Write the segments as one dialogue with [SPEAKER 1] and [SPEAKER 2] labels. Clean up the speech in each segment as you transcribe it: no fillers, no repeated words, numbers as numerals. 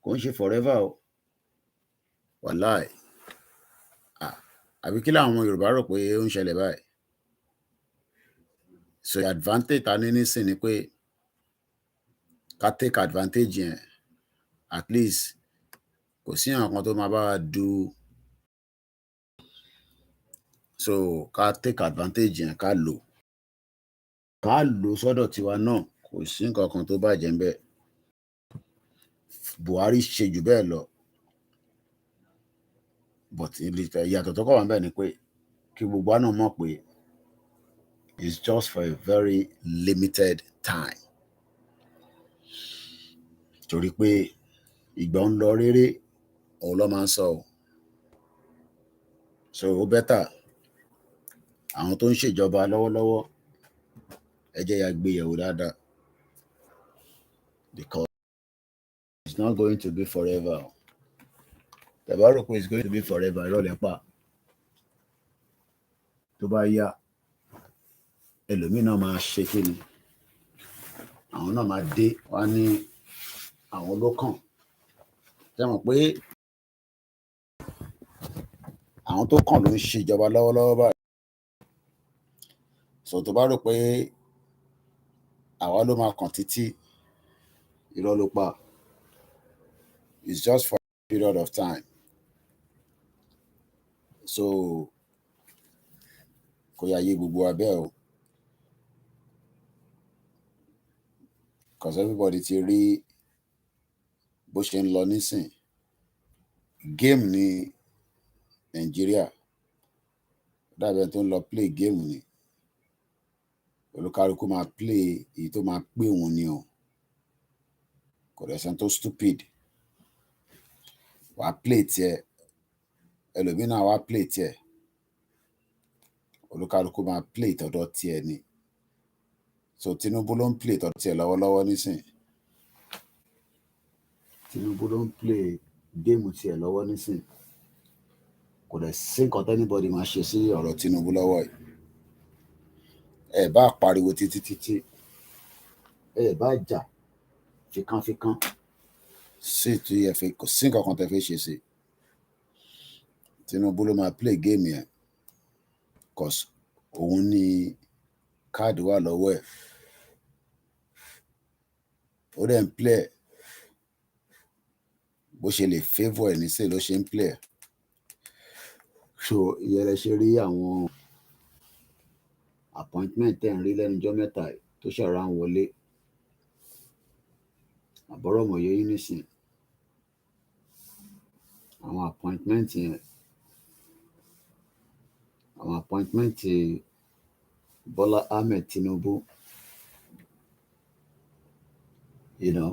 [SPEAKER 1] kò ń ṣe forever o wàláì àbí kí làwọn Yorùbá rò pé ó ń ṣẹlẹ̀ báyìí. So advantage ta ní nísìn ni pé ká take advantage yẹn, at least kò sí àwọn kan tó máa bá wa du, so ká take advantage yẹn ká lò sọ́dọ̀ tiwa náà, kò sí nǹkan kan tó bàjẹ́ ń bẹ̀. Buhari ṣe jù bẹ́ẹ̀ lọ, but ìyàtọ̀ tó kọ̀ wá ń bẹ̀ ni pé kí gbogbo wa náà mọ̀ pé it's just for a very limited time. Torí pé ìgbà ń lọ réré òun ló máa ń sọ o. So ó bẹ́tà àwọn tó ń ṣèjọba lọ́wọ́lọ́wọ́ ẹ jẹ́ ya gbé yẹ̀wò dáadáa, because it's not going to be forever. Tẹ̀bá rò pé it's going to be forever irọ́ lẹ pa. Tó bá yá ẹlòmíì náà máa ṣe kí ni, àwọn náà máa dé wá ní àwọn ló kàn. Ṣé mọ̀ pé àwọn tó kàn ló ń ṣèjọba lọ́wọ́lọ́wọ́ báyìí. So tó bá rò pé àwa ló máa kàn títí, irọ́ ló pa. It's just for a period of time. So kò yá yé gbogbo wa bẹ́ẹ̀ o, because everybody ti rí bó ṣe ń lọ nísìn. Game ní Nàìjíríà dàbí ẹni tó ń lọ play game ni. Olúkálùkù máa play èyí tó máa pé òun ni o, kò dẹ̀ sẹ́ni tó stupid. Wàá play tiẹ̀, ẹlòmíì náà wàá play tiẹ̀, olúkálùkù máa play tọ̀dọ̀ tiẹ̀ ni. So Tinubu ló ń play tọ̀dọ̀ tiẹ̀ lọ́wọ́lọ́wọ́ nísìn. Tinubu ló ń play game tiẹ̀ lọ́wọ́ nísìn. Kò dẹ̀ sí nǹkan tẹ́nibọ́dì máa ṣe sí ọ̀rọ̀ Tinubu lọ́wọ́ yìí. Ẹ bá pariwo títí, ẹ bá jà fikánfikán, sí tí ẹ fi kò sí nǹkan kan tẹ́ fi ṣe sí. Tinubu ló máa play game yẹn, cause òun ní káàdì wà lọ́wọ́ ẹ̀. Ó dẹ̀ ń play bó ṣe lè favour ẹ̀ nísìn ló ṣe ń play. So ìyẹn lẹ ṣe rí àwọn appointment tẹ́ ń rí lẹ́nujọ́ mẹ́ta tó ṣàrà ń wọlé. Àbọ̀rọ̀ mọ̀yé yín nísìn. Àwọn appointment yẹn, àwọn appointment Bọ́lá Ahmed Tinubu, you know,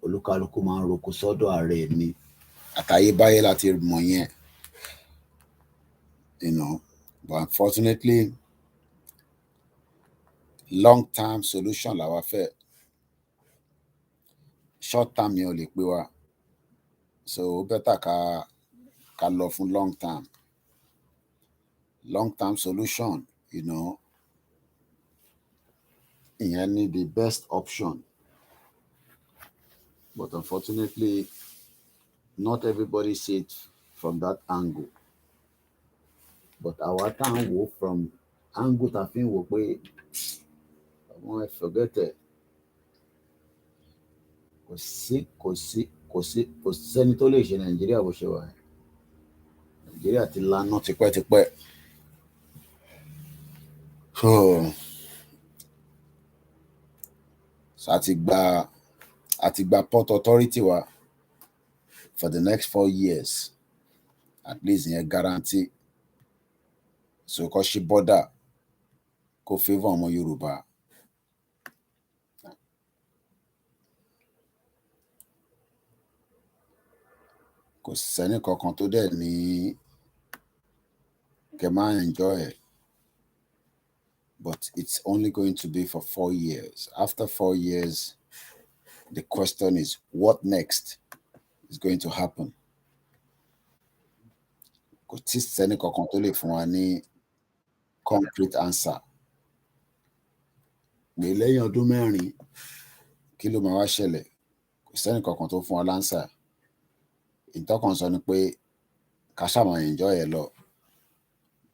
[SPEAKER 1] olúkálùkù máa ń roko sọ́dọ̀ ààrẹ ni. Àtayébáyé láti mọ̀ yẹn, you know, but unfortunately long term solution làwa fẹ́. Short term yẹn ò lè pé wa, so ó bẹ́tà ká lọ fún long term solution, you know, ìyẹn ni the best option. But unfortunately not everybody see it from that angle. But àwa tá ń wò from angle tá fi ń wò pé àwọn ẹ forget ẹ̀. Kò sẹ́ni tó lè ṣe Nàìjíríà bó ṣe wà. Nàìjíríà ti lànà tipẹ́tipẹ́. So àti gba port authority wa for the next 4 years, at least yẹn guarantee. So kó ṣí border kó favour ọmọ Yorùbá. Kò sẹ́ni kankan tó dẹ̀ ní kẹ́ máa enjoy it. But it's only going to be for 4 years. After 4 years, the question is, what next is going to happen? Kò tí sẹ́ni kankan tó lè fún wa ní concrete answer. Pé lẹ́yìn ọdún 4 kí ló máa wá ṣẹlẹ̀? sẹ́ni kankan tó fún ọ lánsà ìtọ́kàn sọ ni pé ká ṣàmọ̀ enjoy ẹ̀ lọ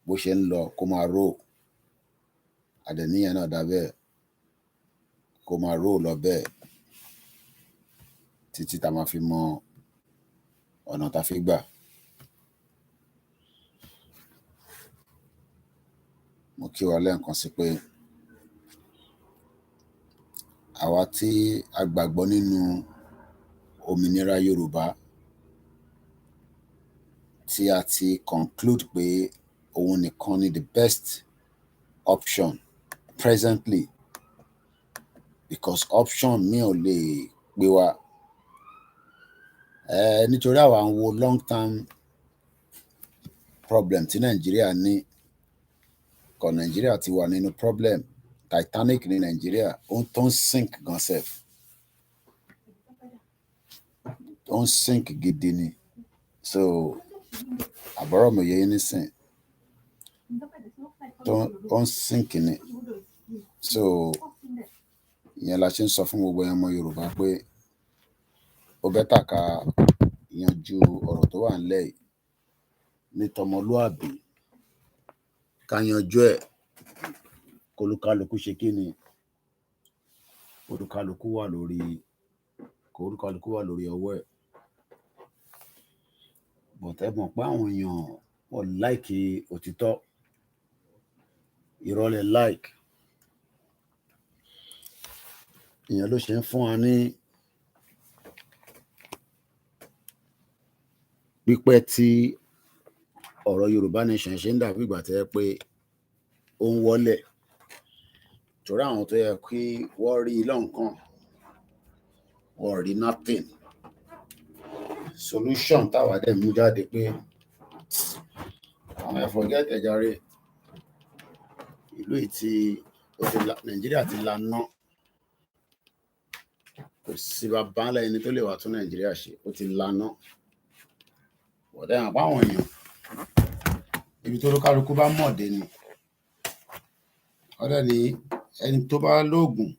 [SPEAKER 1] bó ṣe ń lọ kó máa rò àdẹ̀níyàn náà dábẹ́ kó máa rò lọ bẹ́ẹ̀ títí tá máa fi mọ ọ̀nà tá fi gbà. Mo kí wa lẹ́ẹ̀kan sí pé àwa tí a gbàgbọ́ nínú òmìnira Yorùbá tí a ti conclude pé òun nìkan ni the best option presently because option mi ò lè pé wa nítorí àwa ń wo long term problem tí Nàìjíríà ní kọ Nàìjíríà ti wà nínú problem Titanic ní Nàìjíríà ó tó ń sink gan sef ó ń sink gidi ni so àbọ̀rọ̀ mi yẹ nísìn tó ń sink ni so ìyẹn la ṣe ń sọ fún gbogbo ọmọ Yorùbá pé ó bẹ́tà ká yanjú ọ̀rọ̀ tó wà nílẹ̀ yìí ní tọmọlúàbí ká yanjú ẹ̀ kólúkálukú ṣe kí ni kólúkálukú wà lórí ọwọ́ ẹ̀ bọ̀tẹ́ mọ̀ pé àwọn èèyàn wọ́n láìkì òtítọ́ ìrọ̀lẹ́ like ìyẹn ló ṣe ń fún wa ní pípẹ́ tí ọ̀rọ̀ Yorùbá nation ṣe ń dàbí ìgbà tẹ́ pé ó ń wọlẹ̀ torí àwọn tó yẹ kí wọ́n rí lọ́nkàn wọ́n rí nothing solution táwa dẹ̀ mú jáde pé àwọn forget ẹ̀járe ìlú tí Nàìjíríà ti laná kò sí bàbá ńlá ẹni tó lè wà tún Nàìjíríà ṣe ó ti laná wọ̀dẹ́ àwọn àpáwọn èèyàn ibi tó lókàlùkù bá mọ̀dé ni ọ̀dẹ̀ ni ẹni tó bá lóògùn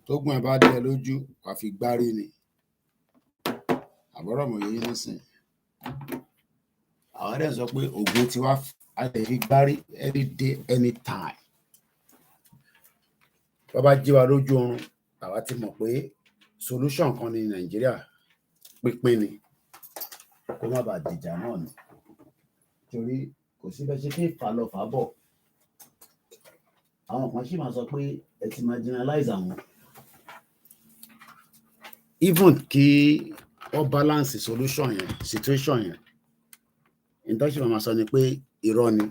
[SPEAKER 1] tógùn ẹ̀ bá dé lójú wà fi gbárí ni àbọ̀rọ̀ mọ̀ yẹn nísìn àwọn ẹ̀dẹ̀ sọ pé ògùn ti wá a lè fi gbárí any day anytime bàbá jí wa lójú oorun àwa ti mọ̀ pé solution kan ní Nàìjíríà pínpín ni kó má bàa dìjà náà ni torí kò sí bẹ́ẹ̀ ṣe kí fà lọ fà bọ̀ àwọn kan sì máa sọ pé ẹ ti marginalize àwọn even kí wọ́n balance solution yẹn situation yẹn ìtọ́sí máa sọ ni pé irọ́ ni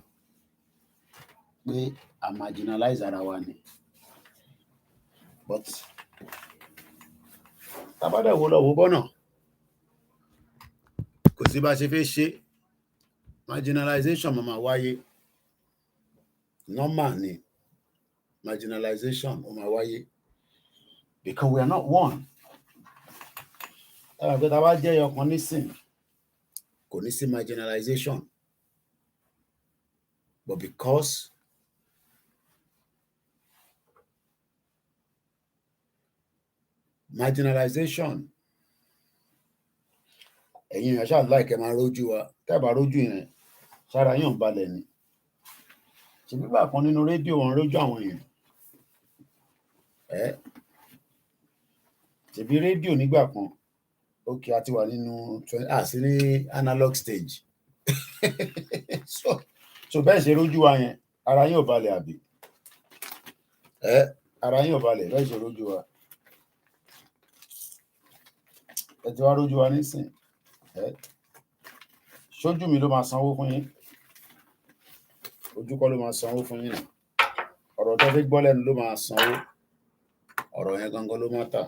[SPEAKER 1] pé a marginalize ara wa ni but tábàdà wo lọ wo bọ́nà kò sí bá ṣe fẹ́ ṣe marginalization máa wáyé normal ni marginalization máa wáyé because we are not one tábà pé tábà jẹ́ ọkàn nísìn kò ní sí marginalization but because marginalization ẹ̀yin èèyàn ṣáà láìkẹ́ máa rójú wa tẹ́ẹ̀bà rójú yẹn sára yàn balẹ̀ ni ṣèbí gbà kan nínú rédíò wọn rójú àwọn èèyàn ṣèbí rédíò nígbà kan ókè àti wà nínú àti ní analog stage so bẹ́ẹ̀ ṣe rójú wa yẹn ara yín ò balẹ̀ àbí ara yín ò balẹ̀ bẹ́ẹ̀ ṣe rójú wa ẹ ti wá rójú wa nísìn ṣojú mi ló máa sanwó fún yín ojú kọ́ ló máa sanwó fún yín ọ̀rọ̀ tó fi gbọ́ lẹ́nu ló máa sanwó ọ̀rọ̀ yẹn gangan ló máa tà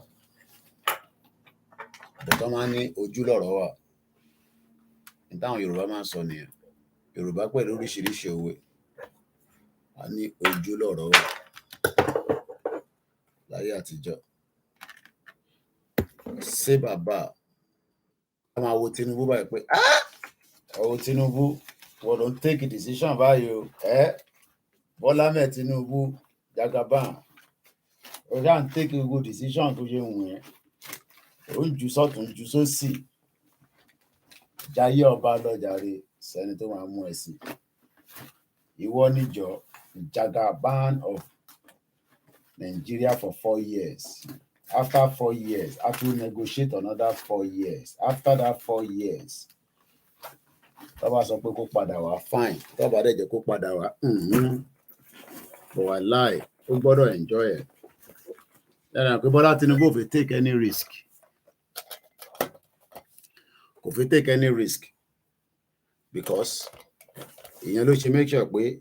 [SPEAKER 1] tó máa ní ojú lọ̀rọ̀ wà ní táwọn Yorùbá máa ń sọ nìyẹn Yorùbá pẹ̀lú oríṣiríṣi òwe a ní ojú lọ̀rọ̀ wà láyé àtijọ́ ṣé bàbá a máa wo Tinubu báyìí pé ọwọ́ Tinubu wọ́n ló ń take decision báyìí o Bọ́lá mẹ́ Tinubu Jagaban ó ṣáà ń take gbogbo decision tó ṣe wù yẹn ó ń ju sọ́tún ju sósì jayé ọba lọ́jàre sẹ́ni tó máa mú ẹ sí ìwọ níjọ Jagaban of Nigeria for 4 years. After 4 years, I have to negotiate another 4 years. After that 4 years, tó bá sọ pé kó padà wá fine, tó bá dẹ̀ jẹ́ kó padà wá but wàláì ó gbọ́dọ̀ enjoy ẹ̀. Lẹ́yìn pé Bọ́lá Tinubu ò fi take any risk. Kò fi take any risk because ìyẹn ló ṣe make sure pé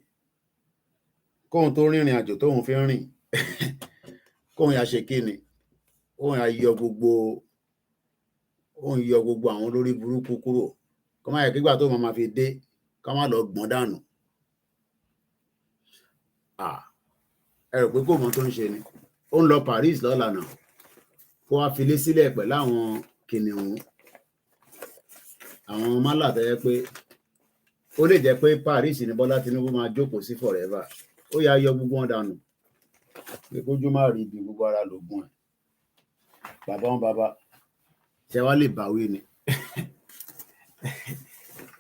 [SPEAKER 1] kóhun tó rìnrìn àjò tóhun fi ń rìn kóhun yà ṣe kíni òun yà yọ gbogbo àwọn olórí burúkú kúrò kó má yẹ kígbà tó máa fi dé ká má lọ gbọ́n dànù. Ẹ rò pé kò mọ tó ń ṣe ni ó ń lọ Paris lọ́la náà kó wá filé sílẹ̀ pẹ̀lú àwọn kìnìún àwọn málà tẹ́yẹ pé ó lè jẹ́ pé Paris ni Bọ́lá Tinubu máa jókòó sí forever. Ó yà yọ gbogbo wọn dànù pé kójú má rí ibi gbogbo ara lògùn ẹ̀. Bàbá wọn bàbá ṣe wá lè báwí ni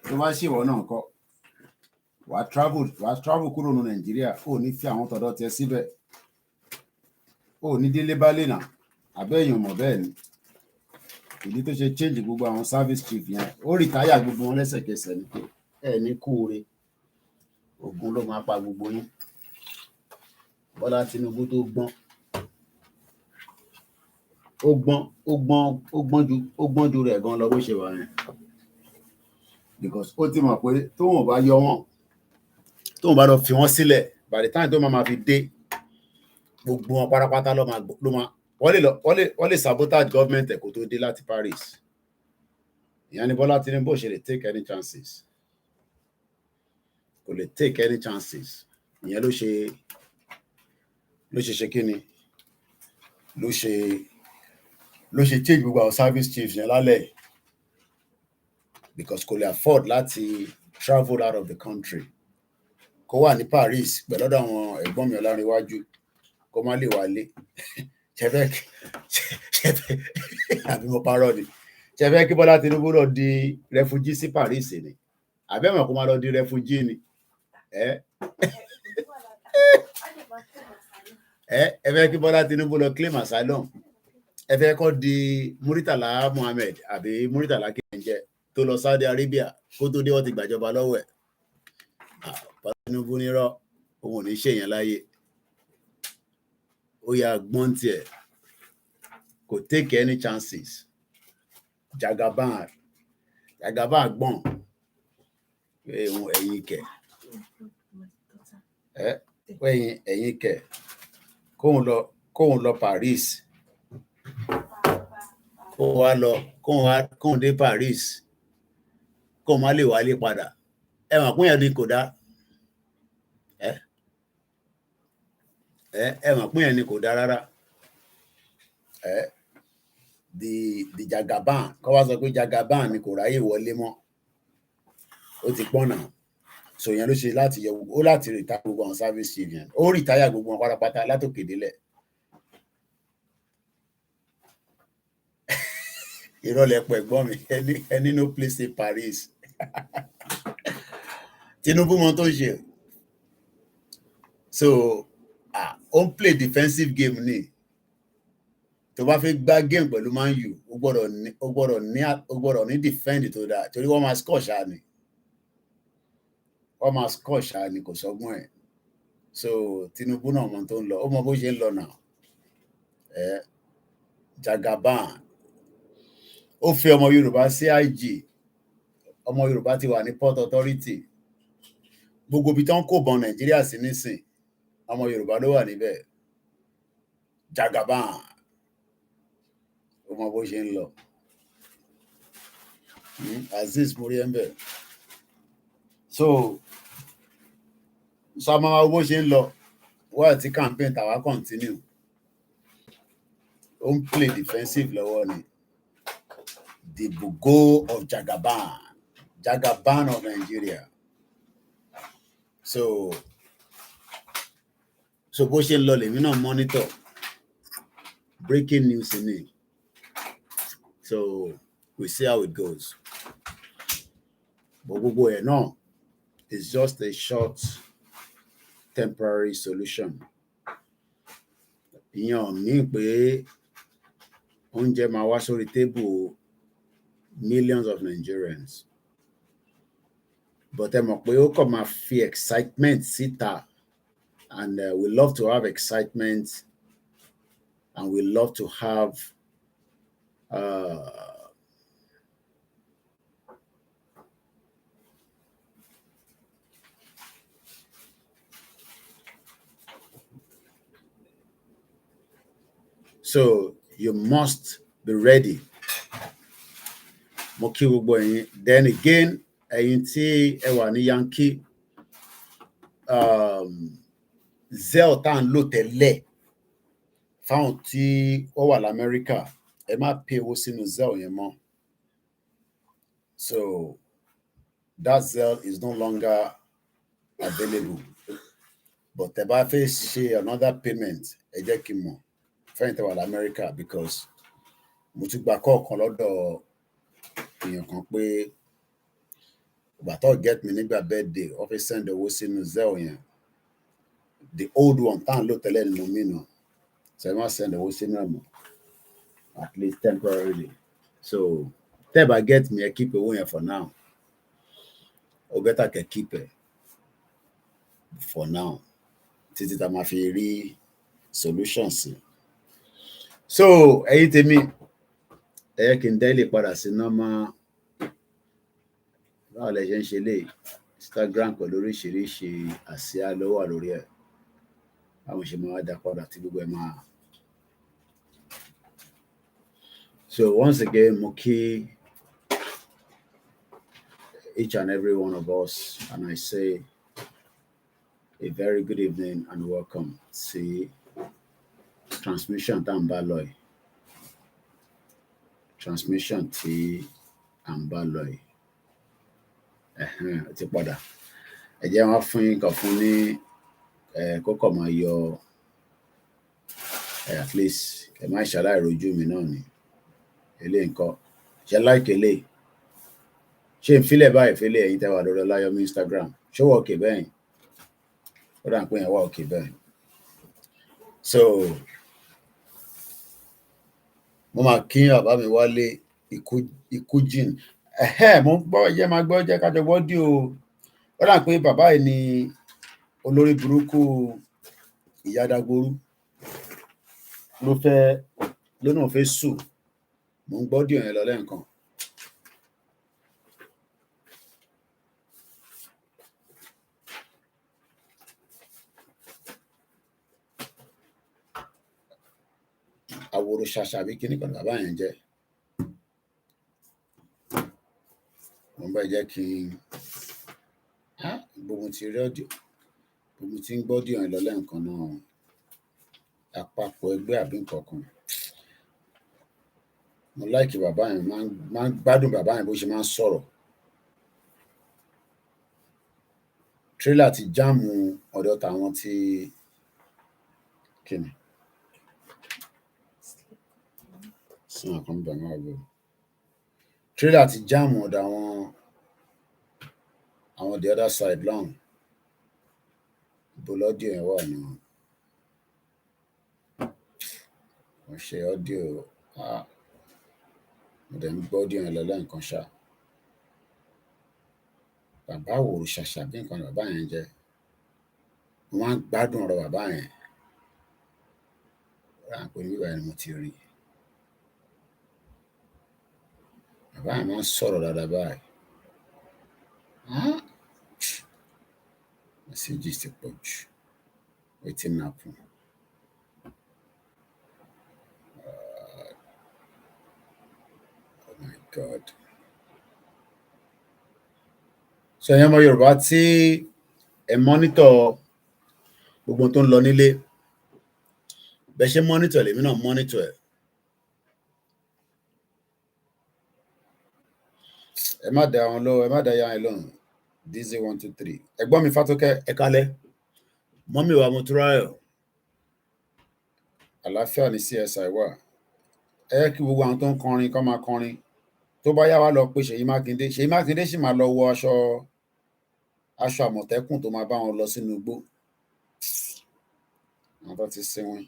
[SPEAKER 1] tó bá ṣèwọ náà kọ́ wàá travel kúrò ní Nàìjíríà ó ní fi àwọn tọ̀dọ̀ tiẹ̀ síbẹ̀ ó ní délé bálé náà àbẹ́ èèyàn mọ̀ bẹ́ẹ̀ ni ìdí tó ṣe change gbogbo àwọn service chief yẹn ó rìtáyà gbogbo wọn lẹ́sẹ̀kẹsẹ̀ ni pé ẹ ní kúure ogun ló máa pa gbogbo yín. Bọ́lá Tinubu tó gbọ́n ó gbọ́n ju rẹ̀ gan lọ bó ṣe wà yẹn because ó ti mọ̀ pé tóun bá yọ wọ́n tóun bá lọ fi wọ́n sílẹ̀ by the time tó máa fi dé gbogbo wọn pátápátá ló máa wọ́n lè sabotage government ẹ̀ kó tó dé láti Paris. Ìyẹn ni Bọ́lá Tinubu ṣe lè take any chances kò lè take any chances. Ìyẹn ló ṣe kíni ló ṣe change gbogbo àwọn service chiefs yẹn lálẹ́ because kò lè afford láti travel out of the country kó wà ní Paris pẹ̀lú ọ̀dọ̀ àwọn ẹ̀gbọ́n mi ọlárìnwájú kó má lè wálé ṣẹfẹ́ àbí mo parọ́ ni ṣẹfẹ́ kí Bọ́lá Tinubu lọ di refugee sí Paris ni àbẹ́mọ̀ kó má lọ di refugee ni ẹ fẹ́ kí Bọ́lá Tinubu lọ claim asylum ẹ fẹ́ kó di Muritala Muhammed àbí Muritala Kẹ́ńjẹ́ tó lọ Saudi Arabia kó tó dé wọ́n ti gbàjọba lọ́wọ́ ẹ̀. Bọ́lá Tinubu nírọ́ òun ò ní ṣèyàn láyé ó yà gbọ́n tiẹ̀ kò take any chances. Jagaban gbọ́n ẹ̀yìn kẹ̀ ẹ̀yìn kẹ̀ kóun lọ Paris kóun dé Paris kóun má lè wálé padà ẹ mọ̀ pé yẹn ni kò dá ẹ mọ̀ pé yẹn ni kò dá rárá the Jagaban kọ́ wá sọ pé Jagaban ni kò ráyè wọlé mọ́ ó ti pọ́n náà so yẹn ló ṣe láti yọ ó láti rìtáyà gbogbo àwọn service chief yẹn ó rìtáyà gbogbo wọn pátápátá látòkè délẹ̀. Ìrọ̀lẹ́ pẹ̀ gbọ́n mi ẹni no place in Paris Tinubu mọ tó ń ṣe so ó ń play defensive game ni tó bá fẹ́ gbá game pẹ̀lú Man U ó gbọ́dọ̀ ní defend tó dáa torí wọ́n máa score ṣáà ni kò sọ́gbọ́n ẹ̀ so Tinubu náà mọ tó ń lọ ó mọ bó ṣe ń lọ náà Jagaban ó fi ọmọ Yorùbá sí IG ọmọ Yorùbá ti wà ní Port Authority gbogbo ibi tó ń kó bọn Nàìjíríà sí nísìn ọmọ Yorùbá ló wà níbẹ̀. Jagaban ó mọ bó ṣe ń lọ Azeez Muriembe so máa bó ṣe ń lọ wọ́n àti campaign tàwa continue ó ń play defensive lọ́wọ́ ni. The Bugo of Jagaban of Nigeria. So bó ṣe ń lọ lèmi náà monitor breaking news ni So we see how it goes. But gbogbo ẹ̀ náà is just a short temporary solution. Ìyẹn ò ní pé oúnjẹ máa wá sórí table millions of Nigerians. But ẹ mọ̀ pé ó kàn máa fi excitement síta, and we love to have excitement, and we love to have so you must be ready. Mo kí gbogbo ẹ̀yin. Then again, ẹ̀yin tí ẹ wà ní Yankee, Zelle tá à ń lò tẹ́lẹ̀ fáwọn tí ó wà l'Amẹ́ríkà, ẹ má pay owó sínú Zelle yẹn mọ́. So that Zelle is no longer available. But ẹ bá fẹ́ ṣe another payment, ẹ jẹ́ kí n mọ̀ fẹ́yìn tẹ́ wà l'Amẹ́ríkà, because mo ti gba call kan lọ́dọ̀ èèyàn kan pé ìgbà tó get me nígbà birthday, wọ́n fẹ́ send owó sínú Zelle yẹn. The old one tá à ń lò tẹ́lẹ̀ ni mo mí nà. So ẹ má send owó sínú ẹ̀ mọ́, at least temporarily. So tẹ́ ẹ bá get me, ẹ keep owó yẹn for now. Ó better kẹ́ keep ẹ̀ for now títí tá a máa fi rí solutions sí. So ẹ̀yin tèmi, ẹ yẹ kí n délé padà sí normal. Báwo lẹ ṣe ń ṣe lè Instagram pẹ̀lú oríṣiríṣi àsíá ló wà lórí ẹ̀. Báwo ṣe máa dá padà tí gbogbo ẹ̀ máa. So once again, mo kí each and every one of us, and I say a very good evening and welcome. Sí transmission tá à ń bá lọ yìí. Transmission tí à ń bá lọ yìí. Ti padà. Ẹ jẹ́ wọ́n fún yín kan fún ní kókò máa yọ at least ẹ má ṣàlàyé rojú mi náà ni. Eléyìí nǹkan. Ṣé like eléyìí? Ṣé n fílẹ̀ báyìí fílẹ̀ ẹ̀yin tẹ́ wà lórí Ọláyọmí Instagram? Ṣé wọ́n okay bẹ́ẹ̀? Ó dà pé yẹn wà okay bẹ́ẹ̀. So mo máa kí bàbá mi Wálé ikú jìn. Mo ń gbọ́, jẹ́ máa gbọ́, jẹ́ ká jọ gbọ́ dí o. Ó dà pé bàbá yìí ni olórí burúkú Ìyá Dagboru ló náà fẹ́ sùn. Mo ń gbọ́ dí yẹn lọ lẹ́ẹ̀kan. Àwòrò ṣàṣà bí kíní kan bàbá yẹn jẹ́. Mo ń bá jẹ́ kí gbogbo ti rí ọdí, gbogbo ti ń gbọ́ dí yẹn lọ lẹ́ẹ̀kan náà. Àpapọ̀ ẹgbẹ́ àbí nǹkan kan. Mo like bàbá yẹn, máa ń gbádùn bàbá yẹn bó ṣe máa ń sọ̀rọ̀. Trailer ti jáàmù ọ̀dọ̀ tàwọn tí kíni. Sún àkàn bẹ̀ máa bọ̀. Trailer ti jáàmù ọ̀dọ̀ àwọn the other side lọ́hùn. Ibo lọ́díò yẹn wà ní. Mo ṣe ọ́díò. Mo dẹ̀ ń gbọ́ ọ́díò yẹn lọ lẹ́ẹ̀kan ṣá. Bàbá àwòrò ṣàṣà bí nǹkan bàbá yẹn jẹ́. Mo máa ń gbádùn ọ̀rọ̀ bàbá yẹn. Ráńpé nígbà yẹn mo ti rí. Bàbá yẹn máa ń sọ̀rọ̀ dáadáa báyìí. Messages ti pọ̀ jù. Wetin happen? Oh my God. So ẹ̀yin ọmọ Yorùbá tí ẹ monitor gbogbo tó ń lọ nílé, bẹ́ẹ̀ ṣe monitor lèmi náà monitor ẹ̀. Ẹ má dá wọn lọ, ẹ má dá yá ẹ lóhùn. DZ 123. Ẹ̀gbọ́n mi Fátókẹ́, ẹ kálẹ́. Mọ́mí wa Motúráyọ̀. Àlàáfíà ní CSI wà. kí gbogbo àwọn tó ń kọrin kọ́ máa kọrin tó bá yá wa lọ pé Ṣèyí Mákindé sì máa lọ wọ aṣọ Àmọ̀tẹ́kùn tó máa bá wọn lọ sínú igbó àwọn tó ti sinwin.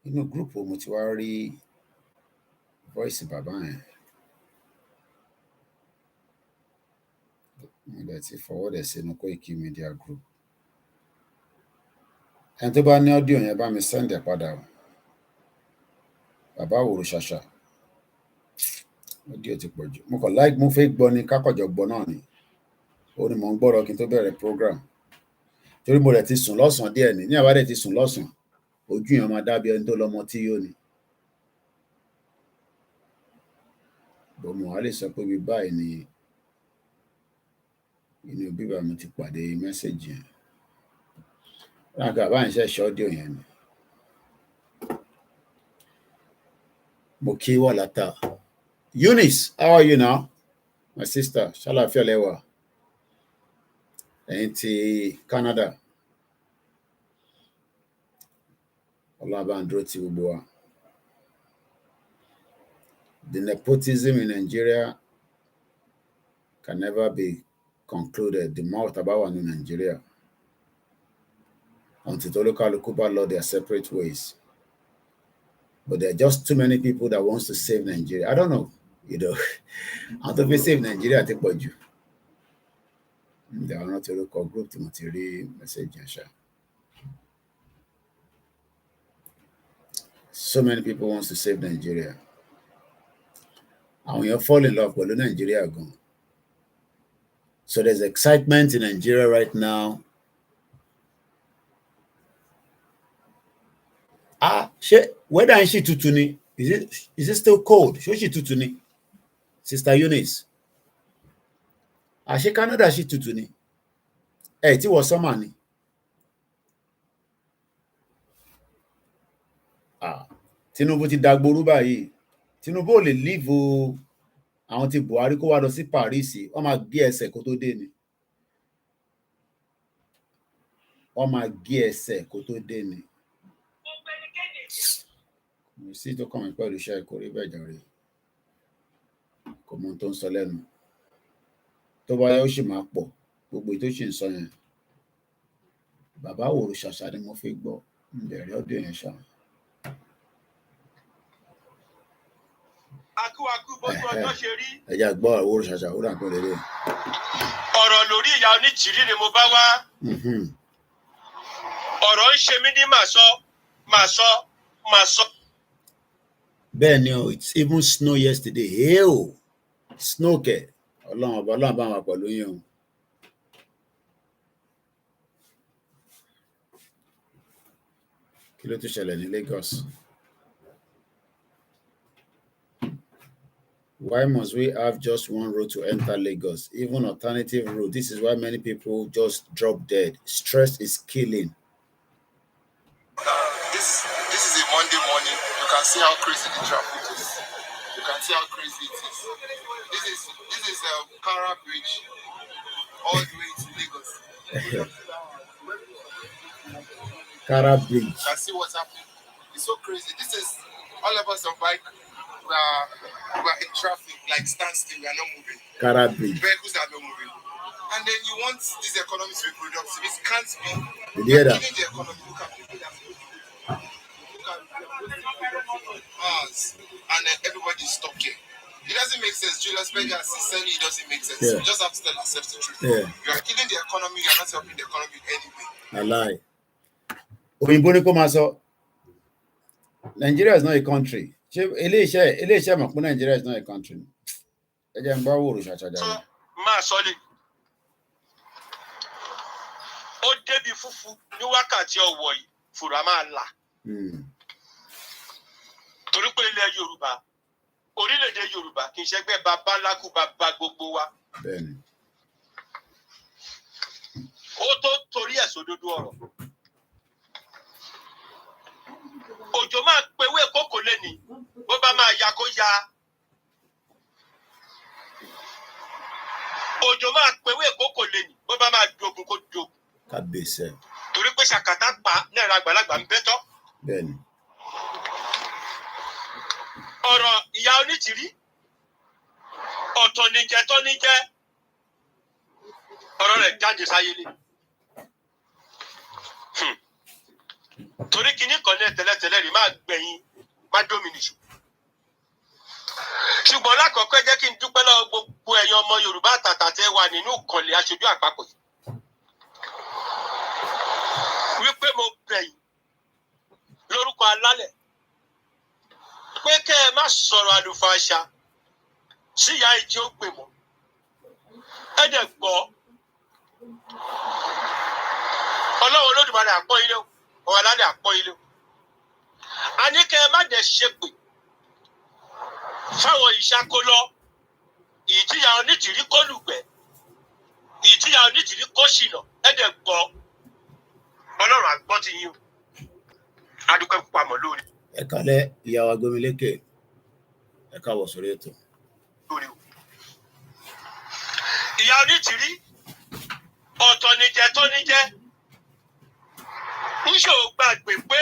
[SPEAKER 1] Inú gúrùpù mo ti wá rí voice bàbá yẹn mo dẹ̀ ti fọwọ́dẹ̀ sínú Koikimedia group. Ẹni tó bá ní ọ́díò yẹn bá mi send ẹ̀ padà o. Bàbá Àwòrò Ṣàṣà ọ́díò ti pọ̀ jù mo fẹ́ gbọ́ ni kákọ̀jọ gbọ́ náà ni ó ní mò ń gbọ́rọ̀ kí n tó bẹ̀rẹ̀ program torí mo rẹ̀ ti sùn lọ́sàn-án díẹ̀ ní àbádẹ́ ti sùn lọ́sàn-án ojú yẹn máa dábí ẹni tó lọ́mọ tí yóò ní. Bọ́mọ̀ wá lè sọ pé bí báyìí ni inú bíbá mi ti pàdé mẹ́sẹ̀jì yẹn. Ráńkà báyìí ṣe ṣọ́díò yẹn ni. Mo kí wà látà. Eunice, how are you now? My sister, ṣàlàáfíà lẹ́wà. Ẹ̀yin ti Canada. Ọlọ́run bá ń dúró ti gbogbo wa. The nepotism in Nigeria can never be concluded. The more tabawa in Nigeria until the local bá lọ their separate ways. But there are just too many people that wants to save Nigeria. I don't know, how to save Nigeria ti pọ̀ jù. They are not a local group to material message. So many people wants to save Nigeria. And when you fall in love with Nigeria gone. So there's excitement in Nigeria right now. Whether is she tutuni? Is it still cold? She tutuni? Sister Eunice. She Canada she tutuni? It was summer ni. Tinubu ti dagboru báyìí. Tinubu ò lè leave o. Àwọn tí Buhari kó wá lọ sí Paris, wọ́n máa gé ẹsẹ̀ kó tó dé ni. Wọ́n máa gé ẹsẹ̀ kó tó dé ni. Mo sì tó kàn mí pẹ̀lú iṣẹ́ ìkórè bẹ́ẹ̀ jàre. Kò mọ ohun tó ń sọ lẹ́nu. Tó bá yẹ ó sì máa pọ̀. Gbogbo tó sì ń sọ yẹn. Bàbá Àwòrò Ṣàṣà ni mo fi gbọ́. Bẹ̀rẹ̀ ọdún yẹn ṣá.
[SPEAKER 2] Akúwakú bójú ọjọ́ ṣe rí.
[SPEAKER 1] Ẹja gbọ́ Àwòrò Ṣàṣà ó rà pé lélẹ̀.
[SPEAKER 2] Ọ̀rọ̀ lórí ìyá oníjìrí ni mo bá wá. Ọ̀rọ̀ ń ṣe mí ní màá sọ.
[SPEAKER 1] Bẹ́ẹ̀ ni o, it's even snow yesterday. Hail! Snow kẹ̀. Ọlọ́run bá wà pẹ̀lú yín o. Kí ló tún ṣẹlẹ̀ ní Lagos? Why must we have just one road to enter Lagos? Even alternative route. This is why many people just drop dead. Stress is killing.
[SPEAKER 3] This is a Monday morning. You can see how crazy the traffic is. You can see how crazy it is. This is Kara Bridge all the way to Lagos.
[SPEAKER 1] Kara Bridge.
[SPEAKER 3] You can see what's happening. It's so crazy. This is all of us on bike. We're in traffic, like standstill. We are not moving.
[SPEAKER 1] Kara Bridge.
[SPEAKER 3] Vehicles are not moving. And then you want this economy to be productive. It can't be.
[SPEAKER 1] Did you hear that?
[SPEAKER 3] Killing the economy. Look at people that and then everybody's stuck here. It doesn't make sense. Julius Berger, sincerely, it doesn't make sense.
[SPEAKER 1] Yeah.
[SPEAKER 3] You just have to tell yourself the truth.
[SPEAKER 1] Yeah.
[SPEAKER 3] You are killing the economy. You are not helping the economy anyway.
[SPEAKER 1] I lie. Òyìnbó ni kó máa sọ. Nigeria is not a country. Ilé-iṣẹ́ mọ̀ pé Nigeria is not a country. Ẹ jẹ́ n bá Àwòrò Ṣàṣà jáde.
[SPEAKER 2] Máa sọ lè. Ó débi fúfú ní wákàtí ọ̀wọ̀ yìí, fùrà máa là. Torí pé ilẹ̀ Yorùbá, orílẹ̀-èdè Yorùbá kì í ṣẹgbẹ́ bàbá lákú bàbá gbogbo wa.
[SPEAKER 1] Bẹ́ẹ̀ni.
[SPEAKER 2] Ó tó torí ẹ̀ sódodo ọ̀rọ̀. Òjò máa pewé kókò lẹ́ni, bó bá máa ya kó ya. Òjò máa pewé kókò lẹ́ni, bó bá máa dogun kó dogun.
[SPEAKER 1] Kábíyèsí.
[SPEAKER 2] Torí pé ṣàkàtà pa náírà àgbàlagbà ń bẹ́tọ́.
[SPEAKER 1] bẹ́ẹ̀ni.
[SPEAKER 2] ọ̀rọ̀ ìyá onítìrí ọ̀tọ̀ níjẹ́ tó níjẹ́ ọ̀rọ̀ rẹ̀ jáde sáyé lé. torí kinní kan ní tẹ́lẹ̀tẹ́lẹ̀ rí máa gbẹ̀yìn má dómìnìṣù. ṣùgbọ́n lákọ̀ọ́kọ́ jẹ́ kí n dúpẹ́ lọ́wọ́ gbogbo ẹ̀yin ọmọ Yorùbá àtàtà tẹ́ wà nínú ìkànnì aṣojú àpapọ̀ yìí. wípé mo bẹ̀yìn lórúkọ alálẹ̀ pé kẹ́ ẹ má sọ̀rọ̀ àlùfàǹṣà sí ìyá ìjì ó gbè mọ́. ẹ dẹ̀ gbọ́ Ọlọ́run Olódùmarè àpọ́n ilé o ọ̀rọ̀ alálẹ̀ àpọ́n ilé o. a ní kẹ́ ẹ má dẹ̀ ṣépè fáwọn ìṣàkólọ́ ìjìyà onítìrí kó lùgbẹ́ ìjìyà onítìrí kó ṣìnà. ẹ dẹ̀ gbọ́ Ọlọ́run àgbọ́ ti yín o. adúpẹ́ pamọ́ lórí.
[SPEAKER 1] ẹ kálẹ́ ìyá wa Gbémilékè, ẹ káàbọ̀ sórí ètò.
[SPEAKER 2] lórí o. ìyá onítìrí ọ̀tọ̀ níjẹ́ tó níjẹ́ ń ṣòwò gbàgbé pé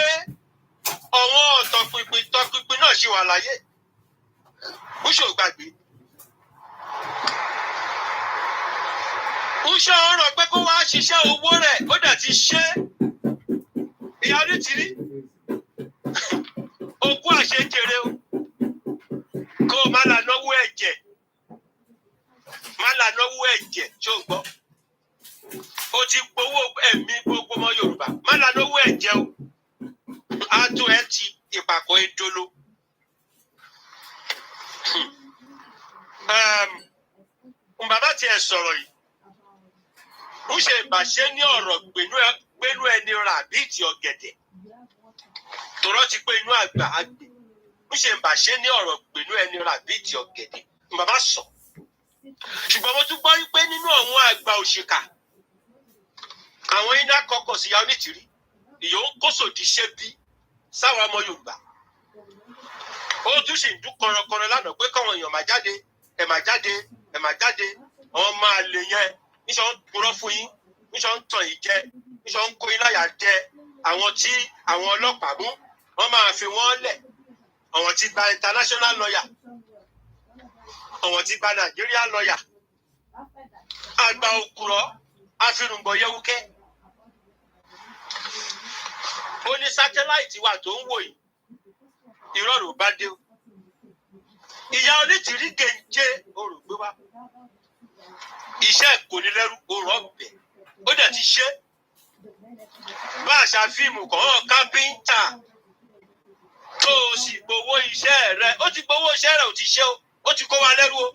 [SPEAKER 2] àwọn tọpinpin náà ṣì wà láyé ń ṣòwò gbàgbé. ń ṣe ọ̀rọ̀ pé kó wá ṣiṣẹ́ owó rẹ̀ ó dẹ̀ ti ṣe ìyá onítìrí òkú àṣejèrè o kó o má là náwó ẹ̀jẹ̀ má là náwó ẹ̀jẹ̀ tó gbọ́ o ti gbowó ẹ̀mí gbogbo ọmọ Yorùbá má là náwó ẹ̀jẹ̀ o á tó ẹ ti ìpàkọ́ ìdolo. bàbá tiẹ̀ sọ̀rọ̀ yìí ń ṣe ìbàṣẹ ní ọ̀rọ̀ gbénú ẹni rà bíi ti ọ̀gẹ̀dẹ̀ tòrọ́ ti pé inú àgbà àgbè ń ṣe ìbàṣẹ ní ọ̀rọ̀ gbénú ẹni rà bíi ti ọ̀gẹ̀dẹ̀ bàbá sọ. ṣùgbọ́n mo tún gbọ́ wípé nínú àwọn àgbà òṣìkà àwọn iná kọkọ̀ sí ìyá onítìrí ìyó ń kó sòdì ṣe bí sáwọn ọmọ Yorùbá. ó tún sì ń dún kọrọkọrọ lánàá pé káwọn èèyàn máa jáde ẹ máa jáde ẹ máa jáde àwọn máa lè yẹn níṣọ́ ń purọ́ fún yín níṣọ́ ń tàn yín jẹ níṣọ́ ń kó yín láyà jẹ àwọn tí àwọn ọlọ́pàá mú wọ́n máa fi wọ́n lẹ̀ àwọn tí gba international lawyer àwọn tí gba Nigeria lawyer àgbà òkúrọ̀ àfirùngbọ̀ yẹwùkẹ́. ó ní sátáláìtì wà tó ń wò yìí ìrọ̀rùn bá dé o. ìyá onítìrí gèǹjẹ orògbé wa iṣẹ́ ìkónilẹ́rú orò ọ̀bẹ ó dẹ̀ ti ṣe. bá àṣà fíìmù kan hàn kápẹ́ńtà tó o sì gbowó iṣẹ́ rẹ̀ ó ti gbowó iṣẹ́ rẹ̀ ó ti ṣe ó ti kó wa lẹ́rú o.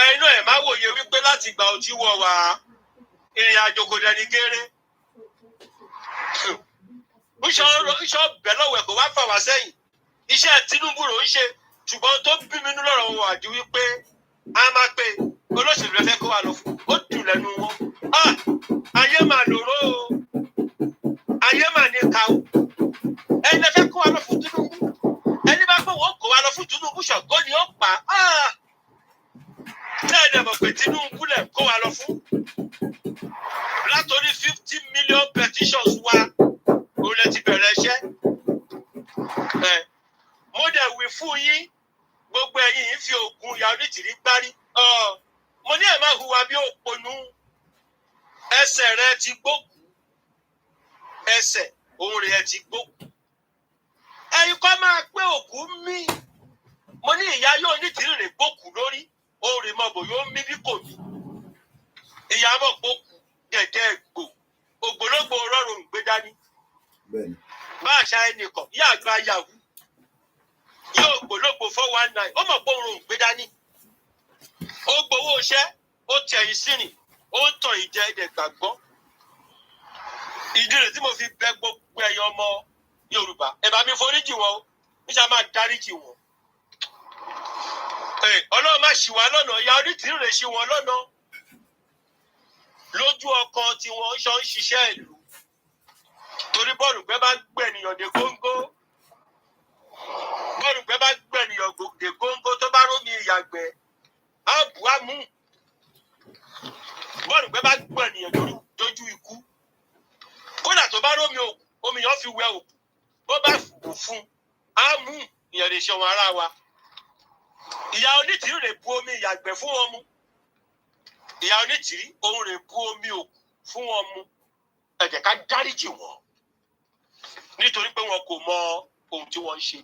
[SPEAKER 2] ẹnu ẹ̀ máa wòye wípé láti gbà ó ti wọ̀ wá ìrìn àjò kò dẹni kéré. iṣẹ́ ọbẹ̀ lọ́wọ́ ẹ̀ kò wá fà wá sẹ́yìn iṣẹ́ Tinubu ló ń ṣe ṣùgbọ́n tó bí mi nú lọ́rọ̀ wọn àjú wípé a máa pe olóṣèlú rẹ fẹ́ kó wa lọ fún ó dùn lẹ́nu wọn. ayé máa lòró o ayé máa ní ká o ẹni lè fẹ́ kó wa lọ fún Tinubu ẹni bá pé wọ́n kó wa lọ fún Tinubu ṣọ̀gbọ́n ni ó pa tẹ́ẹ̀dẹ̀ mọ̀ pé Tinubu lẹ̀ kó wa lọ fún látòrí 50 million petitions wa òun lè ti bẹ̀rẹ̀ iṣẹ́. mo dẹ̀ wí fún yín gbogbo ẹ̀yin yìí fi oògùn ìyá onítìrí gbárí mo ní ẹ̀ máa hùwà bí òpònú ẹsẹ̀ rẹ ti gbókù ẹsẹ̀ òun rẹ̀ ti gbókù ẹ̀yin kọ́ máa pé òkú mí mo ní ìyá yóò onítìrí rẹ̀ gbókù lórí òun rẹ̀ mọ̀ bò yóò mí bí kò mí ìyá mọ̀ gbókù dẹ̀dẹ̀ gbò ògbólógbò rọrùn gbé dání bá àṣà ẹnìkan yá àgbà yahoo yóò gbólógbò 419 ó mọ̀ pé òun gbé dání ó gbowó iṣẹ́ ó tẹ̀yìn sírìn ó ń tàn ìjẹ́ ẹ̀dẹ̀ gbàgbọ́. ìdí rẹ̀ tí mo fi bẹ̀ gbogbo ẹ̀yàn ọmọ Yorùbá ẹ bá mi foríjì wọn o níṣà máa dáríjì wọn. Ọlọ́run má ṣì wá lọ́nà ìyá onítìrí rẹ̀ ṣì wọ́n lọ́nà lójú ọkàn tí wọ́n ń ṣiṣẹ́ ìlú torí bọ́ọ̀lù pẹ́ bá gbẹ̀nìyàn dé góńgó bọ́ọ̀lù pẹ́ bá gbẹ̀nìyàn dé góńgó tó bá rómi ìyàgbẹ́ á bù á mú bọ́ọ̀lù pẹ́ bá gbẹ̀nìyàn dojú ikú kódà tó bá rómi omi yẹn fi wẹ òkú bó bá kù fún á mú ìyẹn lè ṣe wọn ara wa. Ìyá onítìrí rè bu omi ìyàgbẹ́ fún wọn mu. Ìyá onítìrí òun rè bu omi òkú fún wọn mu. Ẹ jẹ́ ká dáríjì wọn nítorí pé wọn kò mọ ohun tí wọ́n ń ṣe.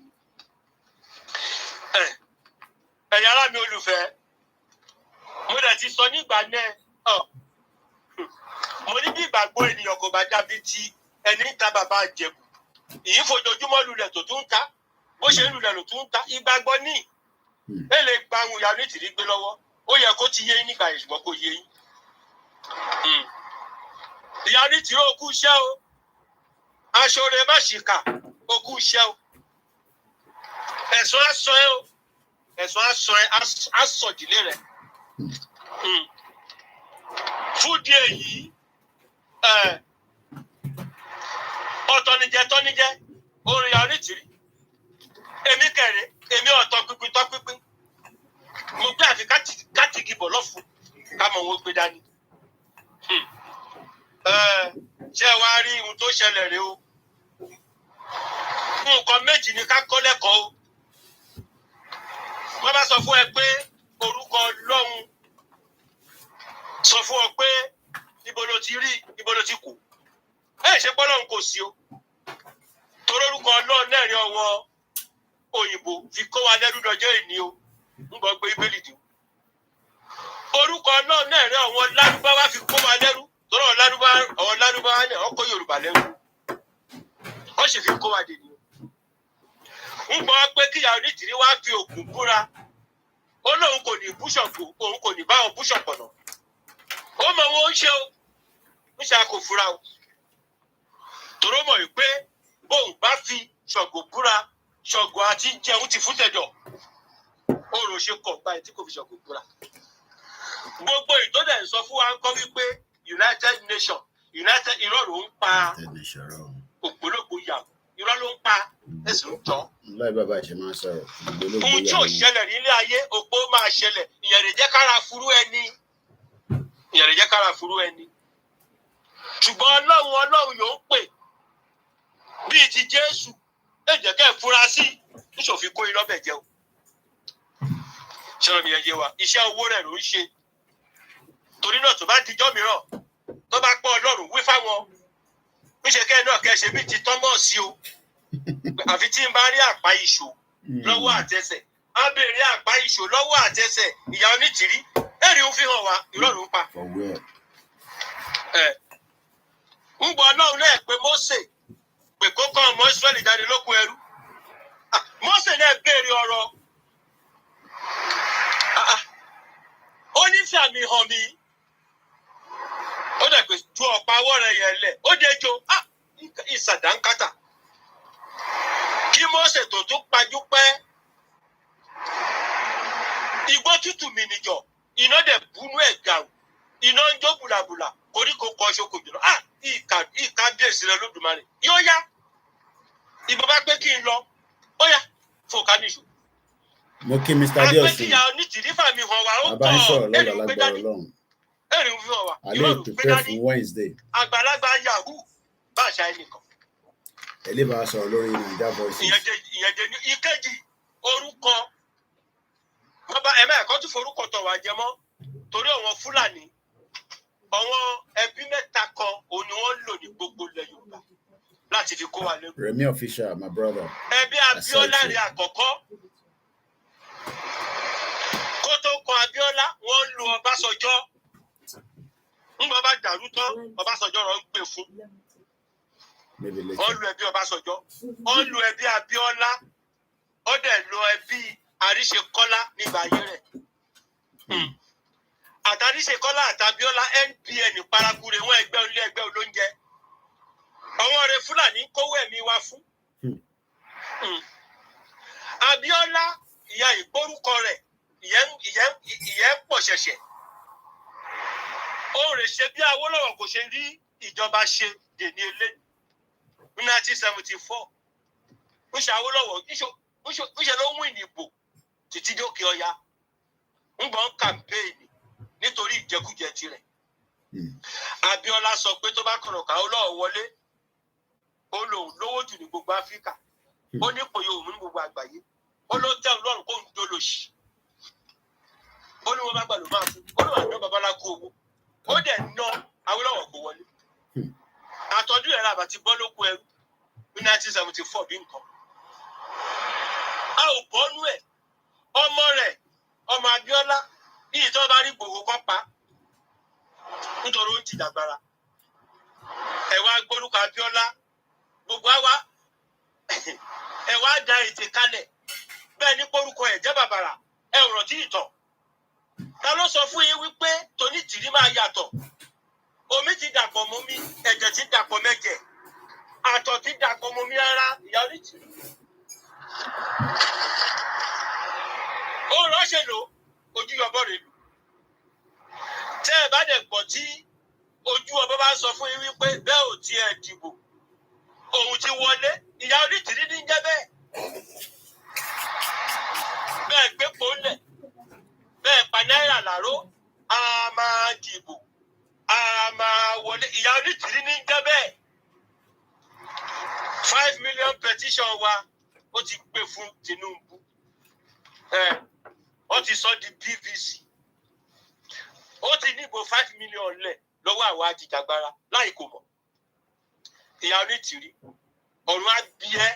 [SPEAKER 2] Ẹ̀yin ará mi olùfẹ́, mo dẹ̀ ti sọ nígbà náà mo ní bí ìgbàgbọ́ ènìyàn kò bá dàbí ti ẹni ń ta bàbá àjẹkù ìyí fojoojúmọ́ lulẹ̀ tó tún ń ta bó ṣe ń lulẹ̀ ló tún ń ta ìgbàgbọ́ ní ẹ lè gba àwọn ìyá onítìrí gbé lọ́wọ́ ó yẹ kó ti yé yín nígbà yẹn ṣùgbọ́n kò yé yín. Ìyá onítìrí ó kú iṣẹ́ o aṣọ rẹ̀ má ṣìkà ó kú iṣẹ́ o ẹ̀sùn aṣọ ẹ o ẹ̀sùn aṣọ ẹ aṣọ ìdílé rẹ̀. Fún díẹ̀ yìí ọ̀tọ̀nìjẹ́ orin ìyá onítìrí èmi kẹrẹ èmi ọ̀tọ̀ pínpín tọ́ pínpín mo gbé àfi kátìgì bọ̀ lọ́fun ká mọ̀ wọ́n gbé dání. Ṣé wàá rí ohun tó ṣẹlẹ̀ rèé o nǹkan méjì ni ká kọ́ lẹ́kọ̀ọ́ o. Wọ́n bá sọ fún ẹ pé orúkọ Ọlọ́run sọ fún ọ pé ibo ló ti rí ibo ló ti kù ṣe pé Ọlọ́run kò sí o torí orúkọ Ọlọ́run náà rí ọwọ́ òyìnbó fi kó wa lẹ́rú lọ́jọ́ ìní o ń gbọ́ gbé ibélì dì orúkọ Ọlọ́run náà rí àwọn Lárúbáwá fi kó wa lẹ́rú torí àwọn Lárúbáwá náà wọ́n kó Yorùbá lẹ́rú wọ́n sì fi kó wa dè ní o ń gbọ́ pé kíyà onítìrí wá fi ògùn búra ó lóun kò ní búṣọ̀pù òun kò ní bá wọn búṣọ̀pù náà ó mọ wọn ó ṣe o ń ṣe àkó fura o tòró mọ̀ wípé bóun bá fi Ṣàngó búra Ṣàngó àti jẹun ti fún tẹ̀dọ̀ oòrùn ṣe kọ̀ báyìí tí kò fi Ṣàngó búra. Gbogbo ìtọ́jà ń sọ fún wa ń kọ́ wípé United Nations United irọ́ ló ń pa ògbólógbò yàgò irọ́ ló ń pa ẹ̀sìn ń jọ.
[SPEAKER 1] láì bàbá ṣe máa sọ̀rọ̀ ògbólógbò yàgò.
[SPEAKER 2] ohun tí ò ṣẹlẹ̀ nílé ayé òpó máa ṣẹlẹ̀ ìyẹn lè jẹ́ kára furú ẹni ìyẹn lè jẹ́ kára furú ẹni. Ṣùgbọ́n Ọlọ́run yóò pè bíi ti Jésù ẹ jẹ́ kẹ́ ẹ̀ fura sí níṣòfin kó iná bẹ̀ jẹ́ o. Ṣé mi ẹ yé wa iṣẹ́ owó rẹ̀ ló ń ṣe torí náà tó bá dijọ́ mìíràn tó bá pọ́ Ọlọ́run wí fáwọn níṣẹ́ kẹ́ ẹ náà kẹ́ ẹ ṣe bíi ti Tọ́mọ̀sì o àfi tí n bá rí àpá ìṣó lọ́wọ́ àtẹsẹ̀ á béèrè àpá ìṣó lọ́wọ́ àtẹsẹ̀ ìyá onítìrí ẹ̀rí ń fi hàn wá irọ́ ló ń pa. ń gbọ́ Ọlọ́run náà pé Mósè pé kó kọ́ ọmọ Ísírẹ́lì jáde lóko ẹrú Mósè náà béèrè ọ̀rọ̀ ó ní fi àmì hàn mí ó dẹ̀ pé ju ọ̀pá ọwọ́ rẹ̀ yẹn lẹ̀ ó dé jo ìsàdánkátà kí Mósè tó tún pajú pẹ́ igbó tútù mi nìjọ iná dẹ̀ búnú ẹ̀ gàù iná ń jó bùlàbùlà koríko kọ ṣoko jùlọ ìka bíyèsí rẹ lódùmarè yóò yá ìbọn bá pé kí n lọ ó yá fòkà níṣó.
[SPEAKER 1] mo kí Mr. Adéọ̀sùn
[SPEAKER 2] àpẹkìyà onítìrí fàmì hàn wá ó
[SPEAKER 1] bàbá ń sọ̀rọ̀ lọ́la
[SPEAKER 2] ẹ̀rìn gbé
[SPEAKER 1] lágbára
[SPEAKER 2] dání
[SPEAKER 1] Ọlọ́run
[SPEAKER 2] ẹ̀rìn fi hàn wá
[SPEAKER 1] alẹ́ ètò fẹ́ fún Wednesday
[SPEAKER 2] àgbàlagbà yahoo bá àṣà ẹnìkan.
[SPEAKER 1] ẹ lè bá a sọ̀rọ̀ lórí Naija Voices.
[SPEAKER 2] ìyẹn jẹ ní ìkejì orúkọ bàbá ẹ máa kọ́ tún forúkọ tọ̀ wá jẹ mọ́ torí àwọn Fúlàní àwọn ẹbí mẹ́ta kan òun ni wọ́n lò ní gbogbo ilẹ̀ Yorùbá láti fi kó wa lẹ́rú.
[SPEAKER 1] Remi Official, my brother.
[SPEAKER 2] Ẹbí Abíọ́lá rẹ̀ àkọ́kọ́ kó tó kan Abíọ́lá wọ́n lu Ọbásanjọ́ ńgbọ́n bá dàrú tán Ọbásanjọ́ rọ̀ ń gbè fún wọ́n lu ẹbí Ọbásanjọ́ wọ́n lu ẹbí Abíọ́lá ó dẹ̀ lu ẹbí Àríṣekọ́lá nígbà ayé rẹ̀ àtàríṣekọ́lá àtàbíọ́lá NPN parakure wọn ẹgbẹ́ olé ẹgbẹ́ olóúnjẹ àwọn ọ̀rẹ́ Fúlàní kówó ẹ̀mí wa fún Abíọ́lá ìyá ìgbórúkọ rẹ̀ ìyẹn pọ̀ ṣẹ̀ṣẹ̀ ó rè ṣe bí Awólọ́wọ̀ kò ṣe rí ìjọba ṣe dèní eléyìí ní 1974 ń ṣe Awólọ́wọ̀ ń ṣe ló wìn ìbò títí dókè Ọya ń gbọ́n kàmpéènì nítorí ìjẹkújẹ tirẹ̀. Abíọ́lá sọ pé tó bá kọ̀rọ̀ ká Awólọ́wọ̀ wọlé ó lòun lówó jù ní gbogbo Áfíríkà ó ní ipò yòówù ní gbogbo àgbáyé ó ló tẹ́ Ọlọ́run kó ń dolóṣì ó ní wọn bá gbà ló máa fún ó ní wọn àná babaláko owó ó dẹ̀ ná Awólọ́wọ̀ kó wọlé àtọ́jú ẹ̀rọ àbàtì bọ́ lóko ẹrú ní 1974 bí nǹkan a ò bọ́nú ẹ̀ ọmọ rẹ̀ ọmọ Abíọ́lá ní ìtọ́ bá rí gbogbo kan pa nítorí ó ń ti dàgbára ẹ̀wà gbórúkọ Abíọ́lá gbogbo àwa ẹ̀wà da ètè kalẹ̀ bẹ́ẹ̀ ní porúkọ ẹ̀ jẹ́ bàbàrà ẹ̀ ò rántí ìtàn ta ló sọ fún yín wípé tóní tìrí máa yàtọ̀ omi ti dàpọ̀ mọ́ mi ẹ̀jẹ̀ ti dàpọ̀ mẹ́jẹ̀ àtọ̀ ti dàpọ̀ mọ́ mi rárá ìyá onítìrí ó ránṣẹ́ lò ojú yọbọ rẹ̀ lù tẹ́ ẹ bá dẹ̀ gbọ́ tí ojú ọba bá sọ fún yín wípé bẹ́ẹ̀ ò tiẹ̀ dìbò òun ti wọlé ìyá onítìrí ní jẹ́ bẹ́ẹ̀ bẹ́ẹ̀ gbé pọ́nlẹ̀ bẹ́ẹ̀ pa náírà láró a máa dìbò a máa wọlé ìyá onítìrí ní jẹ́ bẹ́ẹ̀ 5 million petition wa ó ti gbé fún Tinubu wọ́n ti sọ di PVC ó ti níbo 5 million lẹ̀ lọ́wọ́ àwọn ajìjàgbara láì kò mọ̀ ìyá onítìrí ọ̀run á bí ẹ́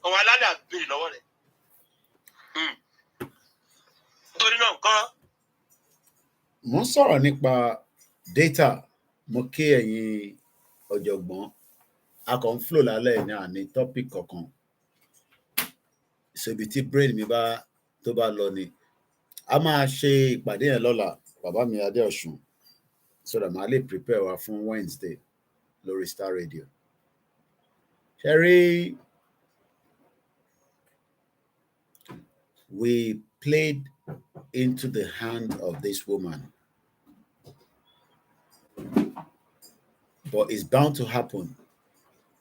[SPEAKER 2] ọ̀run alálẹ̀ àbèrè lọ́wọ́ rẹ̀ nítorí náà nǹkan.
[SPEAKER 1] mo ń sọ̀rọ̀ nípa data mo kí ẹ̀yin ọ̀jọ̀gbọ́n a kàn ń flow lálẹ́ ní àní topic kankan ṣèbí tí brain mi tó bá lọ ni a máa ṣe ìpàdé yẹn lọ́la bàbá mi Adéọ̀sùn so that màá lè prepare wa fún Wednesday lórí Star Radio. Sherry, we played into the hand of this woman, but it's bound to happen.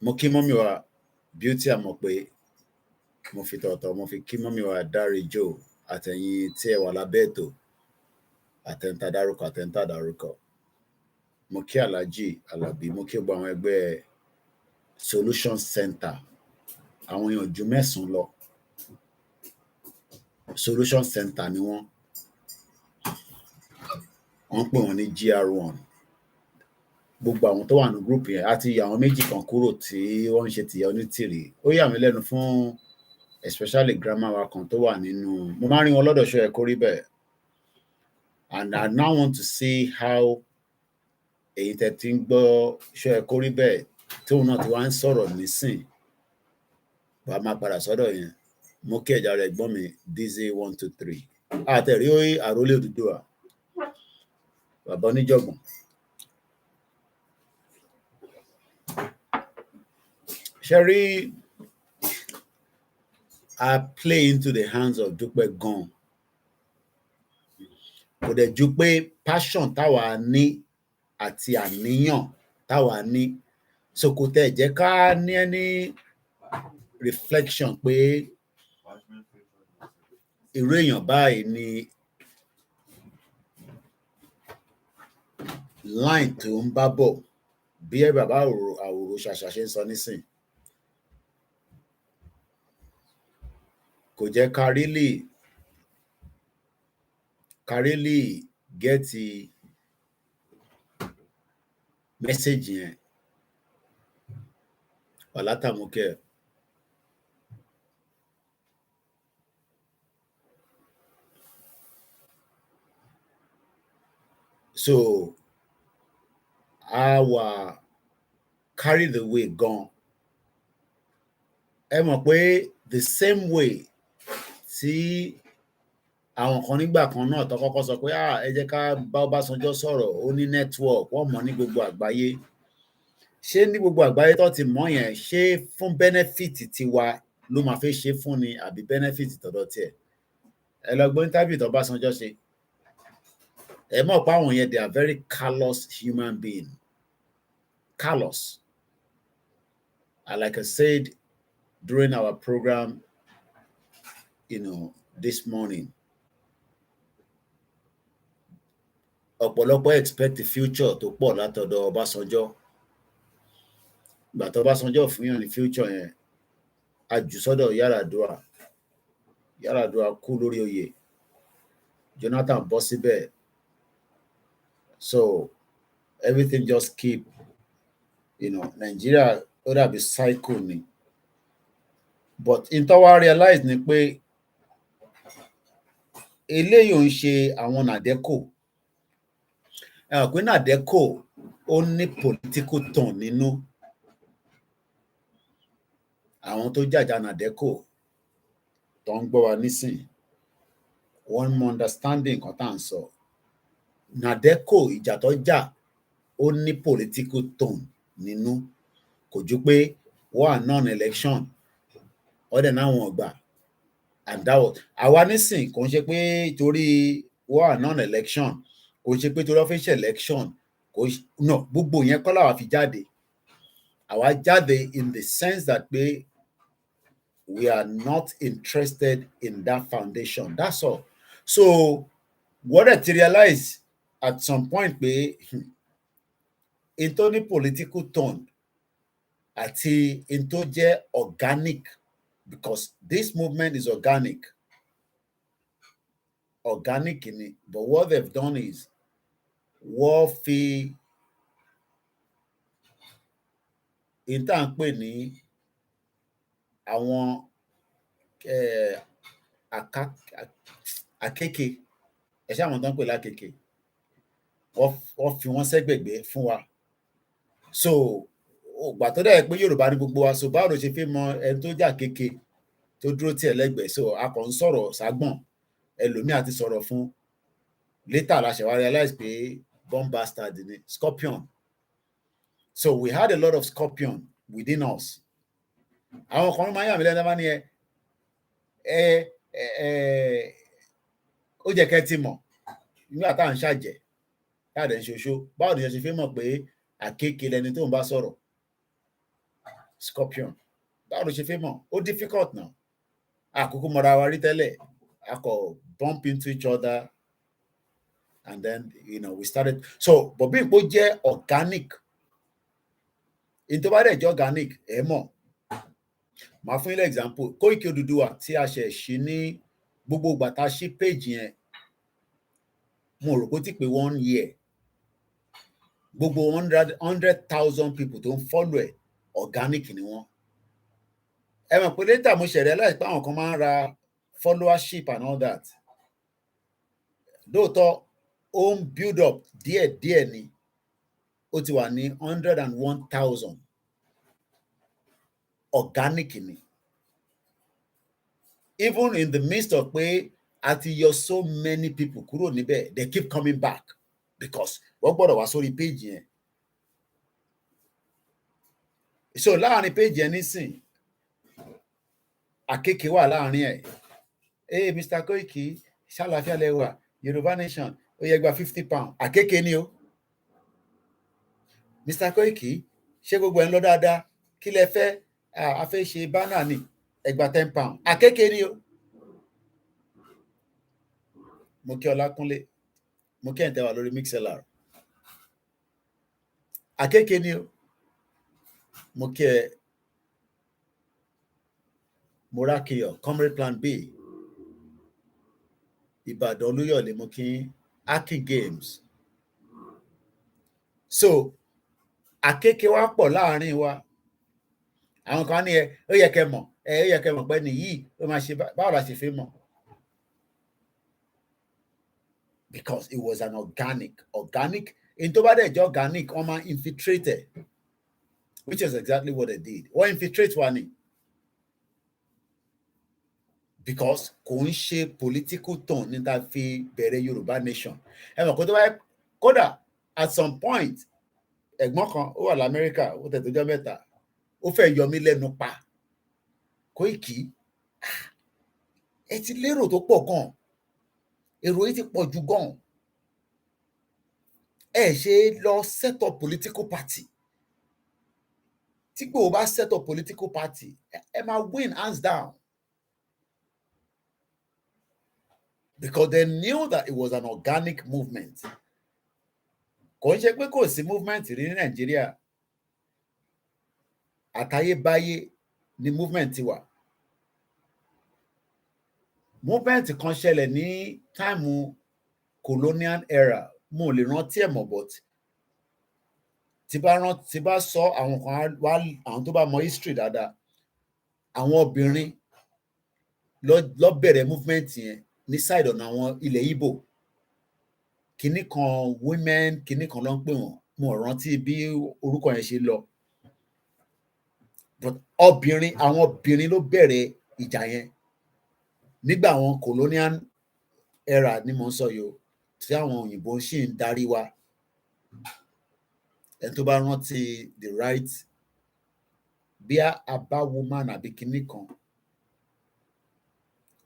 [SPEAKER 1] Mo kí mọ́mí wa Beauty Àmọ̀pé, mo fi tọ̀tọ̀ mo fi kí mọ́mí wa Dárí Joe àtẹ̀yìn tí ẹ wà lábẹ́ ètò àtẹ̀ntà dárúkọ. Mo kí Alhaji Alabi, mo kí gbogbo àwọn ẹgbẹ́ Solution Center, àwọn èèyàn ju 9 lọ. Solution Center ni wọ́n pè wọ́n ní GR1. Gbogbo àwọn tó wà ní group yẹn àti àwọn méjì kan kúrò tí wọ́n ń ṣe tìyà onítìrí. Ó yà mí lẹ́nu fún especially grandma wa kan tó wà nínú mo máa ń rí wọn lọ́dọ̀ ṣọ́ ẹ kó rí bẹ́ẹ̀. And I now want to see how èyí tẹ́ ti ń gbọ́ ṣọ́ ẹ kó rí bẹ́ẹ̀ tí òun náà ti wá ń sọ̀rọ̀ nísìn bá máa padà sọ́dọ̀ yẹn. Mo kí ẹ̀já rẹ̀ gbọ́n mi Dizzy 123 àtẹ̀rí àrólé Odùduwà bàbá oníjọ̀gbọ̀n. Sherry, I play into the hands of Dúpẹ́ gan. Kò dẹ̀ ju pé passion táwa ní àti àníyàn táwa ní. So kò tẹ̀ jẹ́ ká ní any reflection pé irú èèyàn báyìí ni line tó ń bá bọ̀ bí ẹ bàbá àwòrò ṣàṣà ṣe ń sọ nísìn. Kò jẹ́ ká really get the message yẹn. Ọlátàmúkẹ́. So our carry the way gan. Ẹ mọ̀ pé the same way tí àwọn kan nígbà kan náà tó kọ́kọ́ sọ pé ẹ jẹ́ ká bá Ọbásanjọ́ sọ̀rọ̀ ó ní network wọ́n mọ̀ ní gbogbo àgbáyé. Ṣé ní gbogbo àgbáyé tó ti mọ̀ yẹn ṣé fún benefit tiwa ló máa fẹ́ ṣe fún ni àbí benefit tọ̀dọ̀ tiẹ̀? Ẹ lọ gbọ́ interview tó Ọbásanjọ́ ṣe. Ẹ mọ̀ pé àwọn yẹn they are very callous human being. Callous. And like I said during our program, this morning, ọ̀pọ̀lọpọ̀ expect the future tó pọ̀ látọ̀dọ̀ Ọbásanjọ́. ìgbà tó Ọbásanjọ́ fún yàn ní future yẹn àjùsọ́dọ̀ Yar'Adua kú lórí oyè Jonathan bọ́ síbẹ̀ so everything just keep Nigeria ó dàbí cycle ni but in tó wá realize ni pé eléyìí ò ń ṣe àwọn nàdẹ́kò pé nàdẹ́kò ó ní political tone nínú àwọn tó jàjà nàdẹ́kò tó ń gbọ́ wa nísìn wọ́n mọ understanding nǹkan tá à ń sọ nàdẹ́kò ìjà tó jà ó ní political tone nínú kò ju pé wọ́n à non-election ọ̀dẹ̀ náà wọ́n gbà and that was àwa nísìn kò ń ṣe pé torí wọ́n à non-election kò ń ṣe pé torí official election no gbogbo yẹn kọ́ làwa fi jáde àwa jáde in the sense that pé we are not interested in that foundation that's all so what I realize at some point pé into ní political tone àti into jẹ́ organic because this movement is organic ni but what they've done is wọ́n fi ìta ń pè ní àwọn àkékè ẹ̀ṣẹ́ àwọn tó ń pè lákékè wọ́n fi wọ́n sẹ́gbẹ̀gbẹ́ fún wa so ògbà tó dẹ̀ pé Yorùbá ní gbogbo wa so báwo ló ṣe fi mọ ẹni tó jà kéke tó dúró tiẹ̀ lẹ́gbẹ̀ẹ́ so a kàn ń sọ̀rọ̀ ságbọ̀n ẹlòmíì àti sọ̀rọ̀ fún later la ṣe wá realize pé bomb bastard ni scorpion so we had a lot of scorpion within us àwọn kan máa ń yà mí lẹ́nu bá ní ó jẹ́ kẹ́ ti mọ̀ nígbà tá à ń ṣàjẹ́ táàdẹ̀ ń ṣoṣo báwo ni ẹ ṣe fi mọ̀ pé àkékè lẹni tó ń bá sọ̀rọ̀ scorpion báwo ló ṣe fi mọ̀ ó difficult now àkókò mọ̀ra wa rí tẹ́lẹ̀ a kò bump into each other and then we started so but bí ipò jẹ́ organic ìtọ́ bá dẹ̀ jẹ́ organic ẹ̀ mọ̀ màá fún ilé example Koiki Odùduwà tí a ṣe ṣí ní gbogbo ìgbà tá a ṣí page yẹn mo rò pé ó ti pé 1 year gbogbo 100,000 people tó ń follow ẹ̀ organic ni wọ́n ẹ mọ̀ pé later mo ṣẹ̀rẹ̀ láì pé àwọn kan máa ń ra followership and all that lóòótọ́ ó ń build up díẹ̀díẹ̀ ni ó ti wà ní 101,000 organic ni even in the midst of pé àti yọ so many people kúrò níbẹ̀ they keep coming back because wọ́n gbọ́dọ̀ wá sórí page yẹn so láàrin page yẹn nísìn àkékè wà láàrin ẹ̀ Mr. Koiki ṣàlàáfíà lẹ́wà Yorùbá nation ó yẹ gba £50 àkékè ni o Mr. Koiki ṣé gbogbo ẹ̀ ń lọ dáadáa kí lẹ fẹ́ a fẹ́ ṣe bánà ni ẹ gba £10 àkékè ni o mo kí Ọlákúnlé mo kí ẹ̀ǹtẹ̀ wà lórí mixlr àkékè ni o mo kí ẹ Morakiyo Comrade Plan B Ìbàdàn Olúyọ̀lé mo kí Aki Games so àkékè wa pọ̀ láàrin wa àwọn kan ní ó yẹ kẹ́ mọ̀ ó yẹ kẹ́ mọ̀ pé nìyí ó máa ṣe báwo la ṣe fi mọ̀ because it was an organic in tó bá dẹ̀ jẹ́ organic wọ́n máa infiltrate which is exactly what they did wọ́n infiltrate wa ni because kò ń ṣe political tone ní ta fi bẹ̀rẹ̀ Yorùbá nation ẹ mọ̀ kó tó bá kódà at some point ẹ̀gbọ́n kan ó wà lamẹ́ríkà ó tẹ̀ tó jọ́ mẹ́ta ó fẹ́ yọ mí lẹ́nu pa Koiki ẹ ti lérò tó pọ̀ gan èrò yìí ti pọ̀ jù gan ẹ ṣe lọ set up political party tí gbòó bá set up political party ẹ máa win hands down because they knew that it was an organic movement kò ń ṣe pé kò sí movement rí ní Nàìjíríà àtayébáyé ni movement ti wà. Movement kan ṣẹlẹ̀ ní táìmù colonial era, mo lè rántí ẹ̀ mọ̀, but tí bá sọ àwọn kan wá, àwọn tó bá mọ history dáadáa, àwọn obìnrin lọ bẹ̀rẹ̀ movement yẹn ní side ọ̀nà àwọn ilẹ̀ Ìgbò. Kinní kan women, kinní kan ló ń pè wọ́n, mo rántí bí orúkọ yẹn ṣe lọ. But àwọn obìnrin ló bẹ̀rẹ̀ ìjà yẹn nígbà àwọn colonial era ni mo ń sọ yìí o, tí àwọn òyìnbó ṣì ń darí wa. Ẹni tó bá rántí the right bí Aba woman àbí kinní kan,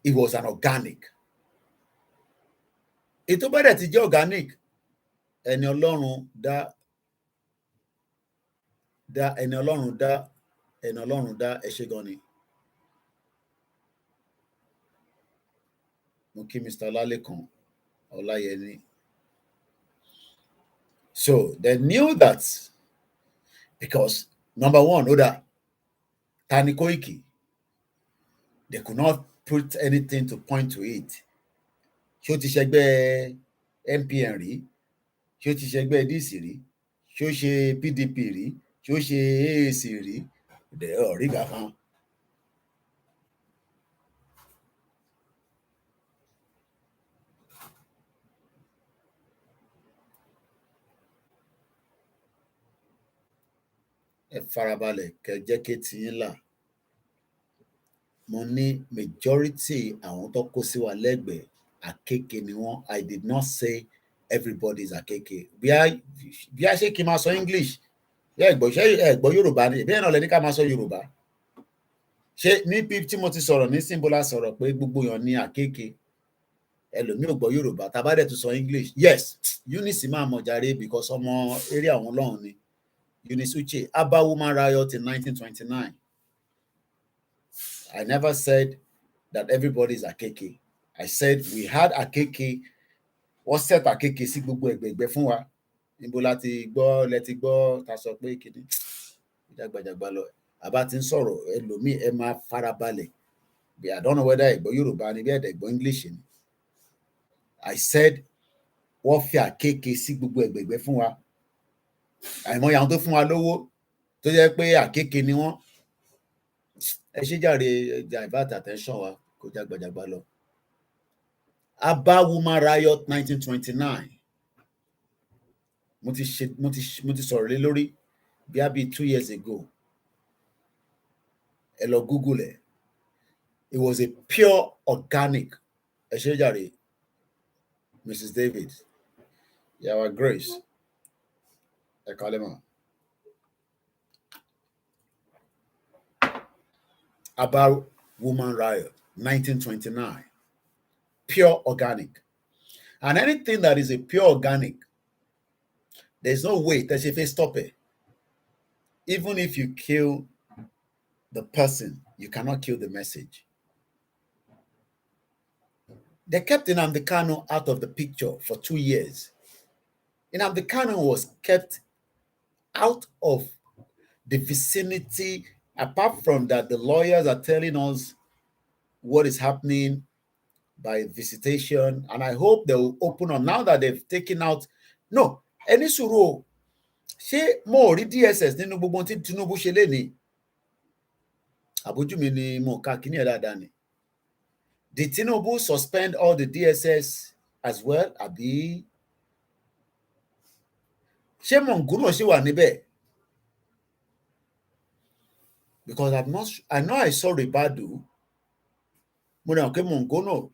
[SPEAKER 1] it was an organic. Ètò bẹ̀rẹ̀ ti jẹ́ organic, ẹni Ọlọ́run dá ẹ ṣé gan ni. Mo kí Mr. Ọlálékan Ọláyẹni. So they knew that because number one, Oda Tani Koiki, they could not put anything to point to it. Ṣé ó ti ṣẹgbẹ́ MPN rí? Ṣé ó ti ṣẹgbẹ́ DC rí? Ṣé ó ṣe PDP rí? Ṣé ó ṣe AAC rí? Rí kankan. Ẹ farabalẹ̀ kẹ́ jẹ́ kí tiyín là. Mo ní majority àwọn tó kó sí wa lẹ́gbẹ̀ẹ́ àkékè ni wọ́n. I did not say everybody is àkékè. Bí a ṣe kí n máa sọ English, ẹ gbọ́ Yorùbá ni, bí ẹ̀ náà lẹ́ni ká máa sọ Yorùbá. Ṣé níbi tí mo ti sọ̀rọ̀ ní Simbola sọ̀rọ̀ pé gbogbo èèyàn ní àkékè, ẹlòmíì ò gbọ́ Yorùbá, tá bá dẹ̀ tún sọ English. Yes, Eunice máa mọ̀ jàre because ọmọ area àwọn lọ́hùn ni. Eunice Uche, Aba Woman Riot in 1929. I never said that everybody is Akeke. I said we had Akeke. Wọ́n set Akeke sí gbogbo ẹgbẹ̀gbẹ̀ fún wa. Níbo láti gbọ́ ta sọ pé kìíní ìjàgbàjàgbà lọ. Àbá ti ń sọ̀rọ̀ ẹlòmíì ẹ máa farabalẹ̀. I don't know whether ẹ̀gbọ́ Yorùbá ni bí ẹ̀gbọ́ English ni. I said wọ́n fi Akeke sí gbogbo ẹgbẹ̀gbẹ̀ fún wa. Àìmọye àwọn tó fún wa lówó tó jẹ́ pé àkékè ni wọ́n. Ẹ ṣe jàre divert attention wa kó jágbàjàgbà lọ. Aba Woman Riot 1929. Mo ti sọ̀rọ̀ lé lórí bí a bí 2 years ago. Ẹ lọ Google ẹ̀. It was a pure organic. Ẹ ṣe jàre Mrs. David, Yawa Grace. Ekalema. Aba Woman Riot, 1929. Pure organic. And anything that is a pure organic, there's no way that if you stop it. Even if you kill the person, you cannot kill the message. They kept Nnamdi Kanu out of the picture for 2 years. Nnamdi Kanu was kept out of the vicinity. Apart from that, the lawyers are telling us what is happening by visitation, and I hope they will open up now that they've taken out. No, ẹni sùúrù, ṣé mo rí DSS nínú gbogbo tí Tinubu ṣe lénìí? Àbójú mi ni mo ka kíní ẹ̀ dáadáa ni. Did Tinubu suspend all the DSS as well? Àbí ṣé Monguno ṣì wà níbẹ̀? Because I know I saw Ribadu. Mo ní okay, Monguno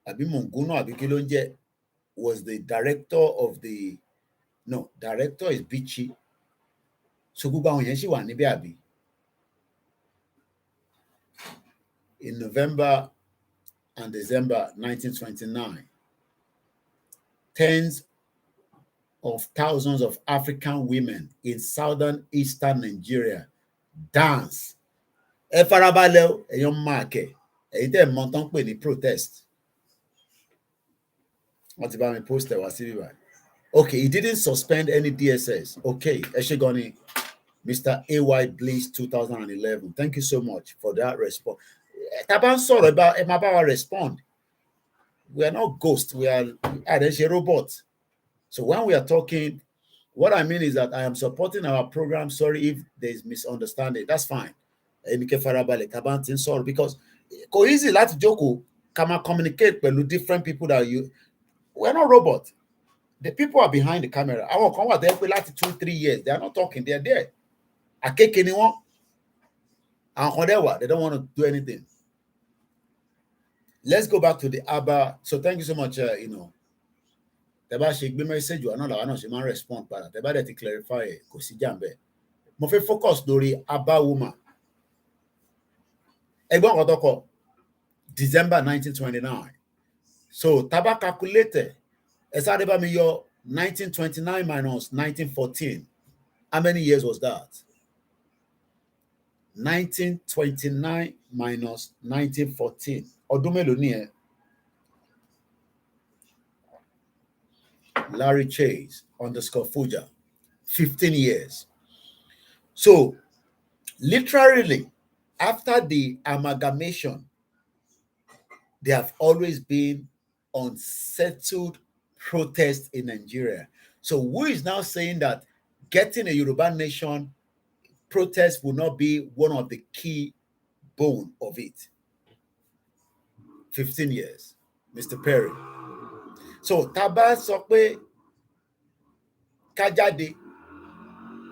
[SPEAKER 1] àbí kí ló ń jẹ́ was the director of the director is Bichi. So gbogbo àwọn yẹn ṣì wà níbẹ̀ àbí? In November and December 1929, tens of thousands of African women in southern eastern Nigeria dance. Ẹ farabalẹ̀ o, ẹ̀yin máa kẹ̀, ẹ̀yin tẹ́ mọ̀ tán pè ní protest. Wọ́n ti bá mi post ẹ̀ wá sí bíbá. Okay, he didn't suspend any DSS. Okay, ẹ ṣé gan ni. Mr. AY Bliss 2011. Thank you so much for that response. Taban sorry about Emabawa respond. We are not ghosts, we are robots. So when we are talking, what I mean is that I am supporting our program. Sorry if there is misunderstanding. That's fine. Sorry, because it's easy to joke, can communicate with different people that you. We're not robots. The people are behind the camera. I will come out there for like 2-3 years. They are not talking. They are there. I can't anyone. They don't want to do anything. Let's go back to the ABBA. So thank you so much. Tẹ́bá ṣe gbé message wa náà làwa náà ṣe máa ń respond padà. Tẹ́bá dẹ̀ ti clarify kò sí jàǹbẹ́. Mo fẹ́ focus lórí ABBA woman. Ẹgbọ́n kan tó kọ December 1929. So tábà calculated ẹ sáré bá mi yọ 1929 minus 1914. How many years was that? 1929 minus 1914. Ọdún mélòó ni ẹ? Larry Chase _Fuja, 15 years. So, literally, after the amalgamation, there have always been unsettled protests in Nigeria. So, who is now saying that getting a Yoruba nation protest will not be one of the key bone of it? 15 years, Mr. Perry. So, Taba sọ pé kájáde,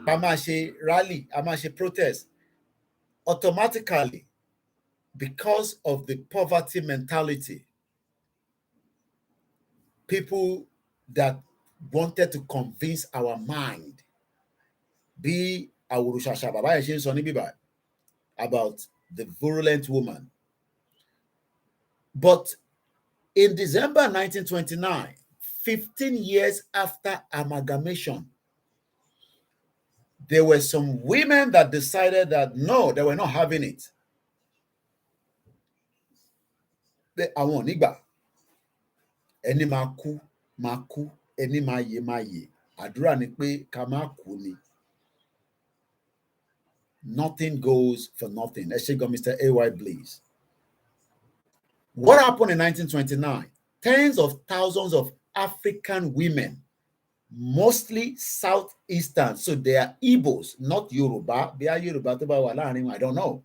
[SPEAKER 1] a máa ṣe rally, a máa ṣe protest, automatically, because of the poverty mentality, people that wanted to convince our mind, bí Awòrùṣàṣà bàbá yẹn ṣe ń sọ ní bíbá about the virulent woman. But in December 1929, 15 years after amalgamation, there were some women that decided that no, they were not having it. Àwọn nígbà ẹni máa kú, ẹni máa yè. Àdúrà ni pé ká má kú ni. Nothing goes for nothing. Let's check on Mr. AY Bliss. What happened in 1929? Tens of thousands of African women, mostly Southeastern, so they are Igbos, not Yoruba. They are Yoruba, I don't know.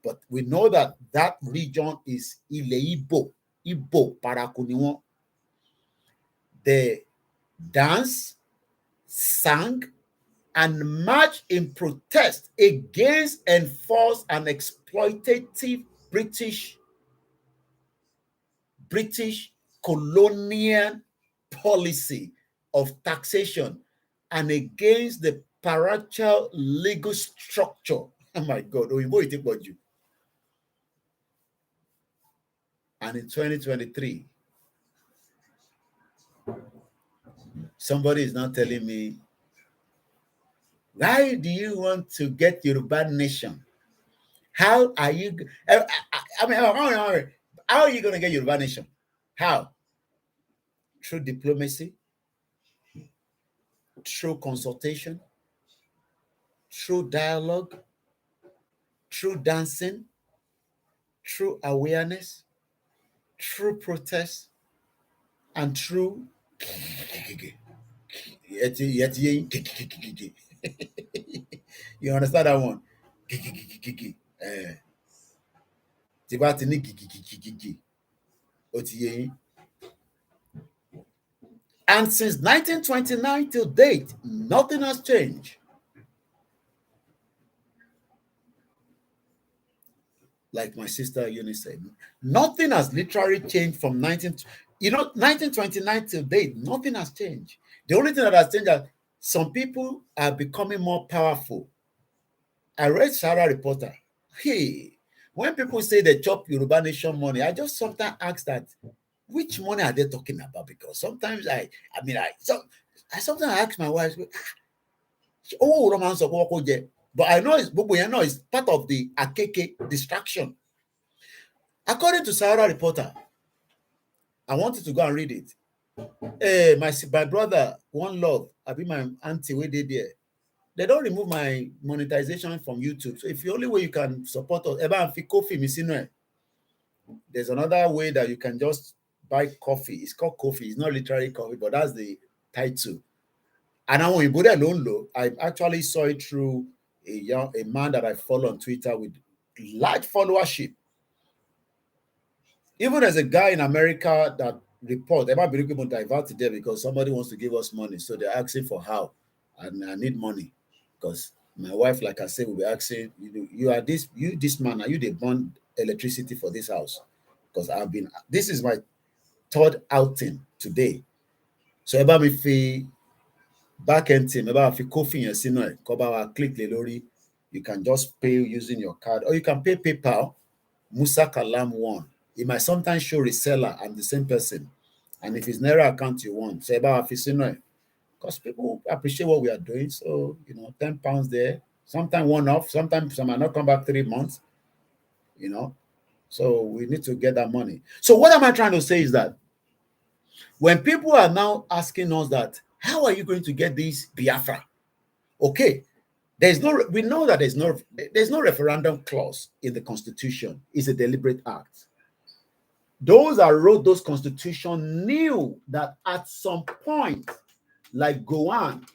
[SPEAKER 1] But we know that that region is Ile Igbo, Igbo, Parakuniwon. They danced, sang, and marched in protest against enforced and exploitative British colonial policy of taxation and against the patriarchal legal structure. Oh my God, you. And in 2023, somebody is now telling me, why do you want to get Yoruba nation? How are you? How are you going to get Yoruba nation? How? Through diplomacy, through consultation, through dialogue, through dancing, through awareness, through protest, and through you understand that one? And since 1929 till date, nothing has changed. Like my sister Eunice said, nothing has literally changed from 1929 till date. Nothing has changed. The only thing that has changed is that some people are becoming more powerful. I read Sarah Reporter. Hey, when people say they chop Yoruba nation money, I just sometimes ask that, which money are they talking about? Because sometimes I sometimes ask my wife, but I know it's part of the Akeke distraction. According to Sarah Reporter, I wanted to go and read it. My brother, one love, I be my auntie, we did there. they don't remove my monetization from YouTube. So if the only way you can support us, there's another way that you can just buy coffee. It's called coffee. It's not literally coffee, but that's the title. And now when you put alone low, I actually saw it through a man that I follow on Twitter with large followership. Even as a guy in America that report, they might be looking to divert there because somebody wants to give us money. So they're asking for how. And I need money. Because my wife, like I said, will be asking, you are this man, are you the burn electricity for this house? Because this is my third outing today. So about me fee back end team, about if coffee and sino, click lori, you can just pay using your card, or you can pay PayPal, Musa Kalam 1. It might sometimes show reseller, I'm the same person. And if it's Naira account you want, say about if because people appreciate what we are doing. So, £10 there, sometimes one off, sometimes some might not come back 3 months, So we need to get that money. So what am I trying to say is that when people are now asking us that, how are you going to get this Biafra? Okay, we know that there's no referendum clause in the Constitution. It's a deliberate act. Those that wrote those constitutions knew that at some point, like Gowan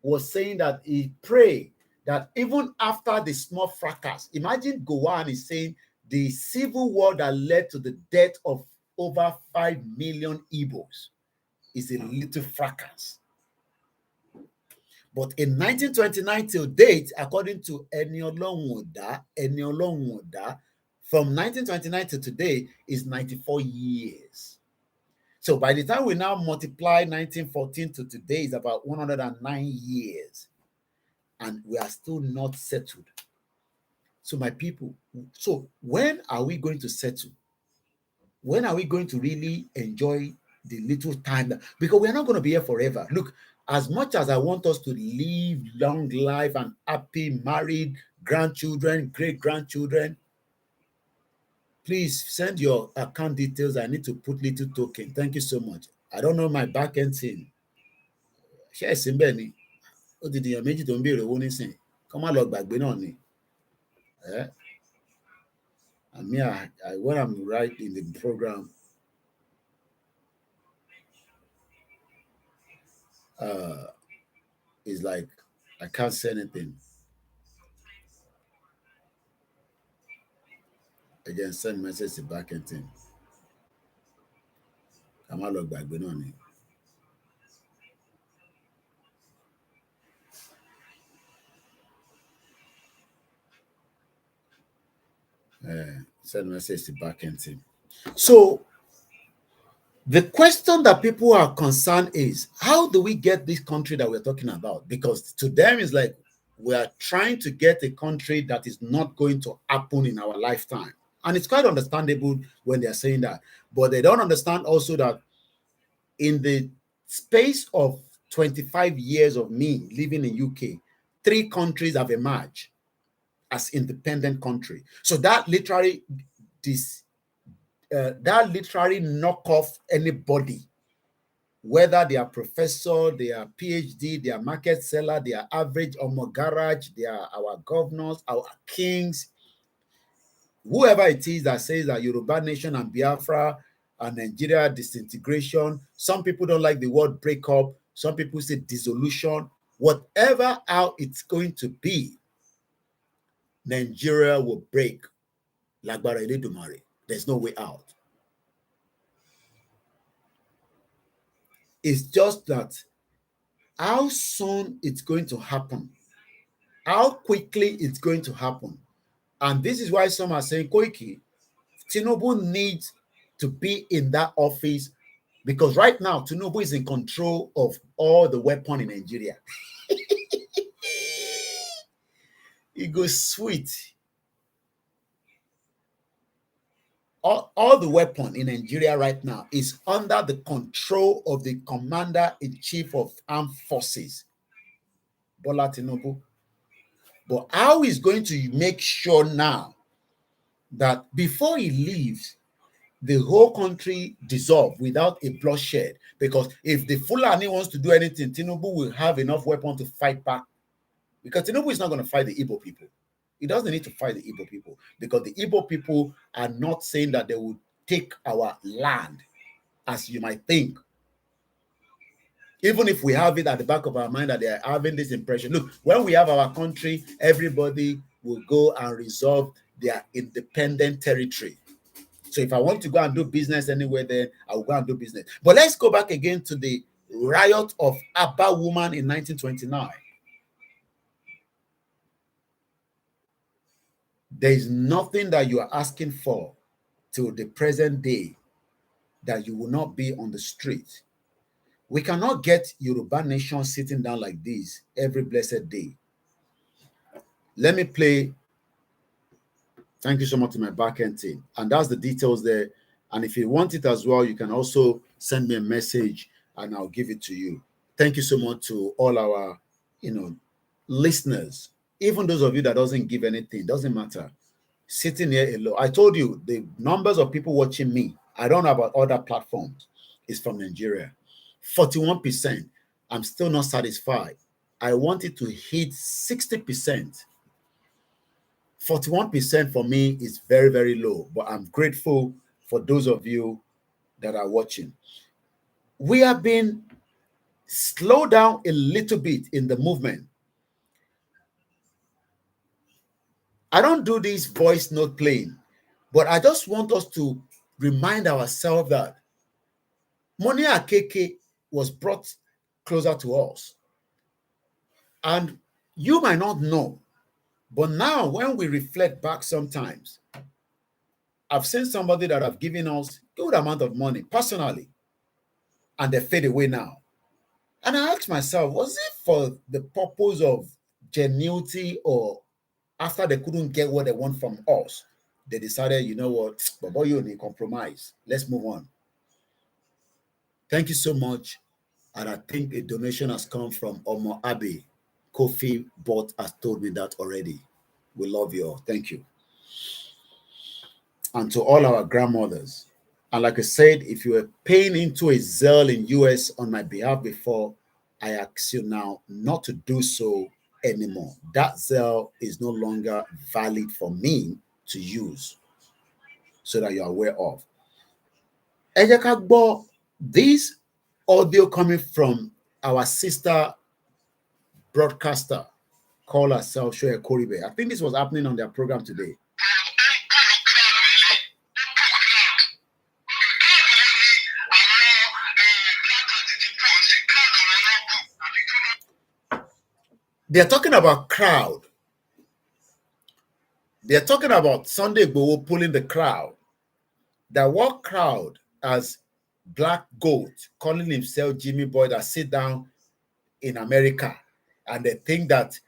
[SPEAKER 1] was saying that he prayed that even after the small fracas, imagine Gowan is saying the civil war that led to the death of over 5 million Igbos is a little fracas. But in 1929 till date, according to Eniolonwoda, from 1929 to today is 94 years. So by the time we now multiply 1914 to today, is about 109 years. And we are still not settled. So my people, so when are we going to settle? When are we going to really enjoy the little time? Because we're not going to be here forever. Look, as much as I want us to live long life and happy, married, grandchildren, great-grandchildren, please send your account details. I need to put little token. Thank you so much. I don't know my back-end team. Share Simbeni. Ó ti dìyàn méjì tó ń béèrè owó nísìn. Kọ́ má lọ gbàgbé náà ni. I mean, when I'm right in the program, it's like I can't say anything. Again, send message to back-end team. Kọ́ má lọ gbàgbé náà ni. Send message to back-end team. So the question that people are concerned is, how do we get this country that we're talking about? Because to them it's like we are trying to get a country that is not going to happen in our lifetime. And it's quite understandable when they're saying that. But they don't understand also that in the space of 25 years of me living in UK, 3 countries have emerged as independent country. So that literally knock off anybody, whether they are professor, they are PhD, they are market seller, they are average or garage, they are our governors, our kings, whoever it is that says that Yoruba nation and Biafra and Nigeria disintegration. Some people don't like the word breakup. Some people say dissolution. Whatever how it's going to be, Nigeria will break. Lagbara Eledumare. There's no way out. It's just that how soon it's going to happen, how quickly it's going to happen. And this is why some are saying, Koiki, Tinubu needs to be in that office because right now, Tinubu is in control of all the weapons in Nigeria. It goes sweet. All the weapon in Nigeria right now is under the control of the commander-in-chief of armed forces, Bola Tinubu. But how is going to make sure now that before he leaves, the whole country dissolve without a bloodshed? Because if the Fulani wants to do anything, Tinubu will have enough weapons to fight back Because Tinubu is not going to fight the Igbo people. He doesn't need to fight the Igbo people because the Igbo people are not saying that they will take our land as you might think. Even if we have it at the back of our mind that they are having this impression. Look, when we have our country, everybody will go and resolve their independent territory. So if I want to go and do business anywhere, then I will go and do business. But let's go back again to the riot of Abba woman in 1929. There is nothing that you are asking for till the present day that you will not be on the street. We cannot get Yoruba nation sitting down like this every blessed day. Let me play. Thank you so much to my backend team. And that's the details there. And if you want it as well, you can also send me a message and I'll give it to you. Thank you so much to all our, listeners. Even those of you that doesn't give anything, doesn't matter. Sitting here alone. I told you the numbers of people watching me, I don't know about other platforms, is from Nigeria. 41%. I'm still not satisfied. I wanted to hit 60%. 41% for me is very, very low, but I'm grateful for those of you that are watching. We have been slowed down a little bit in the movement. I don't do this voice note playing, but I just want us to remind ourselves that Money Akeke was brought closer to us. And you might not know, but now when we reflect back sometimes, I've seen somebody that have given us good amount of money personally, and they fade away now. And I asked myself, was it for the purpose of genuity, or after they couldn't get what they want from us, they decided, you know what, Baba, you need compromise. Let's move on. Thank you so much. And I think a donation has come from Omo Abe. Kofi Bot has told me that already. We love you all. Thank you. And to all our grandmothers. And like I said, if you were paying into a Zelle in US on my behalf before, I ask you now not to do so anymore. That Zelle is no longer valid for me to use, so that you're aware of. This audio coming from our sister broadcaster called herself Shoye Koribe. I think this was happening on their program today. They're talking about crowd. They're talking about Sunday Igboho pulling the crowd. That what crowd as Black Goat calling himself Jimmy Boy that sit down in America, and they think that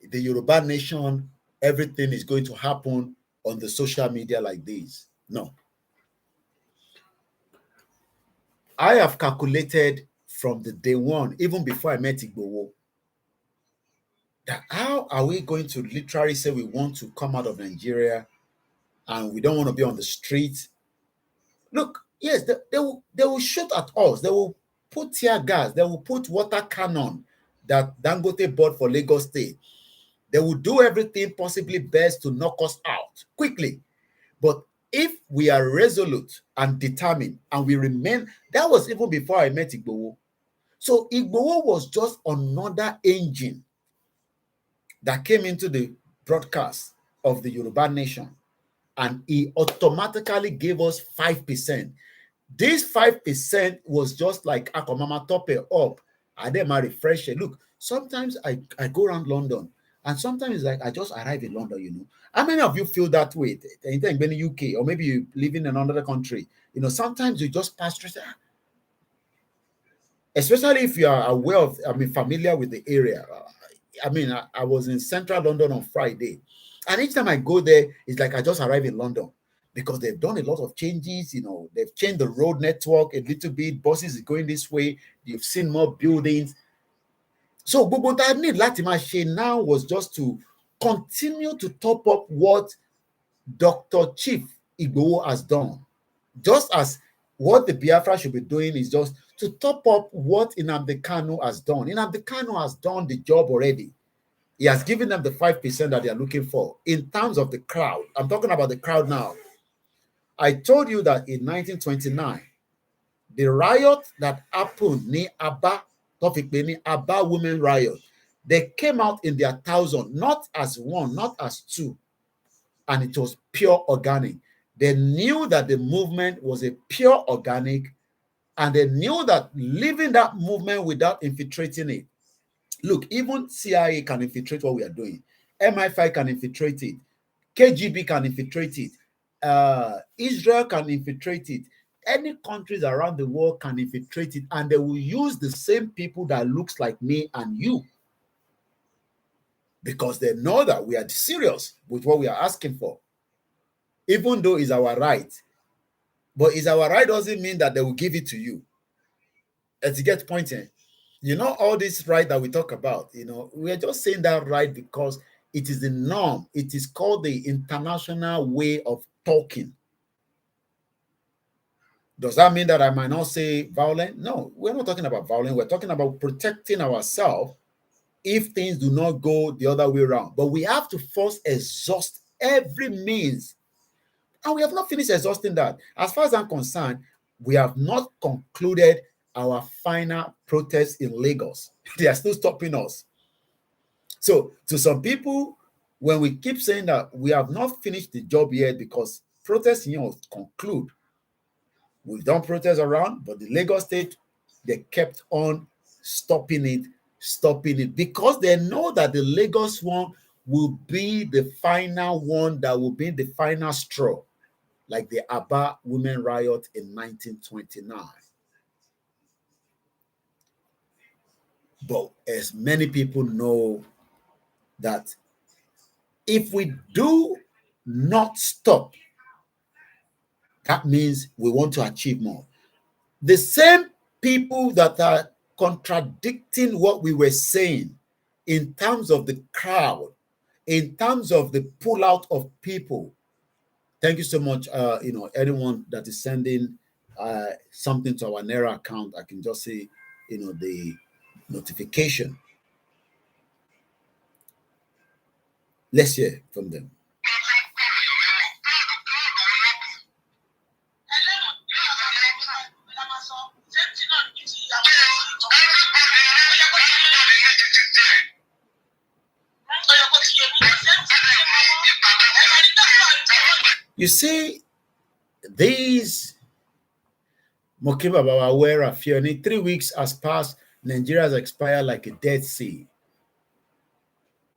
[SPEAKER 1] the Yoruba nation, everything is going to happen on the social media like this. No. I have calculated from the day one, even before I met Igboho, that how are we going to literally say we want to come out of Nigeria and we don't want to be on the street? Look, yes, they will shoot at us. They will put tear gas. They will put water cannon that Dangote bought for Lagos State. They will do everything possibly best to knock us out quickly. But if we are resolute and determined and we remain, that was even before I met Igboho. So Igboho was just another engine that came into the broadcast of the Yoruba nation, and he automatically gave us 5%. This 5% was just like Akomama top it up, and then my refresher. Look, sometimes I go around London, and sometimes it's like I just arrive in London, you know. How many of you feel that way? Anytime in the UK, or maybe you live in another country, you know, sometimes you just pass through, especially if you are aware of, familiar with the area. I was in central London on Friday, and each time I go there, it's like I just arrived in London, because they've done a lot of changes. You know, they've changed the road network a little bit. Buses is going this way. You've seen more buildings. So what I need Latima now was just to continue to top up what Dr. Chief Igboho has done. Just as what the Biafra should be doing is just to top up what Nnamdi Kanu has done. Nnamdi Kanu has done the job already. He has given them the 5% that they are looking for in terms of the crowd. I'm talking about the crowd now. I told you that in 1929, the riot that happened near Aba, Aba Women Riot, they came out in their thousand, not as one, not as two, and it was pure organic. They knew that the movement was a pure organic, and they knew that leaving that movement without infiltrating it. Look, even CIA can infiltrate what we are doing. MI5 can infiltrate it. KGB can infiltrate it. Israel can infiltrate it. Any countries around the world can infiltrate it, and they will use the same people that looks like me and you, because they know that we are serious with what we are asking for, even though it's our right. But it's our right doesn't mean that they will give it to you. As you get pointing, you know, all this right that we talk about, you know, we are just saying that right because it is the norm. It is called the international way of talking. Does that mean that I might not say violent? No, we're not talking about violence. We're talking about protecting ourselves if things do not go the other way around. But we have to first exhaust every means. And we have not finished exhausting that. As far as I'm concerned, we have not concluded our final protest in Lagos. They are still stopping us. So to some people, when we keep saying that we have not finished the job yet because protests conclude, we've done protests around, but the Lagos state, they kept on stopping it because they know that the Lagos one will be the final one that will be the final straw, like the Aba women riot in 1929. But as many people know that if we do not stop, that means we want to achieve more. The same people that are contradicting what we were saying in terms of the crowd, in terms of the pullout of people. Thank you so much. Anyone that is sending something to our Naira account, I can just say, the notification. Let's hear from them. You see, these Mokiba Baba were a few. 3 weeks has passed. Nigeria has expired like a Dead Sea.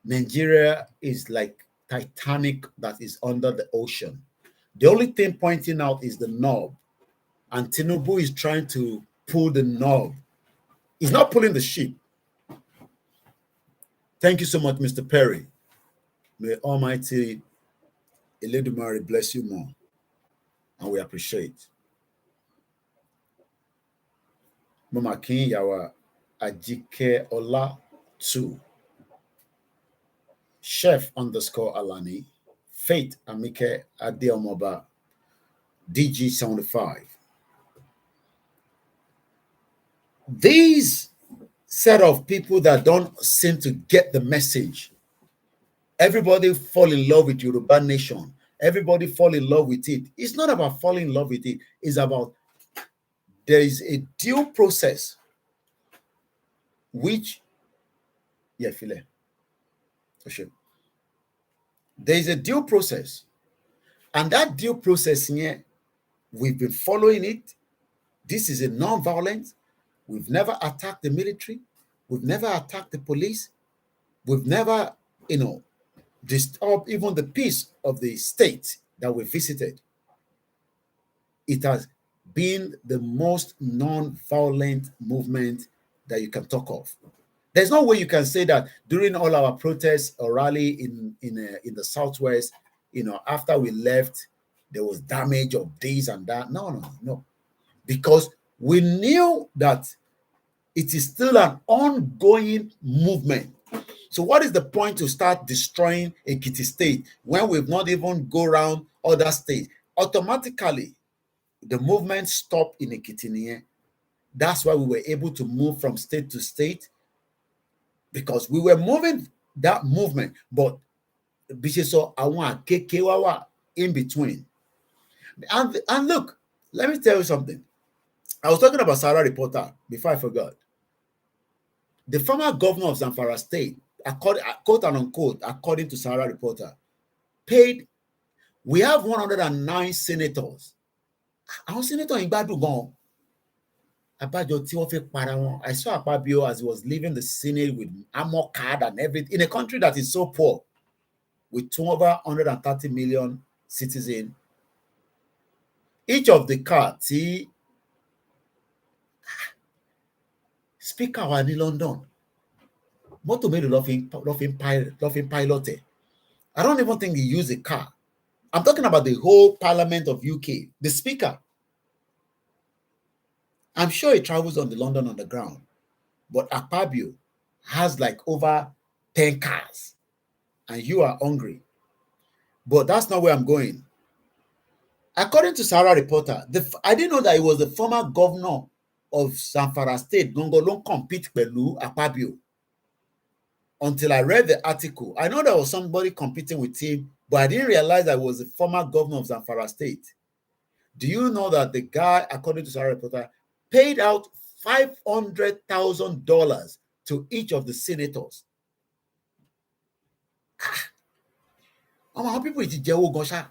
[SPEAKER 1] Nigeria is like Titanic that is under the ocean. The only thing pointing out is the knob. And Tinubu is trying to pull the knob. He's not pulling the ship. Thank you so much, Mr. Perry. May Almighty Eledumare bless you more. And we appreciate. Mama King Yawa Ajike Ola 2. Chef _ Alani. Faith Amike Adeomoba. DG75. These set of people that don't seem to get the message. Everybody fall in love with Yòrùbá nation. Everybody fall in love with it. It's not about falling in love with it. It's about there is a due process which, there is a due process. And that due process here, we've been following it. This is a non-violent. We've never attacked the military. We've never attacked the police. We've never, disturbed even the peace of the state that we visited. It has been the most non-violent movement that you can talk of. There's no way you can say that during all our protests or rally in the Southwest, after we left, there was damage of this and that. No. Because we knew that it is still an ongoing movement. So what is the point to start destroying Ekiti State when we've not even go around other states? Automatically, the movement stopped in Ekiti. That's why we were able to move from state to state, because we were moving that movement. But so I want KKWA in between. And look, let me tell you something. I was talking about Sahara Reporter before I forgot. The former governor of Zamfara State, quote and unquote, according to Sahara Reporter, paid. We have 109 senators. Our senator in Badugon. I saw Akpabio as he was leaving the Senate with armor card and everything in a country that is so poor, with over 130 million citizens. Each of the cards, speaker wà ní London. Mọ́tò mélòó ló fi pilot. I don't even think they use a car. I'm talking about the whole Parliament of UK. The speaker. I'm sure he travels on the London Underground. But Akpabio has like over 10 cars. And you are hungry. But that's not where I'm going. According to Sahara Reporter, I didn't know that he was the former governor of Zamfara State. Gongolon compete pẹ̀lú Akpabio. Until I read the article. I know there was somebody competing with him, but I didn't realize that he was the former governor of Zamfara State. Do you know that the guy, according to Sahara Reporter, paid out $500,000 to each of the senators? How people $500,000.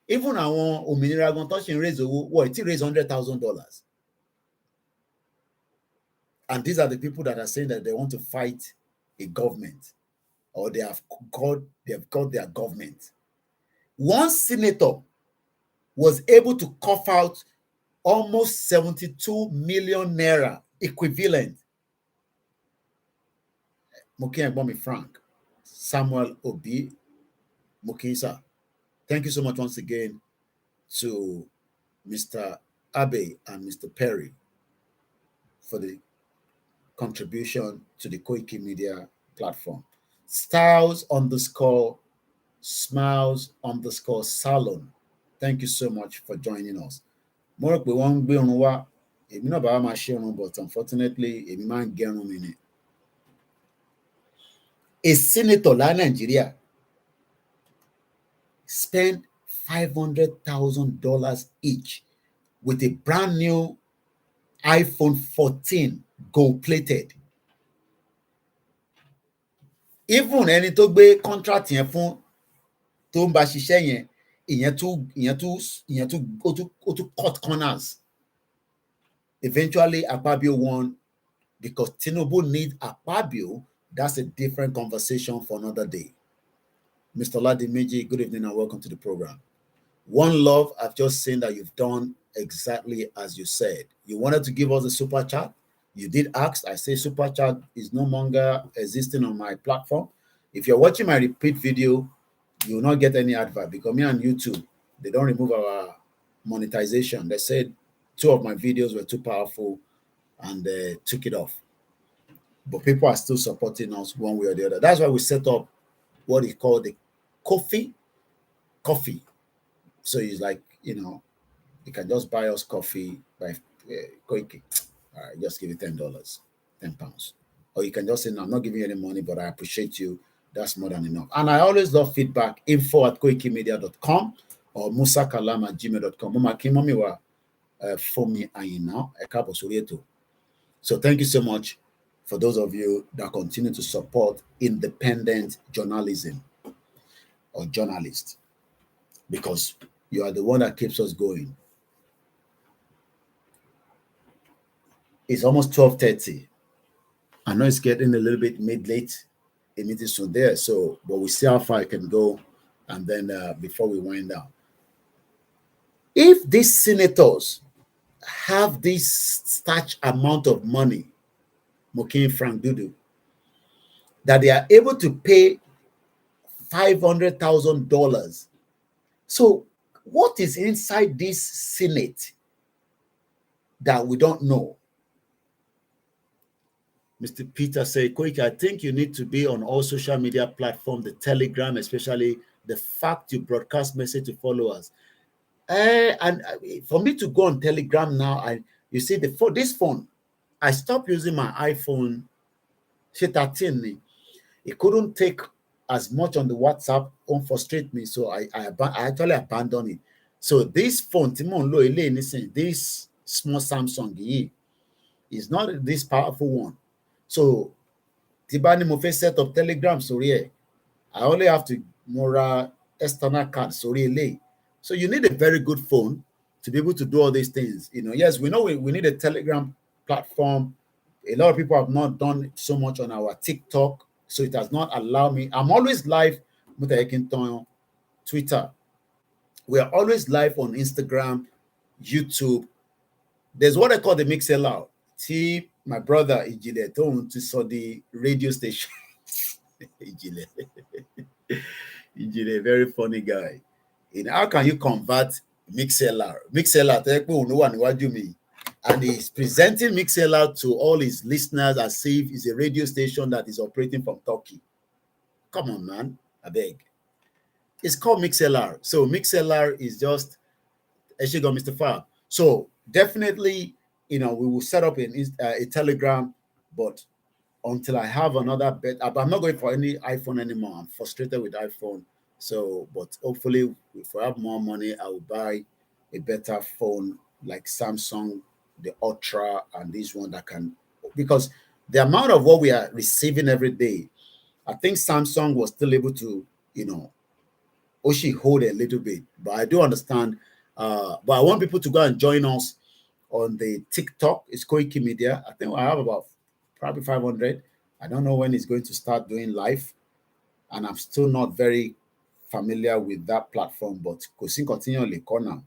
[SPEAKER 1] Even our Òmìnira gan tó ṣe raise it raise $100,000. And these are the people that are saying that they want to fight a government, or they have got their government. One senator was able to cough out almost 72 million naira equivalent. Mokin Egbomi Frank, Samuel Obi, Mokinsa. Thank you so much once again to Mr. Abe and Mr. Perry for the contribution to the Koikimedia platform. Styles_smiles_salon. Thank you so much for joining us. More we won't be on what but unfortunately, a man getting a senator in Nigeria spent $500,000 each with a brand new iPhone 14 gold-plated. Even ẹni tó gbé contract yẹn fún tó ń bá ṣiṣẹ́ yẹn ìyẹn tún cut corners. Eventually, Akpabio won because Tinubu needs Akpabio. That's a different conversation for another day. Mr. Ladimeji, good evening and welcome to the program. One Love, I've just seen that you've done exactly as you said. You wanted to give us a super chat. You did ask. I say super chat is no longer existing on my platform. If you're watching my repeat video, you will not get any advert because me and YouTube, they don't remove our monetization. They said 2 of my videos were too powerful and they took it off. But people are still supporting us one way or the other. That's why we set up what is called the coffee. So it's like, you can just buy us coffee by Koiki. All right, just give you $10, £10. Or you can just say, no, I'm not giving you any money, but I appreciate you. That's more than enough. And I always love feedback. info@koikimedia.com or musakalam@gmail.com. So thank you so much for those of you that continue to support independent journalism or journalists, because you are the one that keeps us going. It's almost 12:30. I know it's getting a little bit mid-late. It is soon there, so but we see how far I can go, and then before we wind down, if these senators have this such amount of money, Mokin Frank Dudu, that they are able to pay $500,000. So what is inside this Senate that we don't know? Mr. Peter said, Koiki, I think you need to be on all social media platforms, the Telegram, especially the fact you broadcast message to followers. And for me to go on Telegram now, you see this phone, I stopped using my iPhone. It couldn't take as much on the WhatsApp, frustrate me. So I actually abandoned it. So this phone, this small Samsung is not this powerful one. So Tibani mo set up Telegram sorry. I only have to mora external card sorry. So you need a very good phone to be able to do all these things. Yes, we know we need a Telegram platform. A lot of people have not done so much on our TikTok, so it has not allowed me. I'm always live with Twitter. We are always live on Instagram, YouTube. There's what I call the MixLR. See, my brother Ijile told to saw the radio station. Ijile, very funny guy. How can you convert MixLR? MixLR, and he's presenting MixLR to all his listeners as if it's a radio station that is operating from Turkey. Come on, man. I beg. It's called MixLR. So MixLR is just Mr. Fab. So definitely, we will set up a Telegram, but until I have another bet, I'm not going for any iPhone anymore. I'm frustrated with iPhone. So, but hopefully, if I have more money, I will buy a better phone like Samsung, the Ultra, and this one that can, because the amount of what we are receiving every day, I think Samsung was still able to, hold a little bit. But I do understand. But I want people to go and join us on the TikTok. It's Koikimedia. I think I have about probably 500. I don't know when it's going to start doing live, and I'm still not very familiar with that platform, but continually corner.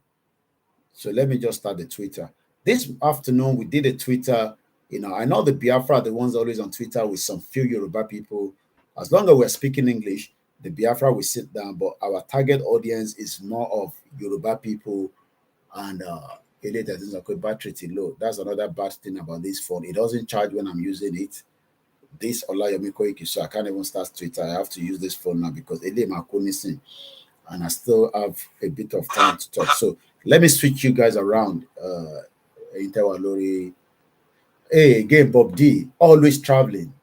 [SPEAKER 1] So let me just start the Twitter. This afternoon we did a Twitter. I know the Biafra are the ones always on Twitter with some few Yoruba people. As long as we're speaking English, the Biafra will sit down, but our target audience is more of Yoruba people, and battery low. That's another bad thing about this phone. It doesn't charge when I'm using it. This Olayomi Koiki, so I can't even start Twitter. I have to use this phone now because and I still have a bit of time to talk. So let me switch you guys around. Hey, again, Bob D, always traveling.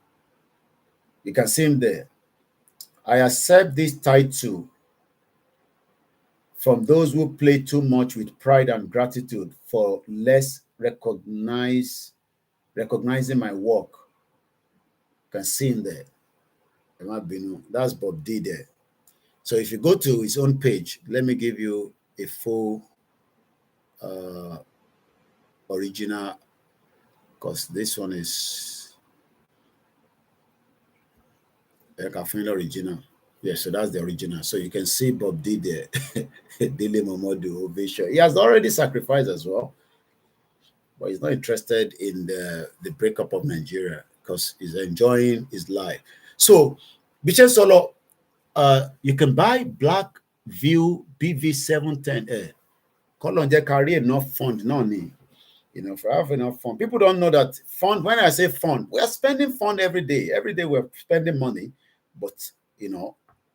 [SPEAKER 1] You can see him there. I accept this title from those who play too much with pride and gratitude for less recognizing my work. You can see him there. That's Bob D there. So if you go to his own page, let me give you a full original, because this one is original. Yeah, so that's the original. So you can see Bob D there. Dele Momodu Ovation. He has already sacrificed as well, but he's not interested in the breakup of Nigeria because he's enjoying his life. So, Bichen Solo, you can buy Black View BV710. Call on carry enough fund, no need. If I have enough fund. People don't know that fund. When I say fund, we are spending fund every day. Every day we're spending money, but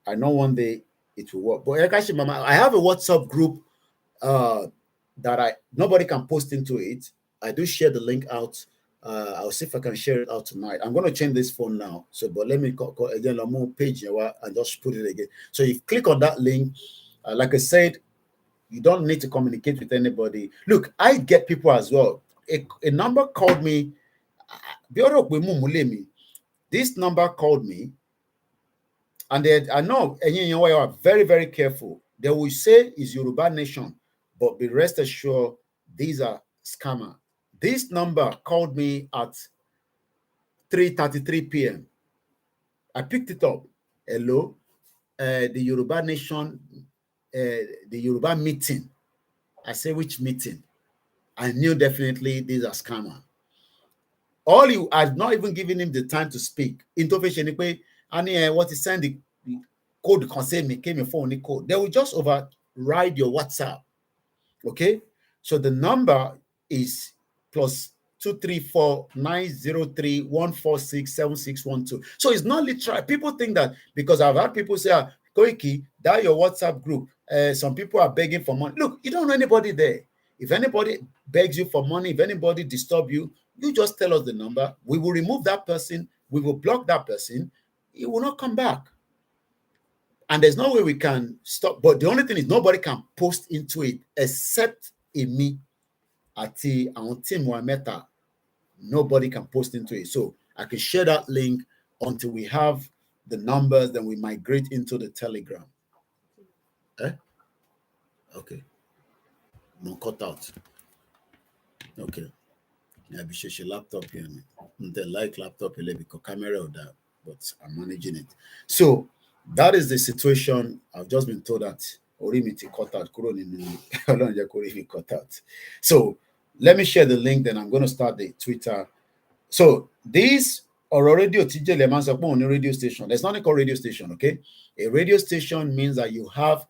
[SPEAKER 1] I know one day it will work. But actually, Mama, I have a WhatsApp group that nobody can post into it. I do share the link out. I'll see if I can share it out tonight. I'm going to change this phone now. So, but let me call again on more page and just put it again. So you click on that link. Like I said, you don't need to communicate with anybody. Look, I get people as well. A number called me. This number called me. And I know you are very, very careful. They will say it's Yoruba Nation, but be rest assured, these are scammers. This number called me at 3:33 p.m. I picked it up. Hello, the Yoruba Nation, the Yoruba meeting. I say, which meeting? I knew definitely these are scammers. I had not even given him the time to speak. Intervention, what he sent the code concern me came in phone code. They will just override your WhatsApp. Okay, so the number is +234 903 146 7612. So it's not literal. People think that because I've had people say, Koiki, that your WhatsApp group. Some people are begging for money. Look, you don't know anybody there. If anybody begs you for money, if anybody disturb you, You just tell us the number. We will remove that person. We will block that person. He will not come back. And there's no way we can stop. But the only thing is nobody can post into it except in me. Ati our team Meta. Nobody can post into it. So I can share that link until we have the numbers, then we migrate into the Telegram. Okay. No cut out. Okay. Yeah, be sure laptop here. The like laptop because camera or that, but I'm managing it. So that is the situation. I've just been told that Orimiti cut out. Cut out. So let me share the link, then I'm going to start the Twitter. So this or radio TJ Leman on a radio station. There's nothing called radio station, okay? A radio station means that you have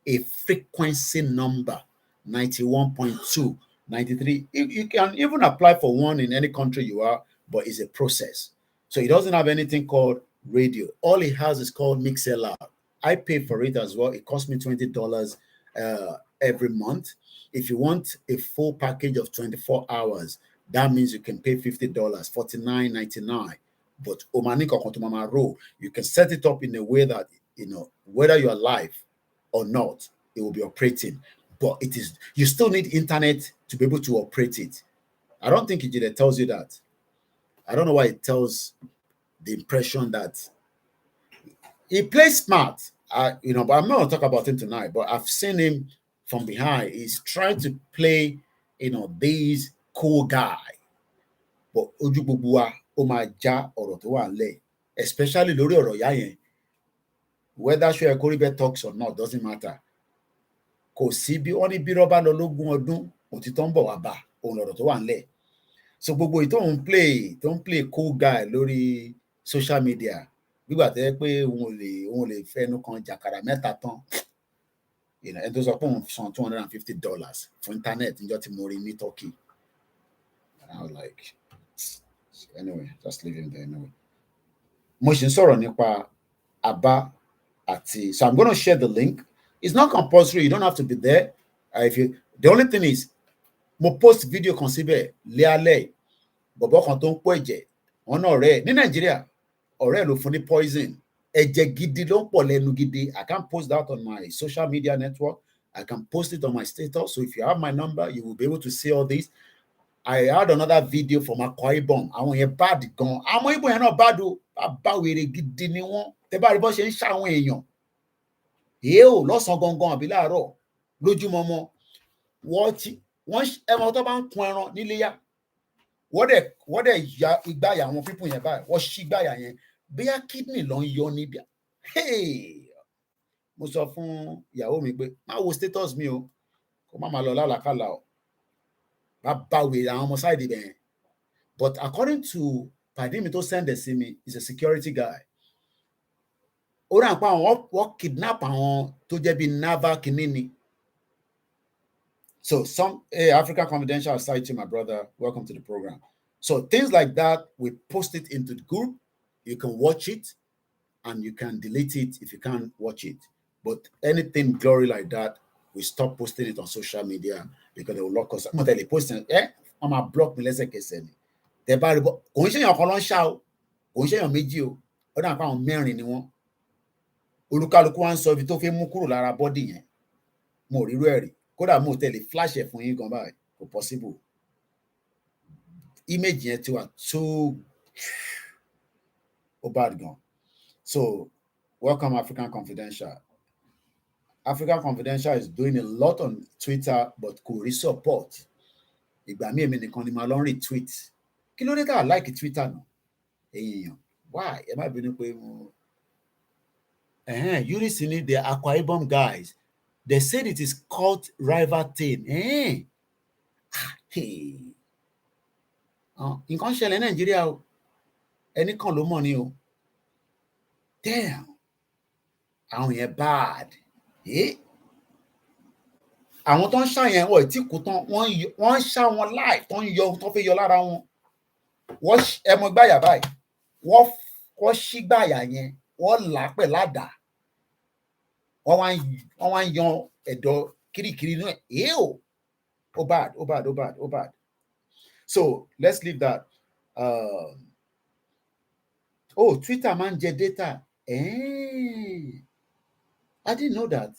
[SPEAKER 1] a frequency number, 91.2, 93. You can even apply for one in any country you are, but it's a process. So it doesn't have anything called radio. All it has is called MixLR. I pay for it as well. It costs me $20 every month. If you want a full package of 24 hours, that means you can pay $50, $49.99. But you can set it up in a way that, whether you are live or not, it will be operating. But you still need internet to be able to operate it. I don't think it tells you that. I don't know why it tells the impression that he plays smart. But I'm not going to talk about him tonight. But I've seen him from behind. He's trying to play, this cool guy. But Ojububua, Omaja, Orotowanle, especially Lori Oroyayen, whether Shoyekoribe talks or not, doesn't matter. Kò sí bí wọ́n ní bí rọ́bà lọ lógún ọdún òtítọ́ ń bọ̀ wá bá òun lọ̀rọ̀ tó wà nílẹ̀. So gbogbo tó ń play cool guy lórí social media nígbà tó yẹ pé òun lè fẹnu kan jàkàrà mẹ́ta tán. Ẹni tó sọ pé òun san $250 fún internet níjọ́ tí mo rí ní Turkey. And I was like, anyway, just leave him there anyway. Mo ṣì ń sọ̀rọ̀ nípa Abba àti. So I'm going to share the link. It's not compulsory. You don't have to be there. The only thing is, mo post video kan síbẹ̀ léalẹ́ bọ̀bọ̀ kan tó ń pọ̀ ẹ̀jẹ̀ wọn náà ọ̀rẹ́ ní Nàìjíríà ọ̀rẹ́ ló fún ní poison ẹ̀jẹ̀ gidi ló ń pọ̀ lẹ́nu gidi. I can post that on my social media network. I can post it on my status. So if you have my number, you will be able to see all this. I had another video from Akwa Ibom. Àwọn yẹn bad gan. Àwọn Igbo yẹn náà bad o. Bàbá wèrè gidi ni wọ́n. Tẹ́ bá rí bó ṣe ń ṣàwọn èèyàn. Èèó lọ́sàn gangan àbí láàárọ̀ lójúmọmọ. Wọ́n ẹmọ tó bá ń kun ẹran níléyà. Wọ́n dẹ̀ ya ìgbáyà àwọn pípùn yẹn báyìí. Wọ́n ṣí ìgbáyà yẹn. Bóyá kidney ló ń yọ níbi. Mo sọ fún ìyàwó mi pé má wo status mi o. Kó má máa lọ lálàkàlà o. But according to Padimi to send the simi, he's a security guy. What kidnap to be Nava Kinini. So Africa Confidential side to my brother. Welcome to the program. So things like that, we post it into the group. You can watch it and you can delete it if you can't watch it. But anything glory like that, we stop posting it on social media because they will lock us. I'm going to post it. I'm going to block me. Let's say, the Bible. Kò ń ṣe èèyàn kan ló ń ṣá o. Kò ń ṣe èèyàn méjì o. Ó dà pé àwọn mẹ́rin ni wọ́n. Olúkálùkù wá ń sọ ibi tó fẹ́ mú kúrò lára bọ́dì yẹn. Mo rí irú ẹ̀ rí. Kódà mo tẹ̀lé flash ẹ̀ fún yín gan báyìí. Kò possible. Image yẹn ti wà too bad gan. So, welcome African Confidential. African Confidential is doing a lot on Twitter, but kò rí support. Ìgbà míì èmi nìkan ni máa lọ retweet. Kí ló dé tá like Twitter náà? Èèyàn. Why? Ẹ má bínú pé mo. You listen to the Akwa Ibom guys. They said it is called rival thing. Nǹkan ṣẹlẹ̀ Nàìjíríà o. Ẹnì kan ló mọ̀ ni o. Damn. Àwọn yẹn bad. Àwọn tó ń ṣá yẹn wọ́n ti kú tán wọ́n ń ṣá wọn live tó ń yọ tó fẹ́ yọ lára wọn. Wọ́n ẹmọ gbáyà báyìí. Wọ́n ṣí gbáyà yẹn. Wọ́n là pẹ̀ ládàá. Wọ́n wá ń yan ẹ̀dọ̀ kirikiri náà. Ó bad. So let's leave that. Oh, Twitter man jẹ data. I didn't know that.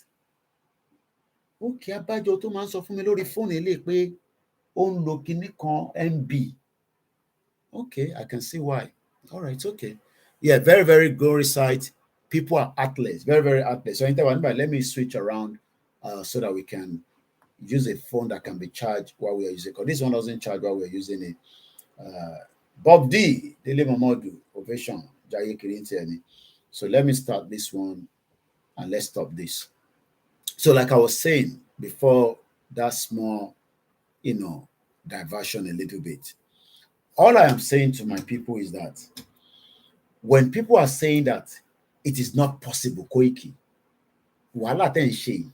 [SPEAKER 1] Okay, abájọ tó máa ń sọ fún mi lórí fóònù ilé pé ó ń lo kinní kan MB. Okay, I can see why. All right, okay. Yeah, very, very glory site. People are athletes, very, very athletes. So let me switch around so that we can use a phone that can be charged while we are using it. Because this one doesn't charge while we're using it. Bob D, Dele Momodu, Ovation, Jaye Kirintiani. So let me start this one and let's stop this. So like I was saying before that small, diversion a little bit. All I am saying to my people is that when people are saying that it is not possible, Koiki, wàhálà tẹ́ ń ṣe yìí,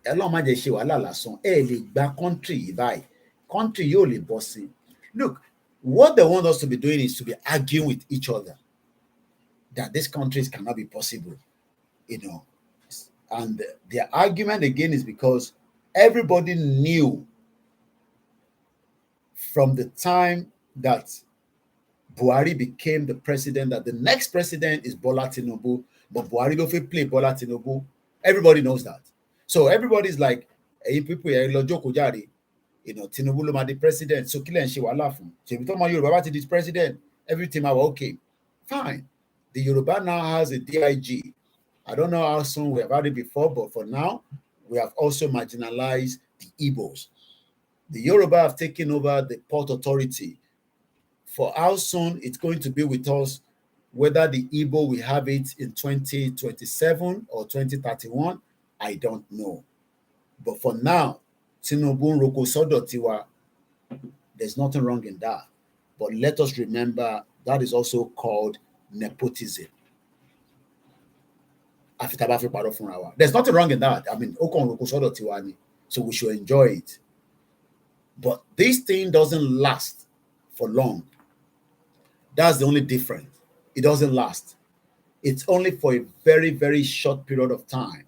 [SPEAKER 1] Ọlọ́run má jẹ́ ṣe wàhálà lásán, ẹ lè gba country yìí báyìí, country yóò lè bọ́ sí. Look, what they want us to be doing is to be arguing with each other that these countries cannot be possible, And their argument again is because everybody knew from the time that Buhari became the president that the next president is Bola Tinubu, but Buhari ló fẹ́ play Bola Tinubu. Everybody knows that. So everybody's like, hey, people here, Tinubu ló máa di president. So kí lẹ̀ ń ṣe wàhálà fún? Ṣèbí tó mọ Yorùbá bá ti di president, everything will okay. Fine. The Yoruba now has a DIG. I don't know how soon we have had it before, but for now, we have also marginalized the Igbos. The Yoruba have taken over the port authority. For how soon it's going to be with us, whether the Igbo will have it in 2027 or 2031, I don't know. But for now, Tinubu Roko Sodo Tiwa, there's nothing wrong in that. But let us remember that is also called nepotism. There's nothing wrong in that. I mean, so we should enjoy it. But this thing doesn't last for long. That's the only difference. It doesn't last. It's only for a very, very short period of time.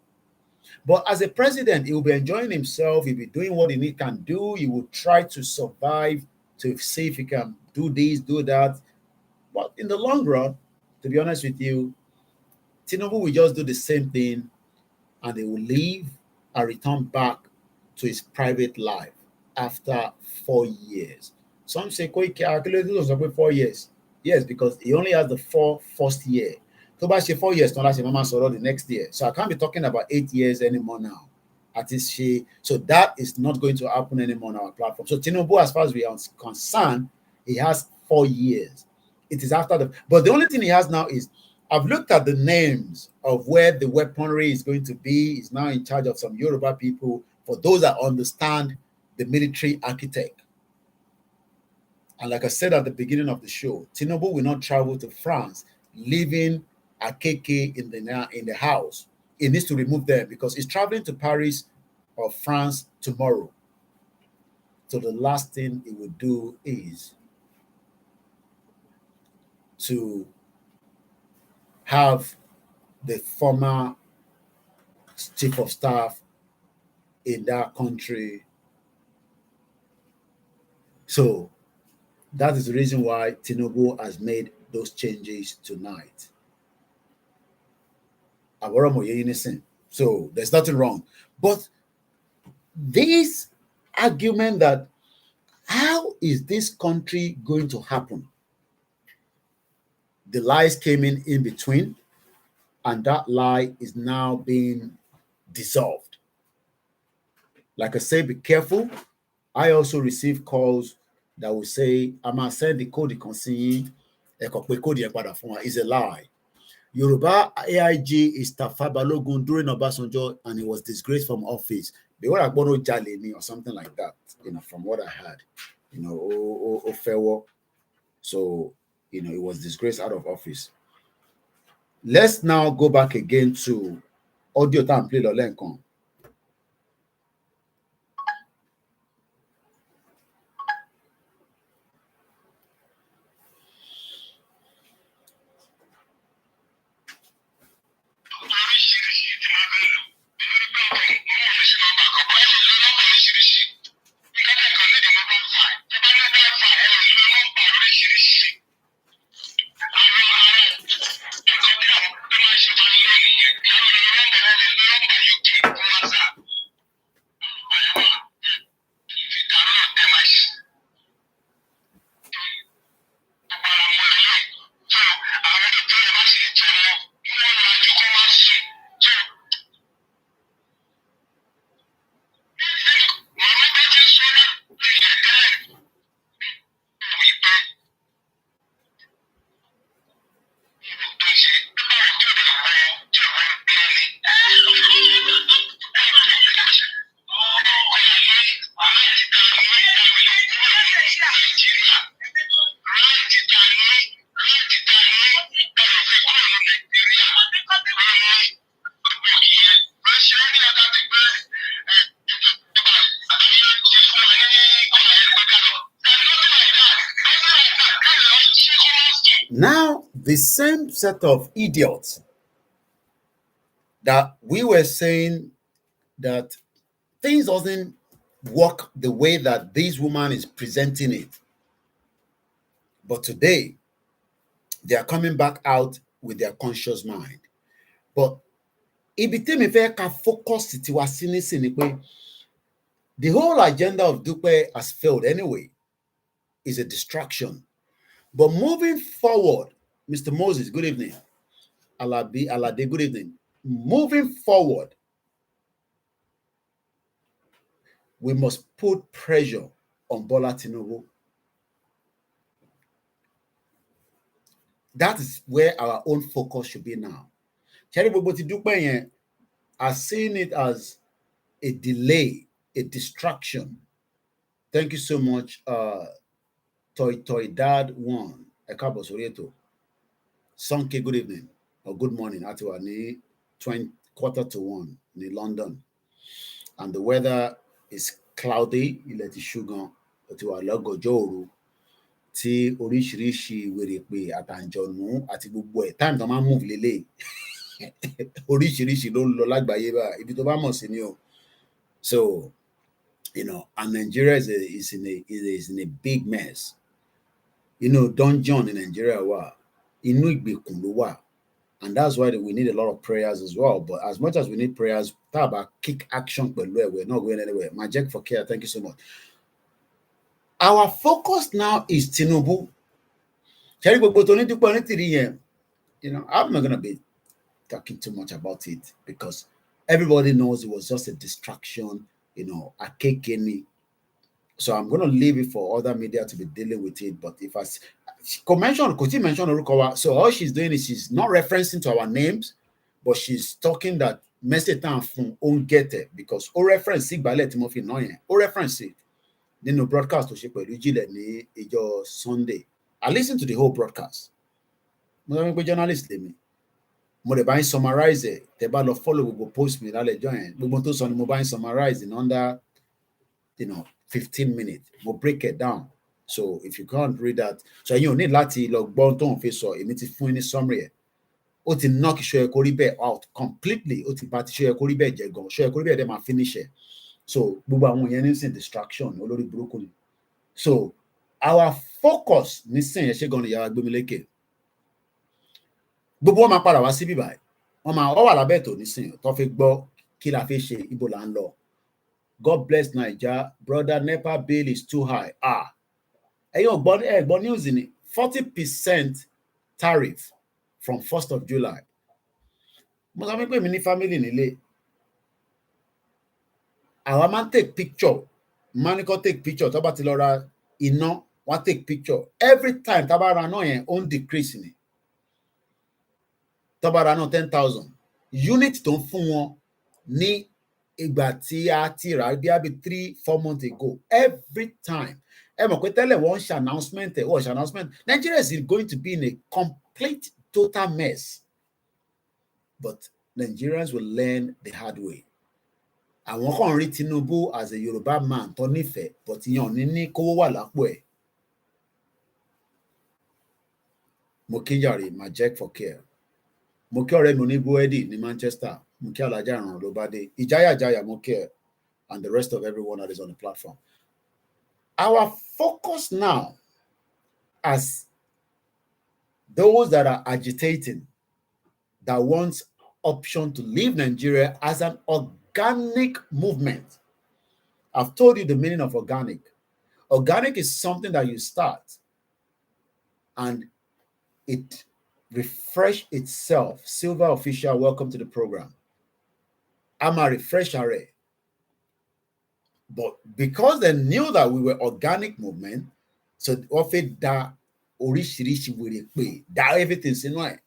[SPEAKER 1] But as a president, he will be enjoying himself. He'll be doing what he can do. He will try to survive, to see if he can do this, do that. But in the long run, to be honest with you, Tinubu will just do the same thing and they will leave and return back to his private life after 4 years. Some say, 4 years. Yes, because he only has the first year. So by 4 years, the next year. So I can't be talking about 8 years anymore now. So that is not going to happen anymore on our platform. So Tinubu, as far as we are concerned, he has 4 years. It is after but the only thing he has now is, I've looked at the names of where the weaponry is going to be. He's now in charge of some Yoruba people, for those that understand the military architect. And like I said at the beginning of the show, Tinubu will not travel to France, leaving Akeke in the house. He needs to remove them because he's traveling to Paris or France tomorrow. So the last thing he would do is to have the former chief of staff in that country. So that is the reason why Tinubu has made those changes tonight. So there's nothing wrong. But this argument that how is this country going to happen? The lies came in between, and that lie is now being dissolved. Like I say, be careful. I also receive calls that will say, I'm going to send the code is a lie. Yoruba AIG is Tafa Balogun during Obasanjo, and he was disgraced from office. They were or something like that, from what I heard. So, he was disgraced out of office. Let's now go back again to audio time play Lolenkon. Now, the same set of idiots that we were saying that things doesn't work the way that this woman is presenting it. But today, they are coming back out with their conscious mind. But ibi tèmi fẹ́ ká focus tiwa sí nísìn ni pé the whole agenda of Dupe has failed anyway. Is a distraction. But moving forward, Mr. Moses, good evening. Alade, good evening. Moving forward, we must put pressure on Bola Tinubu. That is where our own focus should be now. Are seeing it as a delay, a distraction. Thank you so much, Toy Dad One. Ekabo Sorieto. Sonke, good evening or good morning. Atiwa ni 1:15 in London, and the weather is cloudy. Ilẹ̀ ti ṣúgan, Atiwa lọ́gọ̀jọ́ òru. Tí oríṣiríṣi wèrèpè àtàǹjọ̀nú àti gbogbo ẹ̀ time tó máa move lélẹ̀. Oríṣiríṣi ló ń lọ lágbàáyé báyìí. Ibi tó bá mọ̀ sí ni o. So, you know, and Nigeria is in a big mess. You know, dungeon in Nigeria wà, inú ìgbèkùn ló wà, and that's why we need a lot of prayers as well. But as much as we need prayers, talk about kick action, but we're not going anywhere. Majek for care, thank you so much. Our focus now is Tinubu. You know, I'm not gonna be talking too much about it because everybody knows it was just a distraction, you know, a kekeni. So I'm going to leave it for other media to be dealing with it. But if could you mention Orukowa? So all she's doing is she's not referencing to our names, but she's talking that message from on get it because o reference Sigbalet Timothy Noyen. O reference it. Then no broadcast to shape ni ijo Sunday. I listened to the whole broadcast. Mo journalist le mi. Mo de bá summarize it. Te bá lọ follow gbogbo post mi lálẹ́ join. Gbogbo tó sọ ni mo bá summarize in under 15 minutes. We'll break it down. So if you can't read that, so you need láti lọ gbọ́ tó ń fi sọ, èmi ti fún ní summary. Ó ti knock iṣẹ́ ẹ̀kọ́ rí bẹ́ẹ̀ out completely. Ó ti bá ti iṣẹ́ ẹ̀kọ́ rí bẹ́ẹ̀ jẹ́ gan. Iṣẹ́ ẹ̀kọ́ rí bẹ́ẹ̀ dẹ̀ máa finish ẹ̀. So gbogbo àwọn yẹn ní sin distraction olórí burúkú ni. So our focus nísìn yẹn ṣe gan ni Yàrá Gbémilékè. Gbogbo wọn máa padà wá síbí báyìí. Wọ́n wà lábẹ́ ètò nísìn tó fi gbọ́ kí la fi ṣe ibo là ń lọ. God bless Nigeria. Brother, NEPA bill is too high. But news in it. 40% tariff from 1st of July. Most of my mini family nile. Our man take picture. Manico take picture. Taba tilora ino. One take picture. Every time Tabara no yen own decrease in it. Tabara no 10,000. Unit don't fun ni ìgbà tí a ti rà bí 3-4 months ago. Every time. Ẹ mọ̀ pé tẹ́lẹ̀ wọ́n ṣe announcement. Nigeria is going to be in a complete total mess. But Nigerians will learn the hard way. Àwọn kan rí Tinubu as a Yòrùbá man tó nífẹ̀ẹ́, but ìyẹn ò ní kówó wà lápò ẹ̀. Mo kí jàre, Majek for care. Mo kí ọ̀rẹ́ mi oníbó Eddie ní Manchester. Mukia Lajaran Lobade, Ijaya Jaya Moke, and the rest of everyone that is on the platform. Our focus now, as those that are agitating, that wants option to leave Nigeria as an organic movement. I've told you the meaning of organic. Organic is something that you start and it refresh itself. Silver Official, welcome to the program. I'm a refresher. But because they knew that we were organic movement, so often that orishirishi will pay that everything's in way.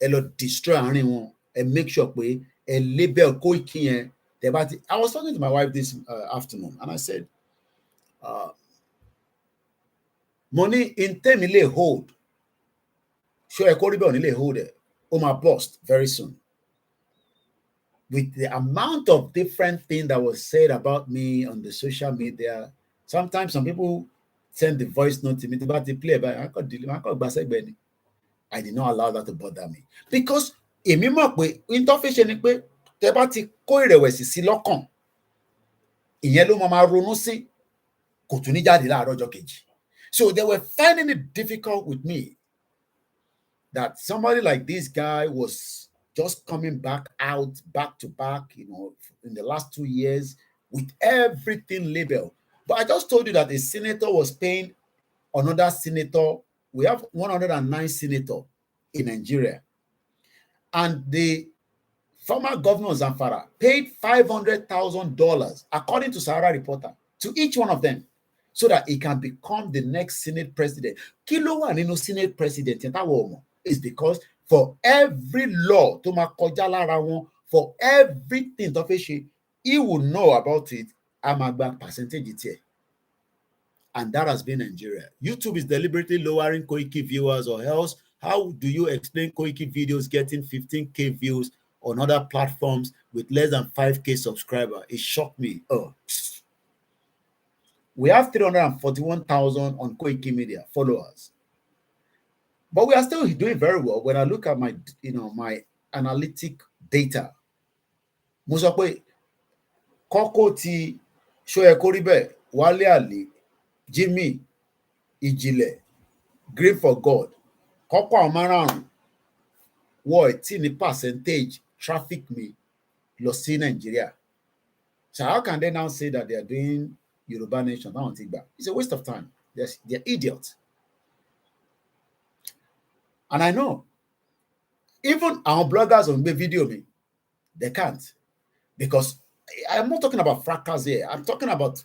[SPEAKER 1] Elo destroy anyone and make sure we a label Koikimedia. I was talking to my wife this afternoon, and I said, money in 10 million hold. Sure, I hold it. My bust very soon. With the amount of different things that was said about me on the social media, sometimes some people send the voice note to me about the play, but I can't I did not allow that to bother me. Because èmi mọ̀ pé interface ni pé tẹ́ bá ti kó ìrẹ̀wẹ̀sì sí lọ́kàn, ìyẹn ló máa ronú sí, kò tún ní jáde láàárọ̀ ọjọ́ kejì. So they were finding it difficult with me that somebody like this guy was just coming back to back, in the last 2 years with everything labeled. But I just told you that a senator was paying another senator. We have 109 senators in Nigeria. And the former governor of Zamfara paid $500,000, according to Sahara Reporter, to each one of them, so that he can become the next Senate president. Kí ló wà nínú Senate president is because for every law tó máa kọjá lára wọn, for everything tó fẹ́ ṣe, he will know about it, a máa gba percentage tiẹ̀. And that has been Nigeria. YouTube is deliberately lowering Koiki viewers, or else how do you explain Koiki videos getting 15K views on other platforms with less than 5K subscribers? It shocked me. We have 341,000 on Koikimedia followers. But we are still doing very well. When I look at my, my analytic data, mo sọ pé Koko ti Ṣóyẹ kó rí bẹ́ẹ̀, Wálé Àlè, Jimmy, Ìjìnlẹ̀, Green for God, Koko àwọn márààrún wọ tí ní percentage traffic me lọ sí Nigeria. So how can they now say that they are doing Yòrùbá nation? It's a waste of time. They're idiots. And I know even our bloggers on the video me, they can't, because I'm not talking about fracas here. I'm talking about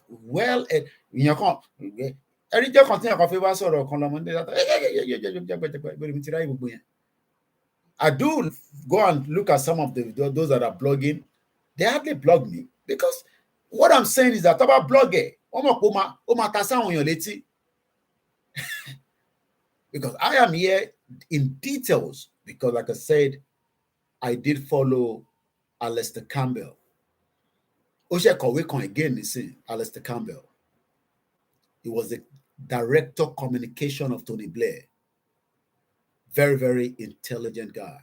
[SPEAKER 1] I do go and look at some of those that are blogging. They hardly blog me, because what I'm saying is that about blogging, because I am here in details, because like I said, I did follow Alistair Campbell. Again, Alistair Campbell. He was the director communication of Tony Blair. Very, very intelligent guy.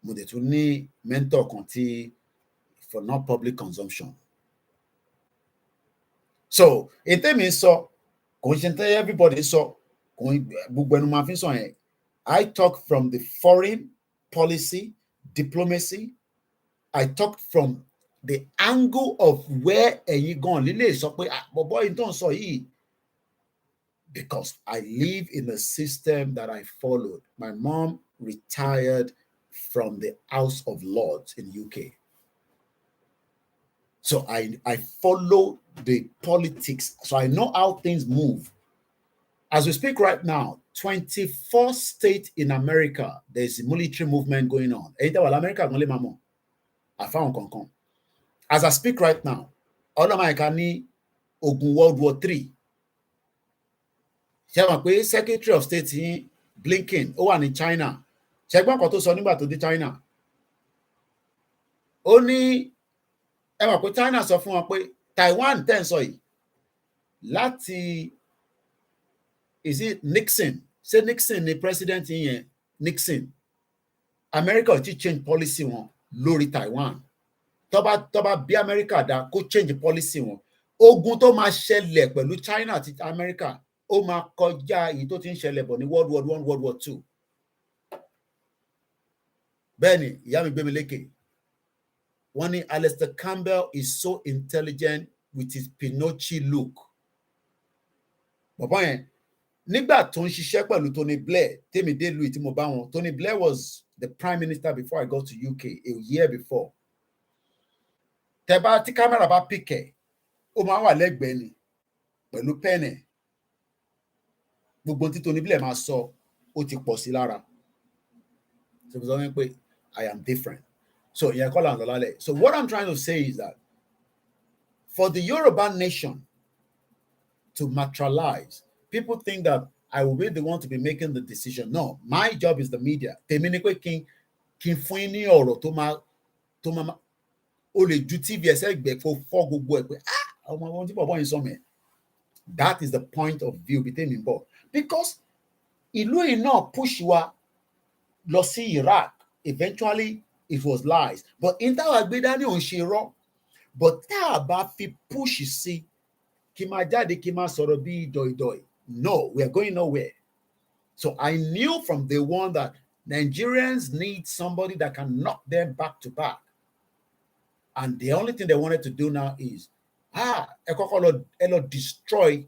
[SPEAKER 1] Mudetuni mentor conti for not public consumption. So, in terms so, everybody saw. I talk from the foreign policy, diplomacy. I talked from the angle of where are you going? Because I live in a system that I followed. My mom retired from the House of Lords in UK. So I follow the politics. So I know how things move. As we speak right now, 24 states in America, there's a military movement going on. As I speak right now, all America ní ogun World War III. Secretary of State Blinken, ó wà ní China. Ṣẹ́gbọ́n kan tó sọ nígbà tó dé China. Ó ní China sọ fún wọn pé Taiwan tẹ́ ń sọ yìí láti, is it Nixon? Say Nixon the president yẹn, Nixon. America ò ti change policy wọn lórí Taiwan. Tó bá bí America dá kó change policy wọn. Ogun tó máa ṣẹlẹ̀ pẹ̀lú China àti America ó máa kọjá èyí tó ti ń ṣẹlẹ̀ bọ̀ ní World War I, World War II. Bẹ́ẹ̀ni, ìyá mi gbé mi lékè. Wọ́n ní Alistair Campbell is so intelligent with his Pinocchio look. Bàbá yẹn, nígbà tó ń ṣiṣẹ́ pẹ̀lú Tony Blair, tèmi dé lu tí mo bá wọn. Tony Blair was the prime minister before I got to UK, a year before. Tẹ́ tí kámẹ́rà bá pìkẹ̀, ó máa wà lẹ́gbẹ̀ẹ́ ni pẹ̀lú pẹ́ẹ̀nì. Gbogbo tí Tony Blair máa sọ, ó ti pọ̀ sí lára. So I am different. So so what I'm trying to say is that for the Yoruba nation to materialize, people think that I will be the one to be making the decision. No, my job is the media. That is the point of view between me both. Because ìlú iná push wa lọ sí Iraq. Eventually, it was lies. But in táwa gbé dání òun ṣe irọ́. But tá a bá fi push sí kí máa jáde kí máa sọ̀rọ̀ bí dọ̀ìdọ̀ì. No, we are going nowhere. So I knew from day one that Nigerians need somebody that can knock them back to back. And the only thing they wanted to do now is, ẹ kọ́kọ́ destroy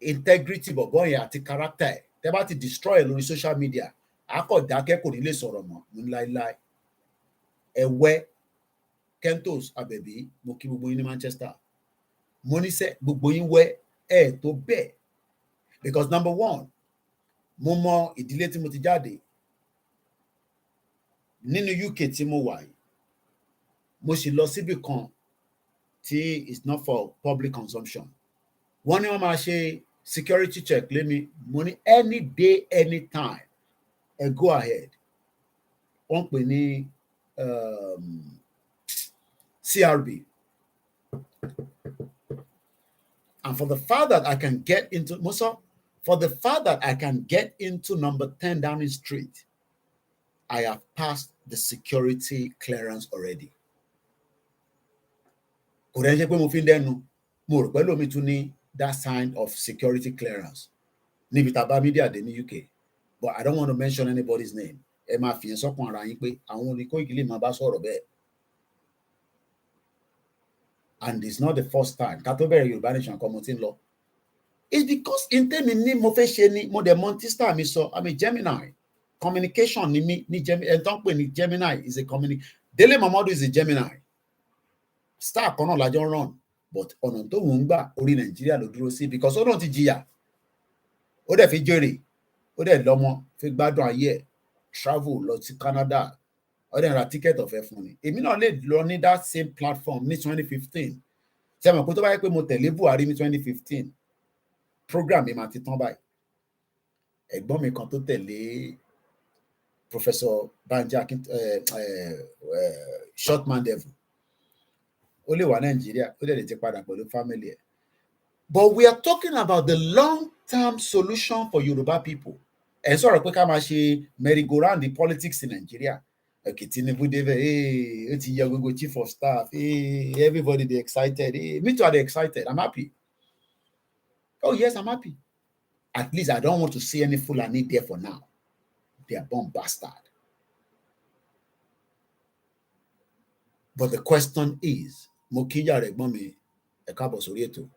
[SPEAKER 1] integrity bọ̀bọ́ yẹn àti character ẹ̀. Tẹ́ bá ti destroy ẹ̀ lórí social media, àkọ́dákẹ́ kò ní lè sọ̀rọ̀ mọ́ ní láíláí. Ẹ̀wẹ́ Kentos Abẹ̀bí, mo kí gbogbo yín ní Manchester. Mo ní sẹ́ gbogbo yín wẹ́ ẹ̀ tó bẹ́ẹ̀. Because number one, mo mọ ìdílé tí mo ti jáde. Nínú UK tí mo wà yìí, mo sì lọ síbì kan tí is not for public consumption. Wọ́n ní wọ́n máa ṣe security check lémi. Mo ní any day, anytime, go ahead. Wọ́n pè ní CRB. And for the fact that I can get into number 10 Downing Street, I have passed the security clearance already. Kò dẹ̀ ṣe pé mo fi ń dẹnu, mo rò pé lómi tún ní that sign of security clearance níbi tàbá media dé ní UK. But I don't want to mention anybody's name. Ẹ máa fi yẹn sọ́kàn ara yín pé àwọn oní Koikimedia máa bá sọ̀rọ̀ bẹ́ẹ̀. And it's not the first time. Ká tó bẹ̀rẹ̀ Yorùbá Nation kan mo ti ń lọ. It's because in tèmi ní mo fẹ́ ṣe ni mo dẹ̀ Montista mi sọ, I'm a Gemini. Communication ni mi ní Gemini. Ẹ̀ tó ń pè ní Gemini is a Dele Momodu is a Gemini. Star kan náà lájọ run, but ọ̀nà tó wù ń gbà orí Nàìjíríà ló dúró sí because ó náà ti jìyà. Ó dẹ̀ fi jèrè, ó dẹ̀ lọ́mọ, fi gbádùn ayé ẹ̀, travel lọ sí Canada, ó dẹ̀ ra ticket ọ̀fẹ́ fún ni. Èmi náà lè lọ ní that same platform ní 2015. Ṣé mo pé tó bá yẹ pé mo tẹ̀lé Buhari ní 2015, program mi máa ti tán báyìí. Ẹ̀gbọ́n mi kan tó tẹ̀lé Professor Banji Shortman Devil, ó lè wà Nàìjíríà, ó dẹ̀ lè ti padà pẹ̀lú family ẹ̀. But we are talking about the long-term solution for Yoruba people. Ẹ sọ̀rọ̀ pé ká máa ṣe merry-go-round the politics in Nigeria. Okay, Tinubu Deve, ó ti yẹ gbogbo chief of staff, everybody dey excited. Me too, I dey excited. I'm happy. Oh yes, I'm happy. At least I don't want to see any Fulani there for now. They are born bastard. But the question is, mo kí yàrá ẹ̀gbọ́n mi ẹ káàbọ̀ sórí ètò.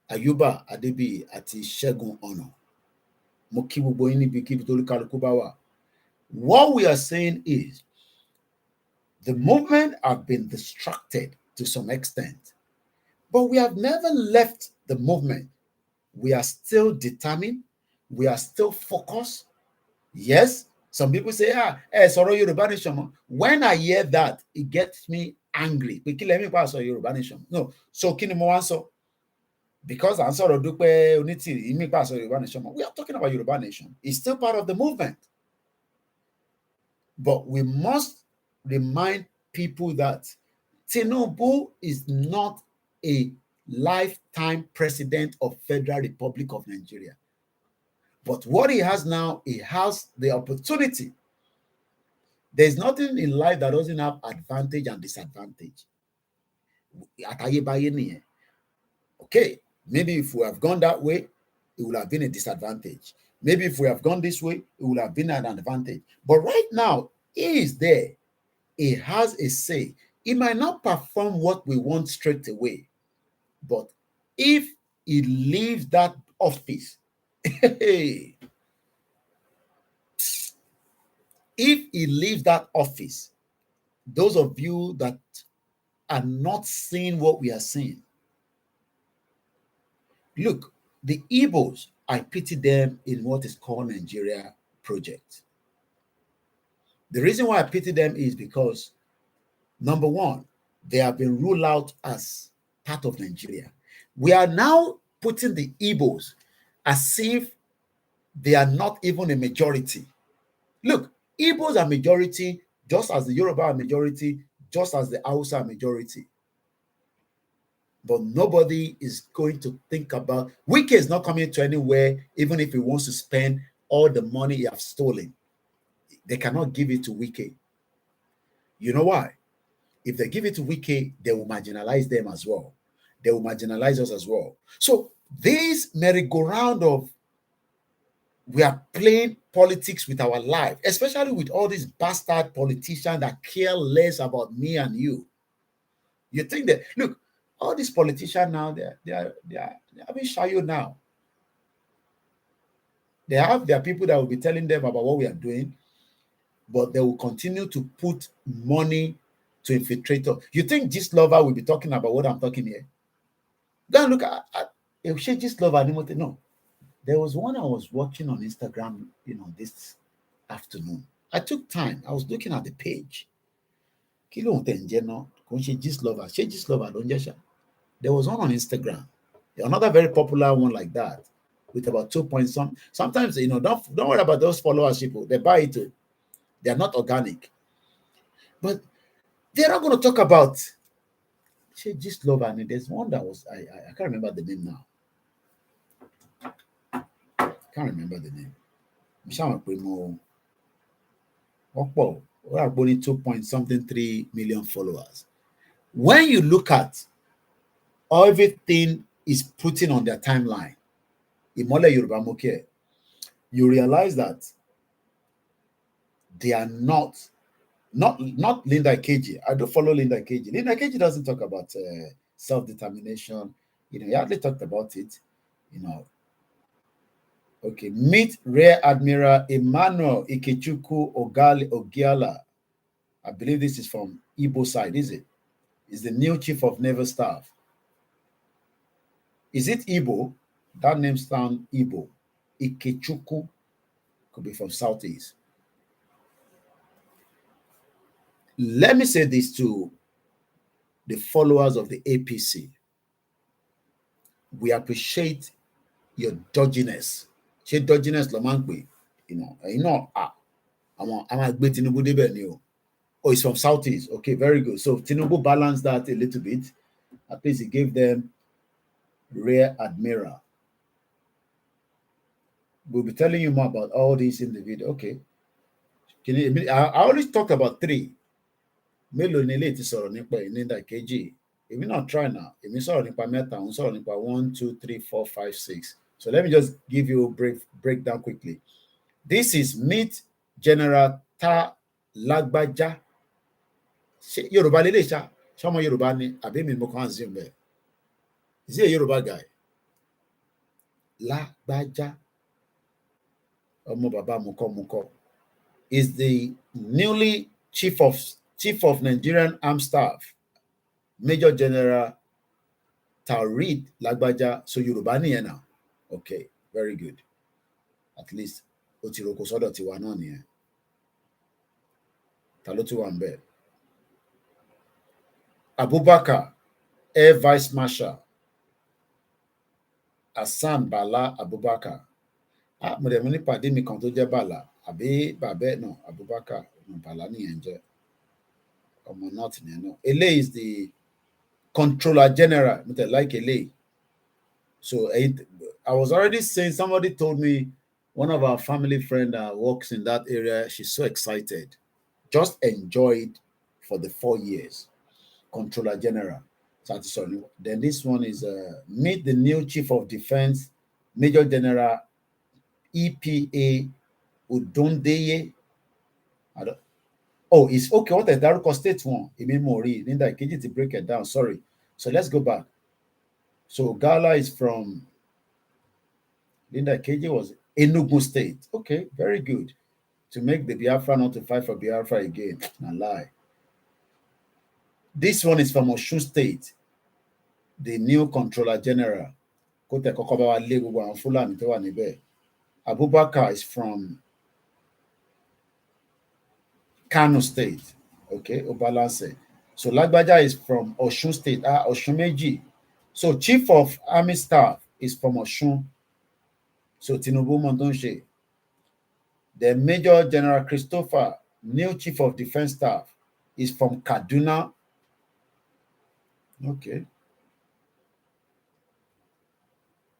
[SPEAKER 1] Ayuba Adebi àti Ṣẹ́gun Ọ̀nà. Mo kí gbogbo yín níbikíbi tó kálukú bá wà. What we are saying is, the movement have been distracted to some extent, but we have never left the movement. We are still determined. We are still focused. Yes, some people say, sorry, Yoruba Nation. When I hear that, it gets me angry. Yoruba Nation. No, so kini mo answer. Because I'm sorry, Yoruba Nation. We are talking about Yoruba Nation. It's still part of the movement. But we must remind people that Tinubu is not a lifetime president of Federal Republic of Nigeria. But what he has now, he has the opportunity. There's nothing in life that doesn't have advantage and disadvantage. Okay, maybe if we have gone that way, it would have been a disadvantage. Maybe if we have gone this way, it would have been an advantage. But right now, he is there. He has a say. He might not perform what we want straight away. But if he leaves that office, if he leaves that office, those of you that are not seeing what we are seeing, look, the Igbos, I pity them in what is called Nigeria project. The reason why I pity them is because, number one, they have been ruled out as part of Nigeria. We are now putting the Igbos as if they are not even a majority. Look, Igbos are majority, just as the Yoruba are majority, just as the Hausa are majority. But nobody is going to think about, Wike is not coming to anywhere, even if he wants to spend all the money he has stolen. They cannot give it to Wike. You know why? If they give it to Wike, they will marginalize them as well. They will marginalize us as well. So this merry-go-round of we are playing politics with our life, especially with all these bastard politicians that care less about me and you. You think that, look, all these politicians now, they're having shayo now. They have their people that will be telling them about what we are doing, but they will continue to put money to infiltrate us. You think this lover will be talking about what I'm talking here? Go and look at this lover. No. There was one I was watching on Instagram, this afternoon. I took time. I was looking at the page. There was one on Instagram, another very popular one like that, with about 2 point some. Sometimes, don't worry about those followers, people. They buy it. They are not organic. But they're not going to talk about this lover. And there's one that was, I can't remember the name now. Can't remember the name. We are only 2.3 million followers. When you look at everything is putting on their timeline, you realize that they are not Linda Keji. I don't follow Linda Keji. Linda Keji doesn't talk about self-determination. He hardly talked about it. Okay, meet Rear Admiral Emmanuel Ikechukwu Ogiala. I believe this is from Igbo side, is it? Is the new chief of naval staff. Is it Igbo? That name sounds Igbo. Ikechukwu could be from Southeast. Let me say this to the followers of the APC. We appreciate your dodginess. Oh, it's from Southeast. Okay, very good. So Tinubu balanced that a little bit. At least he gave them Rear Admiral. We'll be telling you more about all this in the video. Okay. I always talked about 3. Mélòó ni eléyìí ti sọ̀rọ̀ nípa Linda Keji. Èmi náà try now. Èmi sọ̀rọ̀ nípa mẹ́ta, òun sọ̀rọ̀ nípa 1, 2, 3, 4, 5, 6. So let me just give you a breakdown quickly. This is meet General Ta Lagbaja. Yòrùbá lélẹ̀ ṣá. Ṣọmọ Yòrùbá ni àbí mi mo kàn zoom bẹ́ẹ̀. Is he a Yoruba guy? Lagbaja. Ọmọ bàbá Muko is the newly chief of Nigerian Armed Staff, Major General Taurid Lagbaja. So Yoruba nìyẹn now. Okay, very good. At least ó ti roko sọ́dọ̀ tiwa náà nìyẹn. Ta ló tún wà ńbẹ̀? Abubakar, Air Vice Marshal. Hassan Bala Abubakar. Mo dẹ̀ mú ní pàdé mi kan tó jẹ́ Bala àbí bàbẹ́ náà Abubakar Bala nìyẹn jẹ́. Ọmọ north nìyẹn náà. Eléyìí is the Controller General. Mo tẹ̀ like eléyìí. So I was already saying, somebody told me, one of our family friend works in that area. She's so excited. Just enjoyed for the 4 years. Controller General. Then this one is meet the new Chief of Defense, Major General EPA Udondeye. Oh, it's okay. What the Daruko State one? Mori. Linda Keji to break it down. Sorry. So let's go back. So Gala is from Linda Keji was Enugu State. Okay, very good. To make the Biafra not to fight for Biafra again. Not lie. This one is from Osun State. The new Controller General. Abubakar is from Kano State. Okay, Obalance. So Lagbaja is from Osun State. Osun Meji. So Chief of Army Staff is from Osun. So Tinubu Mondonshe. The Major General Christopher, new Chief of Defense Staff, is from Kaduna. Okay.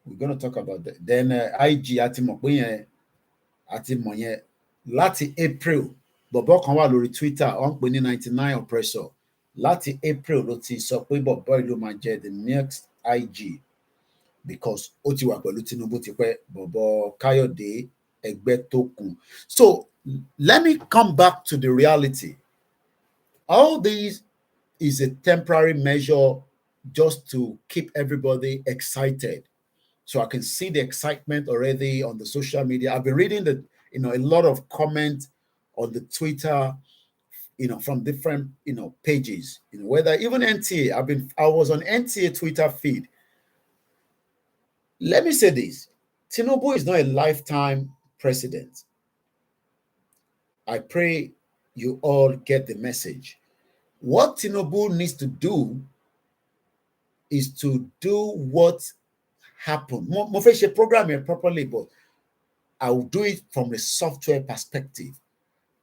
[SPEAKER 1] We're going to talk about that. Then IG Atimoye. láti April bọ̀bọ́ kan wà lórí Twitter wọ́n ń pè ní 99 oppressor láti April ló ti sọ pé bọ̀bọ́ ìlú máa jẹ́ the next IG because ó ti wà pẹ̀lú Tinubu tipẹ́ bọ̀bọ́ Káyọ̀dé Ẹgbẹ́tókun. So let me come back to the reality. All these is a temporary measure just to keep everybody excited. So I can see the excitement already on the social media. I've been reading a lot of comments on the Twitter, from different, pages, whether even NTA. I was on NTA Twitter feed. Let me say this. Tinubu is not a lifetime president. I pray you all get the message. What Tinubu needs to do is to do what happened. Mo fẹ́ ṣe program here properly, but I will do it from a software perspective.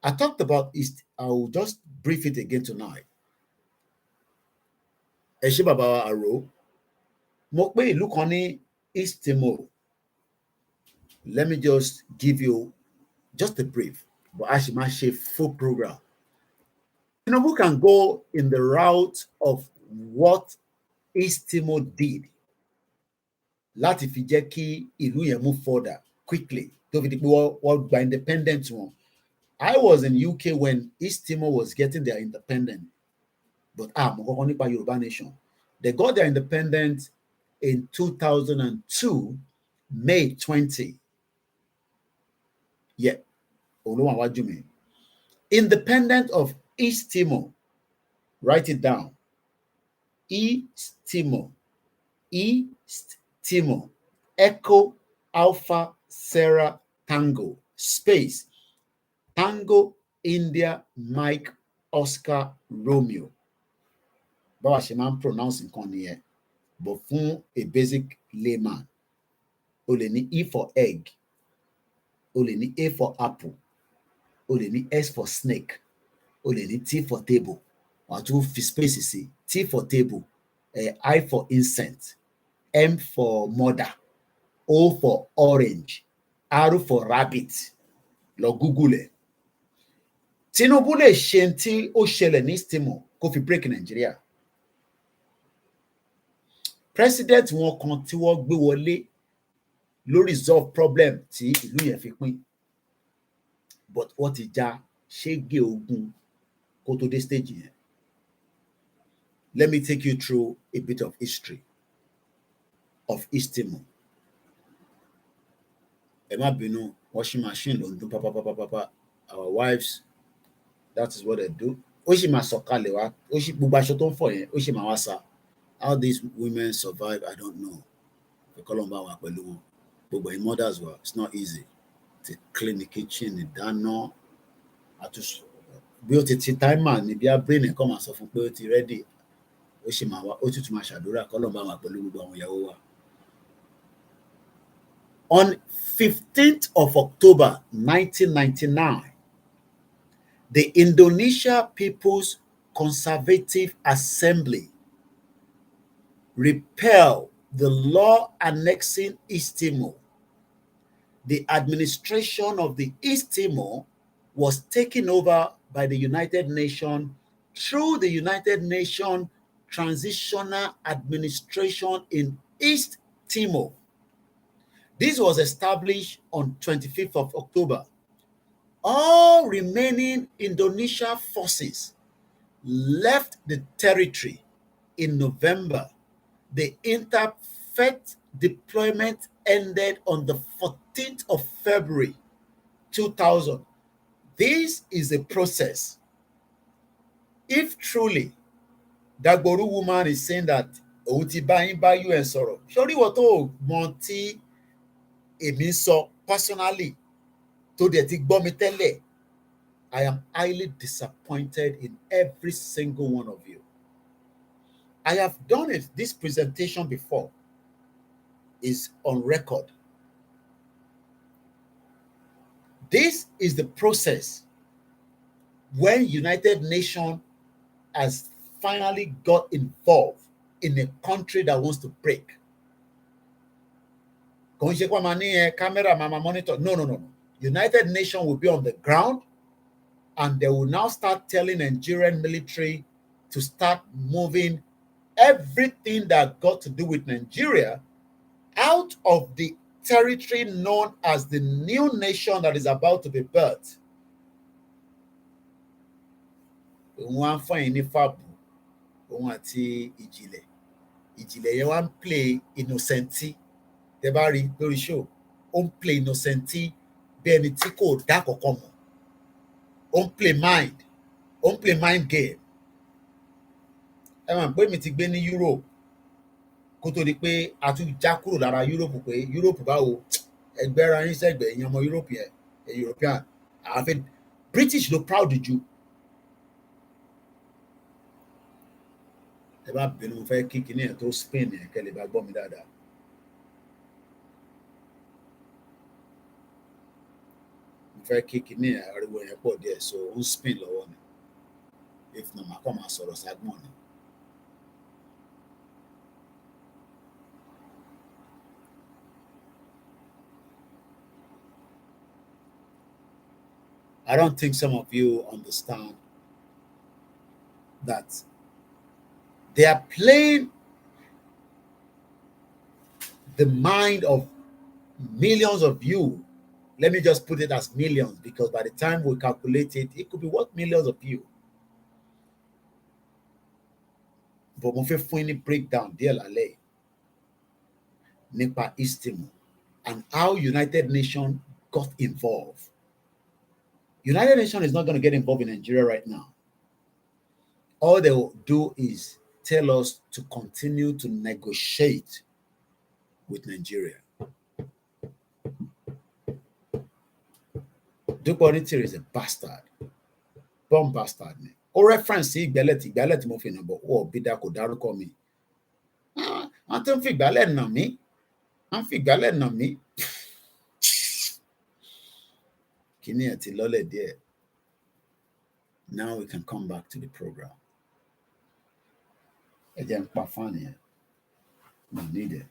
[SPEAKER 1] I talked about East. I will just brief it again tonight. Ẹ ṣé bàbá wa àrò. Mo pé ìlú kan ní East Timor. Let me just give you just a brief, but I should match a full program. Tinubu can go in the route of what East Timor did. Láti fi jẹ́ kí ìlú yẹn move further quickly. Tó fi di pé wọ́n gba independent wọn. I was in UK when East Timor was getting their independence, but mo kọ́kọ́ nípa Yorùbá nation. They got their independence in 2002, May 20. Yeah, Olúwàwájú mi. Independent of East Timor. Write it down. East Timor. East Timor. Echo Alpha Sarah Tango. Space. Tango India Mike Oscar Romeo. Báwa ṣe máa ń pronounce nǹkan nìyẹn. But fún a basic layman, o lè ní E for egg, o lè ní A for apple, o lè ní S for snake, o lè ní T for table, wàá tún fi space sí T for table, I for incense, M for mother, O for orange, R for rabbit. Lọ Google ẹ̀. Tinubu lè ṣe tí ó ṣẹlẹ̀ ní East Timor kó fi break Nigeria. President wọn kan tí wọ́n gbé wọlé ló resolve problem tí ìlú yẹn fi pín, but wọ́n ti já ṣége ogun kó tó dé stage yẹn. Let me take you through a bit of history of East Timor. Ẹ má bínú, washing machine ló ń dún papapapapa. Our wives, that is what they do. Ó sì máa sọ̀kalẹ̀ wá, ó sì gbogbo aṣọ tó ń fọ̀ yẹn, ó sì máa wá sá. How these women survive, I don't know. But by mothers, it's not easy to clean the kitchen, ìdáná. Bí ó ti timer ni bí a brain ẹ̀ kọ́ máa sọ fún pé ó ti ready. Ó sì máa wá, ó tún máa ṣàdúrà kọ́lọ́run bá wà pẹ̀lú gbogbo àwọn ìyàwó wa. On 15th of October 1999, the Indonesia People's Conservative Assembly repealed the law annexing East Timor. The administration of the East Timor was taken over by the United Nations through the United Nations Transitional Administration in East Timor. This was established on 25th of October. All remaining Indonesian forces left the territory in November. The interfaith deployment ended on the 14th of February 2000. This is a process. If truly Dagboru woman is saying that òun ti bá yín bá UN sọ̀rọ̀, sórí ìwọ tó mọ tí èmi sọ personally tó dẹ̀ ti gbọ́ mi tẹ́lẹ̀, I am highly disappointed in every single one of you. I have done this presentation before. Is on record. This is the process when United Nations has finally got involved in a country that wants to break. Camera, mama monitor. No. United Nations will be on the ground, and they will now start telling Nigerian military to start moving everything that got to do with Nigeria out of the territory known as the new nation that is about to be birthed. One fine ní fàbù, òun àti ìjìnlẹ̀ yẹn wá ń play innocenti. Tẹ́ bá rí lórí show, ó ń play innocenti bí ẹni tí kò dá kankan mọ̀. Ó ń play mind game. Ẹ máa pé mi ti gbé ní Europe kó tó di pé a tún já kúrò lára Europe pé Europe báwo ẹgbẹ́ ra yín sẹ́gbẹ̀ẹ́ ìyẹn ọmọ Europe yẹn European àfi British ló proud jù. Ẹ bá bínú mo fẹ́ kí kíní ẹ̀ tó Spain yẹn kẹ́ lè bá gbọ́ mi dáadáa. Mo fẹ́ kí kíní ẹ̀ ariwo yẹn pọ̀ díẹ̀ so ó ń spin lọ́wọ́ ni. If not, màá kàn máa sọ̀rọ̀ ságbọ̀n ni. I don't think some of you understand that they are playing the mind of millions of you. Let me just put it as millions, because by the time we calculate it, it could be worth millions of you. But mo fẹ́ fún ní breakdown díẹ̀ lálẹ́ nípa East Timor and how United Nations got involved. United Nations is not going to get involved in Nigeria right now. All they will do is tell us to continue to negotiate with Nigeria. Duponitiri is a bastard. Bomb bastard. O reference ìgbálẹ̀ tí mo fi nà bọ̀ ó bídà kò dárúkọ mi. Wọ́n tún fi ìgbálẹ̀ nà mí. Wọ́n fi ìgbálẹ̀ nà mí. Kíní ẹ̀ ti lọ́lẹ̀ díẹ̀. Now we can come back to the program. Ẹ jẹ́ n pa fáànì yẹn. No need it.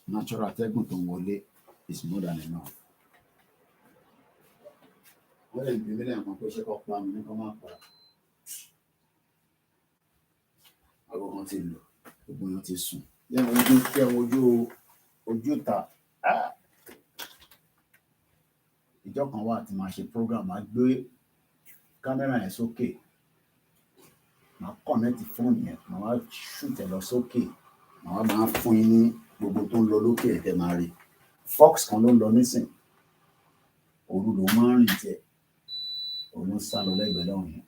[SPEAKER 1] Natural atẹ́gùn tó ń wọlé is more than enough. Wọ́n lè bí mílíọ̀nù kan pé ṣé kọ́ pa mi ní kọ́ máa pa. Àwọn kan ti lò, gbogbo wọn ti sùn. Ojú ta. Ìjọ kan wà tí màá ṣe program, màá gbé kámẹ́rà yẹn sókè. Màá kọ̀nẹ́tì fóònù yẹn, màá wá shoot ẹ̀ lọ sókè. Màá máa fún yín ní gbogbo tó ń lọ lókè ẹ̀kẹ́ máa rí. Fox kan ló ń lọ nísìn. Òru ló máa ń rìn tiẹ̀. Òun ló ń sá lọ lẹ́gbẹ̀ẹ́ lọ́hùn yẹn.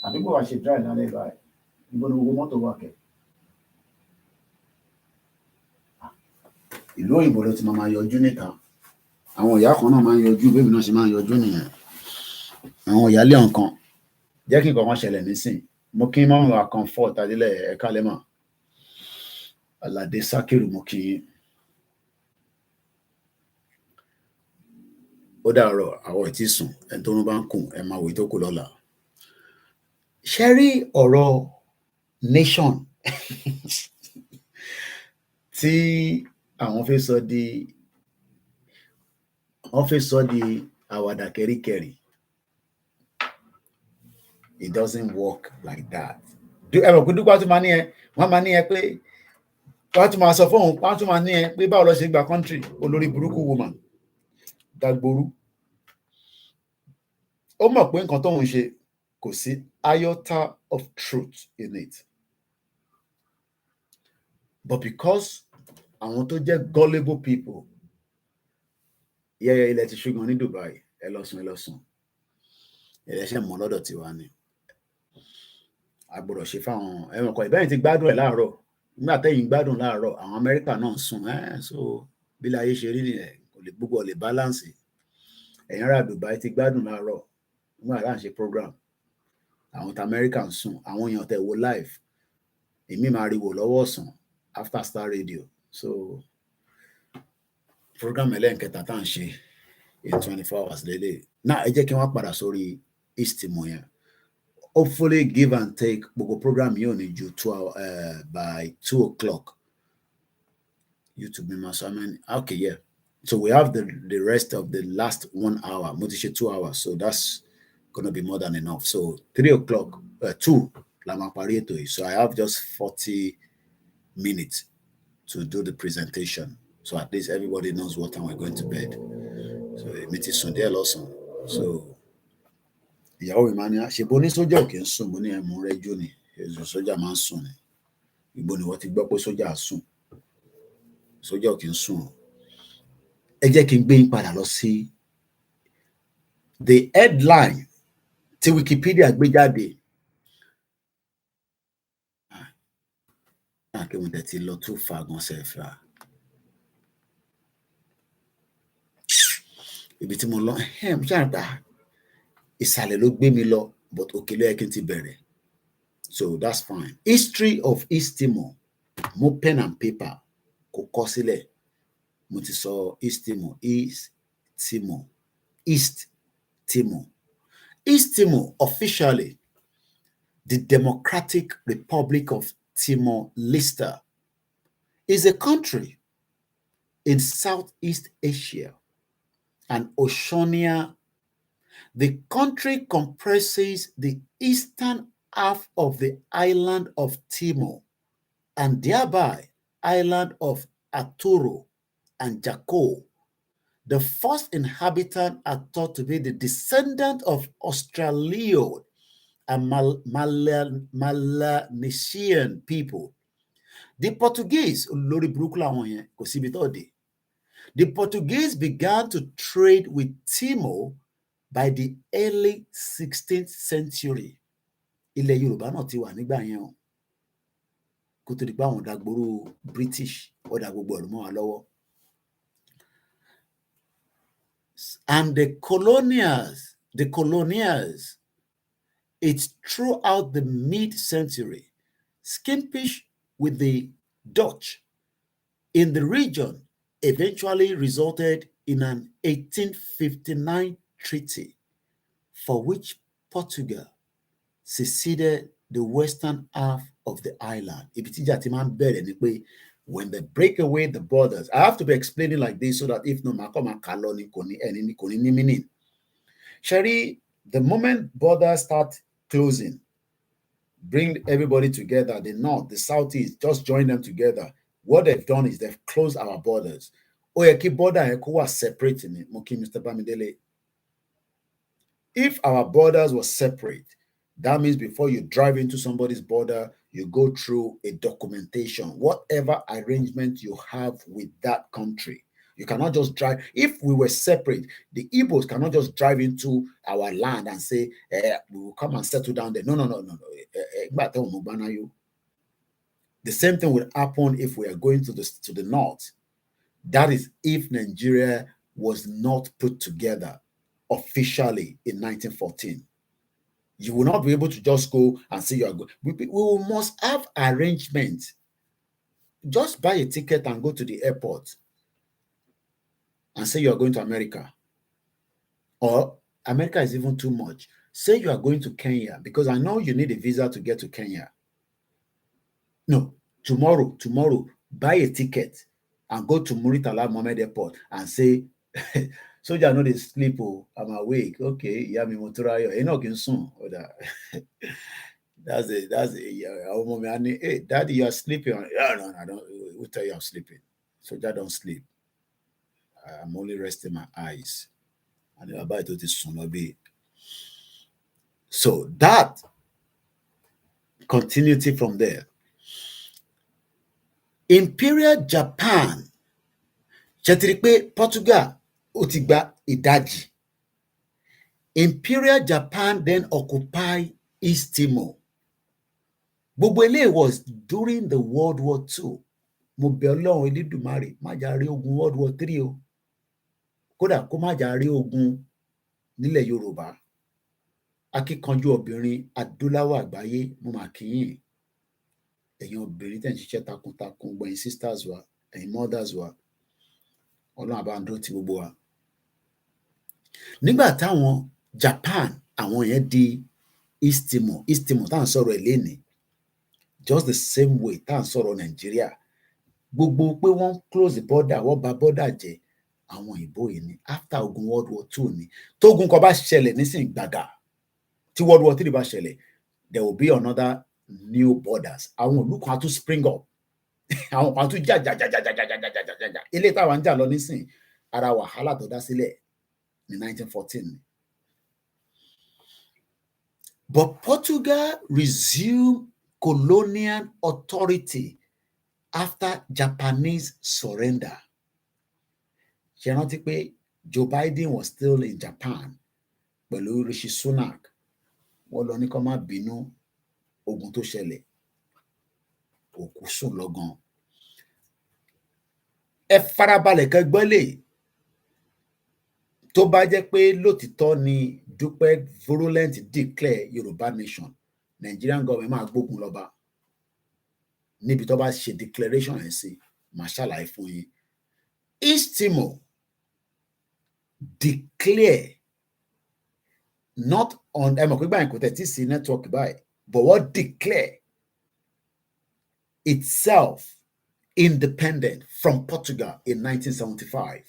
[SPEAKER 1] Àdúgbò wa ṣe drive lálẹ́ báyìí. Níbo ni gbogbo mọ́tò wà kẹ̀? Ìlú òyìnbó ló ti máa yọjú níta. Àwọn ìyá kan náà máa ń yọjú, bébí náà ṣe máa ń yọjú nìyẹn. Àwọn ìyálé ọ̀kan. Jẹ́ kí nǹkan kan ṣẹlẹ̀ nísìn. Mo kí mọ́mọ́ wa kan fọ́ Tadílẹ̀ ẹ̀ka lẹ́mọ̀. Aládé Sákìrù mo kí yín. Ó dàárọ̀ àwọn ìtí sùn ẹni tó ń bá ń kùn ẹ máa wò tó kù lọ́la. Ṣé rí ọ̀rọ̀ nation tí àwọn fẹ́ sọ di àwàdà kẹ́ríkẹ́rí. It doesn't work like that. Ẹ mọ̀ pé dúpọ̀ tó máa ní ẹ, wọ́n máa ní ẹ pé wọ́n tún máa sọ fún òun, wọ́n tún máa ní ẹ pé báwo lọ ṣe gba country olórí burúkú woman dagboru. Ó mọ̀ pé nǹkan tóun ṣe kò sí iota of truth in it. But because àwọn tó jẹ́ gullible people, ilẹ̀ ti ṣùgbọ́n ní Dubai, ẹ lọ sùn. Ẹlẹ́ṣẹ̀ mọ́ lọ́dọ̀ tiwa ni. A gbọ́dọ̀ ṣe fáwọn ẹ̀wọ̀n ìbẹ́yìn ti gbádùn ẹ̀ láàárọ̀. Nígbà tẹ́yìn gbádùn láàárọ̀, àwọn Amẹ́ríkà náà sùn. So bí láyé ṣe rí nìyẹn, kò lè gbogbo lè balance. Ẹ̀yin ará Dubai ti gbádùn láàárọ̀. Nígbà tá à ń ṣe program. Àwọn tí Amẹ́ríkà ń sùn, àwọn èèyàn tẹ̀ wo live. Èmi máa rí wò lọ́wọ́ ọ̀sán after Star Radio. So program ẹlẹ́nkẹta tá à ń ṣe in 24 hours lélẹ̀. Náà ẹ jẹ́ kí wọ́n padà sórí East Timor yẹn. Hopefully give and take gbogbo program yóò ní ju by 2 o'clock. YouTube mi máa sọ mẹ́ni. Okay, yeah. So we have the rest of the last 1 hour, multi 2 hours. So that's gonna be more than enough. So 3 o'clock, 2, so I have just 40 minutes to do the presentation. So at least everybody knows what time we're going to bed. So it is Sunday also. So ìyàwó mi máa ní àṣebó ní sójà ò kì í sùn mo ní ẹmu rẹjú ni èso sójà máa ń sùn ni ìgbò ni wọ́n ti gbọ́ pé sójà sùn sójà ò kì í sùn ẹ jẹ́ kí n gbé yín padà lọ sí the headline tí Wikipedia gbé jáde kí mo tẹ̀ ti lọ tó fa gan sẹ́fà ibi tí mo lọ mo ṣàǹgbà ìsàlẹ̀ ló gbé mi lọ but òkè ló yẹ kí n ti bẹ̀rẹ̀ so that's fine. History of East Timor mo pen and paper kò kọ sílẹ̀ mo ti sọ East Timor East Timor East Timor East Timor officially the Democratic Republic of Timor-Leste is a country in Southeast Asia and Oceania. The country comprises the eastern half of the island of Timor and thereby island of Arturo and Jaco. The first inhabitants are thought to be the descendant of Australasian and Melanesian people. The Portuguese, the Portuguese began to trade with Timor by the early 16th century. Ilẹ̀ Yorùbá náà ti wà nígbà yẹn o. Kó tó di pé àwọn dàgbòrò British ó dà gbogbo ọ̀rọ̀ mọ́ wa lọ́wọ́. And the colonials, it's throughout the mid-century, skirmish with the Dutch in the region eventually resulted in an 1859 treaty for which Portugal seceded the western half of the island. When they break away the borders, I have to be explaining like this so that if no meaning. Sherry, the moment borders start closing, bring everybody together, the north, the southeast, just join them together. What they've done is they've closed our borders. Border separating it, Mr. Bamidele. If our borders were separate, that means before you drive into somebody's border, you go through a documentation, whatever arrangement you have with that country. You cannot just drive. If we were separate, the Igbos cannot just drive into our land and say, we will come and settle down there. No. The same thing would happen if we are going to the north. That is if Nigeria was not put together officially in 1914. You will not be able to just go and say you are good. We must have arrangements. Just buy a ticket and go to the airport and say you are going to America. Or America is even too much. Say you are going to Kenya, because I know you need a visa to get to Kenya. No, tomorrow, buy a ticket and go to Muritala Mohammed Airport and say, Soldier, I know they sleep. Oh, I'm awake. Okay, yeah, me motorayo. Soon. That's it. Hey, Daddy, you are sleeping. No, I don't. We'll tell you I'm sleeping. Soldier, don't sleep. I'm only resting my eyes. And you're about to this soon. So that continuity from there. Imperial Japan, Portugal, Otigba Idaji. Imperial Japan then occupied East Timor. Bobele was during the World War II. Mobelon Elidumari, Majari Ogun World War III. Kódà kó Majari Ogun nílẹ̀ Yorùbá. Akíkanjú obìnrin adúláwọ̀ àgbáyé mo mà kí yín. Ẹ̀yin obìnrin tẹ́ ń ṣiṣẹ́ takuntakun, gbẹ̀yin sisters wa, ẹ̀yin mothers wa. Ọlọ́run àbá ń dúró ti gbogbo wa. Nígbà táwọn Japan, àwọn yẹn di East Timor tá à ń sọ̀rọ̀ ẹ̀ lénìí. Just the same way tá à ń sọ̀rọ̀ Nàìjíríà. Gbogbo pé wọ́n close the border, wọ́n bà border jẹ́. àwọn òyìnbó yìí ni after ogun World War II ni tógun kan bá ṣẹlẹ̀ nísìnyí gbàgà tí World War III bá ṣẹlẹ̀ there will be another new borders àwọn ìlú kan á tún spring up àwọn kan á tún jà ilé táwa ń jà lọ nísìnyí ara wàhálà tó dá sílẹ̀ ní 1914. But Portugal resumed colonial authority after Japanese surrender. Ṣé rántí pé Joe Biden was still in Japan pẹ̀lú Rishi Sunak. Wọ́n lọ ní kó má bínú ogun tó ṣẹlẹ̀. Òkú sùn lọ́gán. Ẹ farabalẹ̀ kẹ́ gbọ́ lè tó bá jẹ́ pé lótìtọ́ ni Dúpẹ́ virulent declare Yorùbá nation, Nigerian government máa gbógun lọ́ba. Níbi tó bá ṣe declaration ẹ̀ sí, màá ṣàlàyé fún yín. East Timor declare not on ẹ mọ̀ pé báyìí kò tẹ̀ tí sí network báyìí, but what declare itself independent from Portugal in 1975,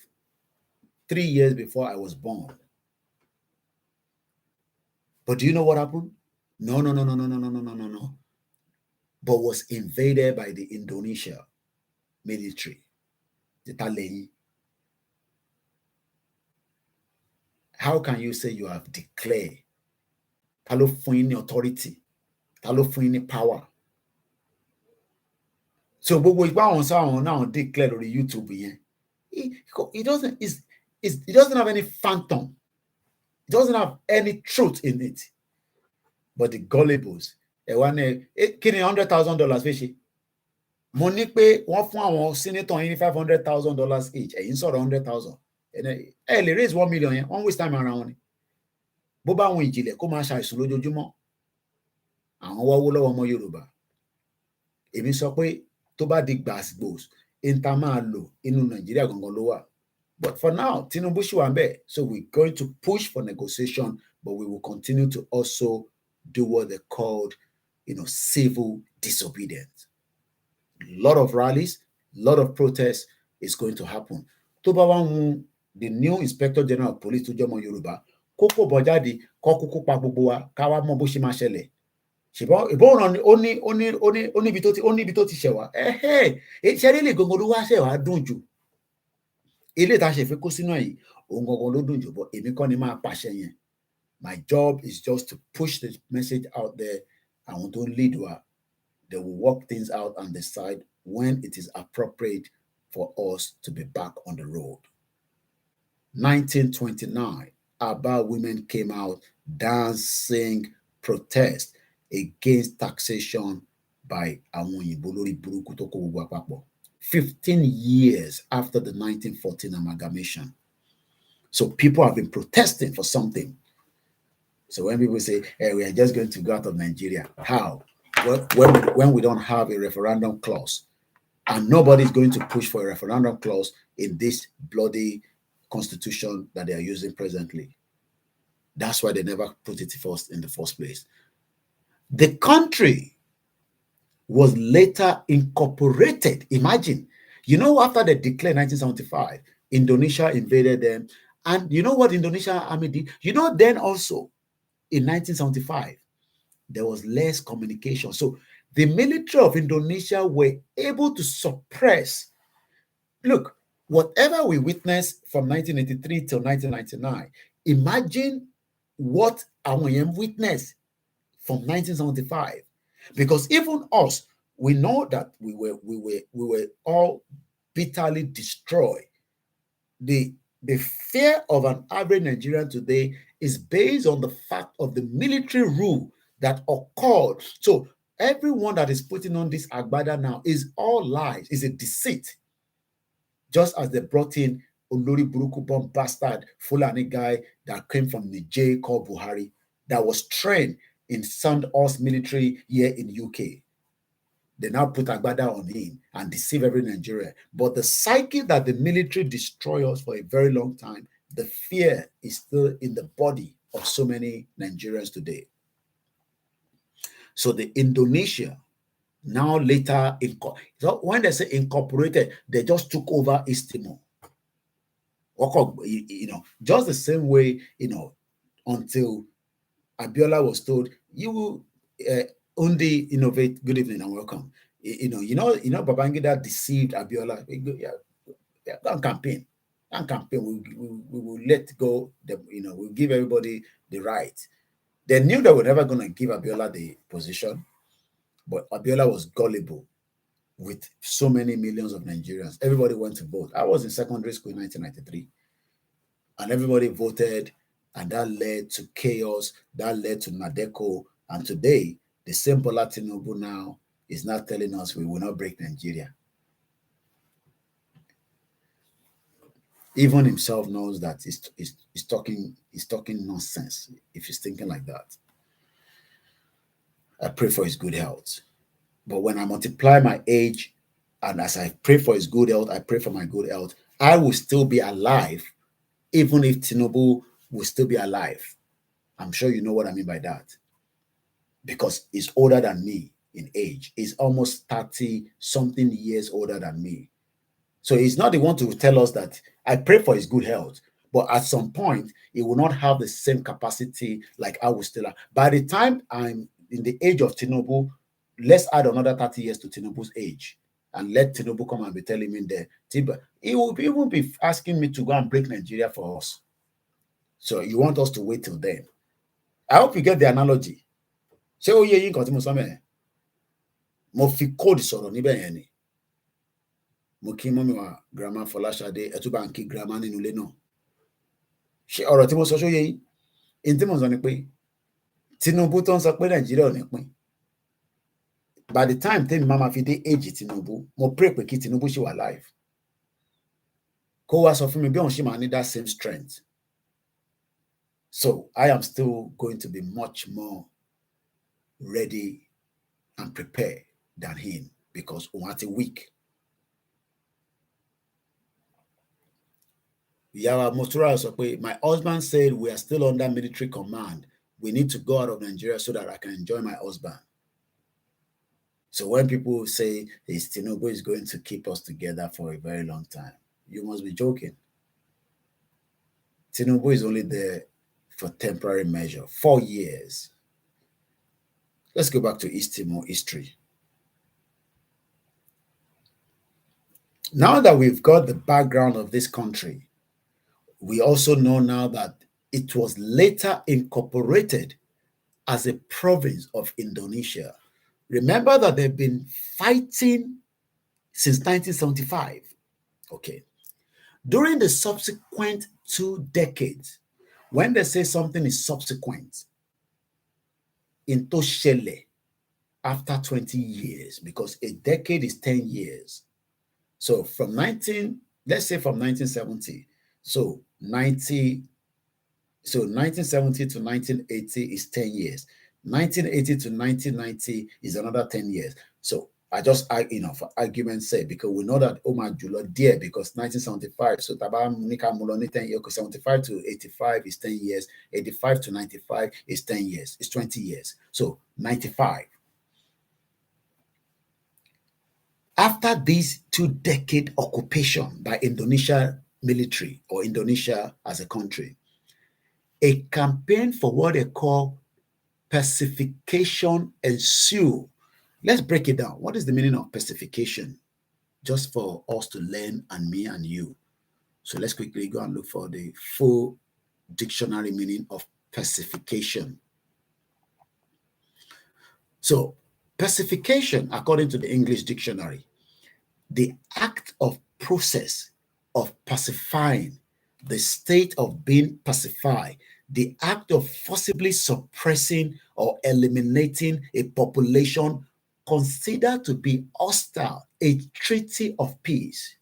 [SPEAKER 1] 3 years before I was born. But do you know what happened? No. But was invaded by the Indonesia military. The Taliban. How can you say you have declared? Ta ló fún yín ní authority? Ta ló fún yín ní power? So gbogbo ìgbà àwọn sáwọn náà declare lórí YouTube yẹn. It doesn't have any phantom. It doesn't have any truth in it. But the gullibles, kí ni $100,000 fi ṣe? Mo ní pé wọ́n fún àwọn senator yín ní $500,000 each. Ẹ̀yin sọ̀rọ̀ 100,000. Ẹ lè raise 1 million yẹn. Wọ́n waste time ara wọn ni. Bó bá àwọn ìjìnlẹ̀ kó máa ṣàìsùn lójoojúmọ́. Àwọn wọ́wọ́ lọ́wọ́ ọmọ Yorùbá. Èmi sọ pé tó bá di gbàsgbòs, ìta máa lò inú Nàìjíríà gangan ló wà. But for now, Tinubu ṣì wà ńbẹ̀. So we're going to push for negotiation, but we will continue to also do what they called, civil disobedience. A lot of rallies, a lot of protests is going to happen. Tó bá wá ń the new Inspector General of Police tó jẹ́ ọmọ Yorùbá, kókó bọ̀ jáde, kó kúkú pa gbogbo wa, ká wá mọ̀ bó ṣe máa ṣẹlẹ̀. Ṣùgbọ́n ìbọn ó níbi tó ti ṣẹ̀wá. Ṣé rí lè gbogbo ló wá ṣẹ̀wá dùn jù? Ilé tá a ṣe fi kó sínú ẹ̀yìn, òun gangan ló dùn jù, bọ́ èmi kọ́ ni máa pàṣẹ yẹn. My job is just to push the message out there. Àwọn tó ń lead wa, they will work things out and decide when it is appropriate for us to be back on the road. 1929, Aba women came out dancing protest against taxation by àwọn òyìnbó lórí burúkú tó kó gbogbo àpapọ̀. 15 years after the 1914 amalgamation. So people have been protesting for something. So when people say, hey, we are just going to go out of Nigeria, how? When we don't have a referendum clause, and nobody's going to push for a referendum clause in this bloody constitution that they are using presently. That's why they never put it first in the first place. The country was later incorporated. Imagine, after they declared 1975, Indonesia invaded them. And you know what Indonesian army did? Then also in 1975, there was less communication. So the military of Indonesia were able to suppress. Look, whatever we witnessed from 1983 till 1999, imagine what our witnessed from 1975. Because even us, we know that we were all bitterly destroyed. The fear of an average Nigerian today is based on the fact of the military rule that occurred. So everyone that is putting on this agbada now is all lies, is a deceit. Just as they brought in Olori Buruku bomb bastard Fulani guy that came from Niger called Buhari, that was trained in Sandhurst military here in UK. They now put agbada on him and deceive every Nigerian. But the psyche that the military destroyed us for a very long time, the fear is still in the body of so many Nigerians today. So the Indonesia now later, so when they say incorporated, they just took over East Timor. Just the same way, until Abiola was told, you will only innovate. Good evening and welcome. Babangida deceived Abiola. Don't campaign. We will let go. We'll give everybody the right. They knew they were never going to give Abiola the position, but Abiola was gullible with so many millions of Nigerians. Everybody went to vote. I was in secondary school in 1993, and everybody voted, and that led to chaos. That led to Nadeko, and today the same Bola Tinubu now is not telling us we will not break Nigeria. Even himself knows that he's talking nonsense if he's thinking like that. I pray for his good health. But when I multiply my age, and as I pray for his good health, I pray for my good health, I will still be alive, even if Tinubu will still be alive. I'm sure you know what I mean by that. Because he's older than me in age. He's almost 30-something years older than me. So he's not the one to tell us that I pray for his good health, but at some point, he will not have the same capacity like I will still have. By the time I'm in the age of Tinubu, let's add another 30 years to Tinubu's age and let Tinubu come and be telling me that he will even be asking me to go and break Nigeria for us. So you want us to wait till then. I hope you get the analogy. Ṣé ó yé yín nǹkan tí mo sọ mẹ́rin? Mo fi code sọ̀rọ̀ níbẹ̀ yẹn ni. Mo kí mọ́mí wa grandma Fọláṣadé ẹ tún bá ń kí grandma nínú ilé náà. Ṣé ọ̀rọ̀ tí mo sọ ṣó yé yín? Ohun tí mo sọ ni pé Tinubu tó ń sọ pé Nàìjíríà ò ní pín. By the time tèmi máa fi dé age Tinubu, mo pray pé kí Tinubu ṣì wà alive. Kó wá sọ fún mi bí òun ṣì máa ní that same strength. So I am still going to be much more ready and prepared than him because òun àti weak. Yawa Motura sọ pé my husband said we are still under military command. We need to go out of Nigeria so that I can enjoy my husband. So when people say Tinubu is going to keep us together for a very long time, you must be joking. Tinubu is only there for temporary measure, 4 years. Let's go back to East Timor history. Now that we've got the background of this country, we also know now that it was later incorporated as a province of Indonesia. Remember that they've been fighting since 1975. Okay. During the subsequent 2 decades, when they say something is subsequent, in Toshele, after 20 years, because a decade is 10 years. So from 1970, so 1970 to 1980 is 10 years. 1980 to 1990 is another 10 years. So I just, for argument's sake, because we know that Omar Julo dear because 1975, so Taba Munika Muloni 10 years, 75 to 85 is 10 years, 85 to 95 is 10 years, it's 20 years. So 95. After this 2-decade occupation by Indonesia military or Indonesia as a country, a campaign for what they call pacification ensued. Let's break it down. What is the meaning of pacification? Just for us to learn, and me and you. So let's quickly go and look for the full dictionary meaning of pacification. So pacification, according to the English dictionary, the act of process of pacifying, the state of being pacified, the act of forcibly suppressing or eliminating a population considered to be hostile, a treaty of peace.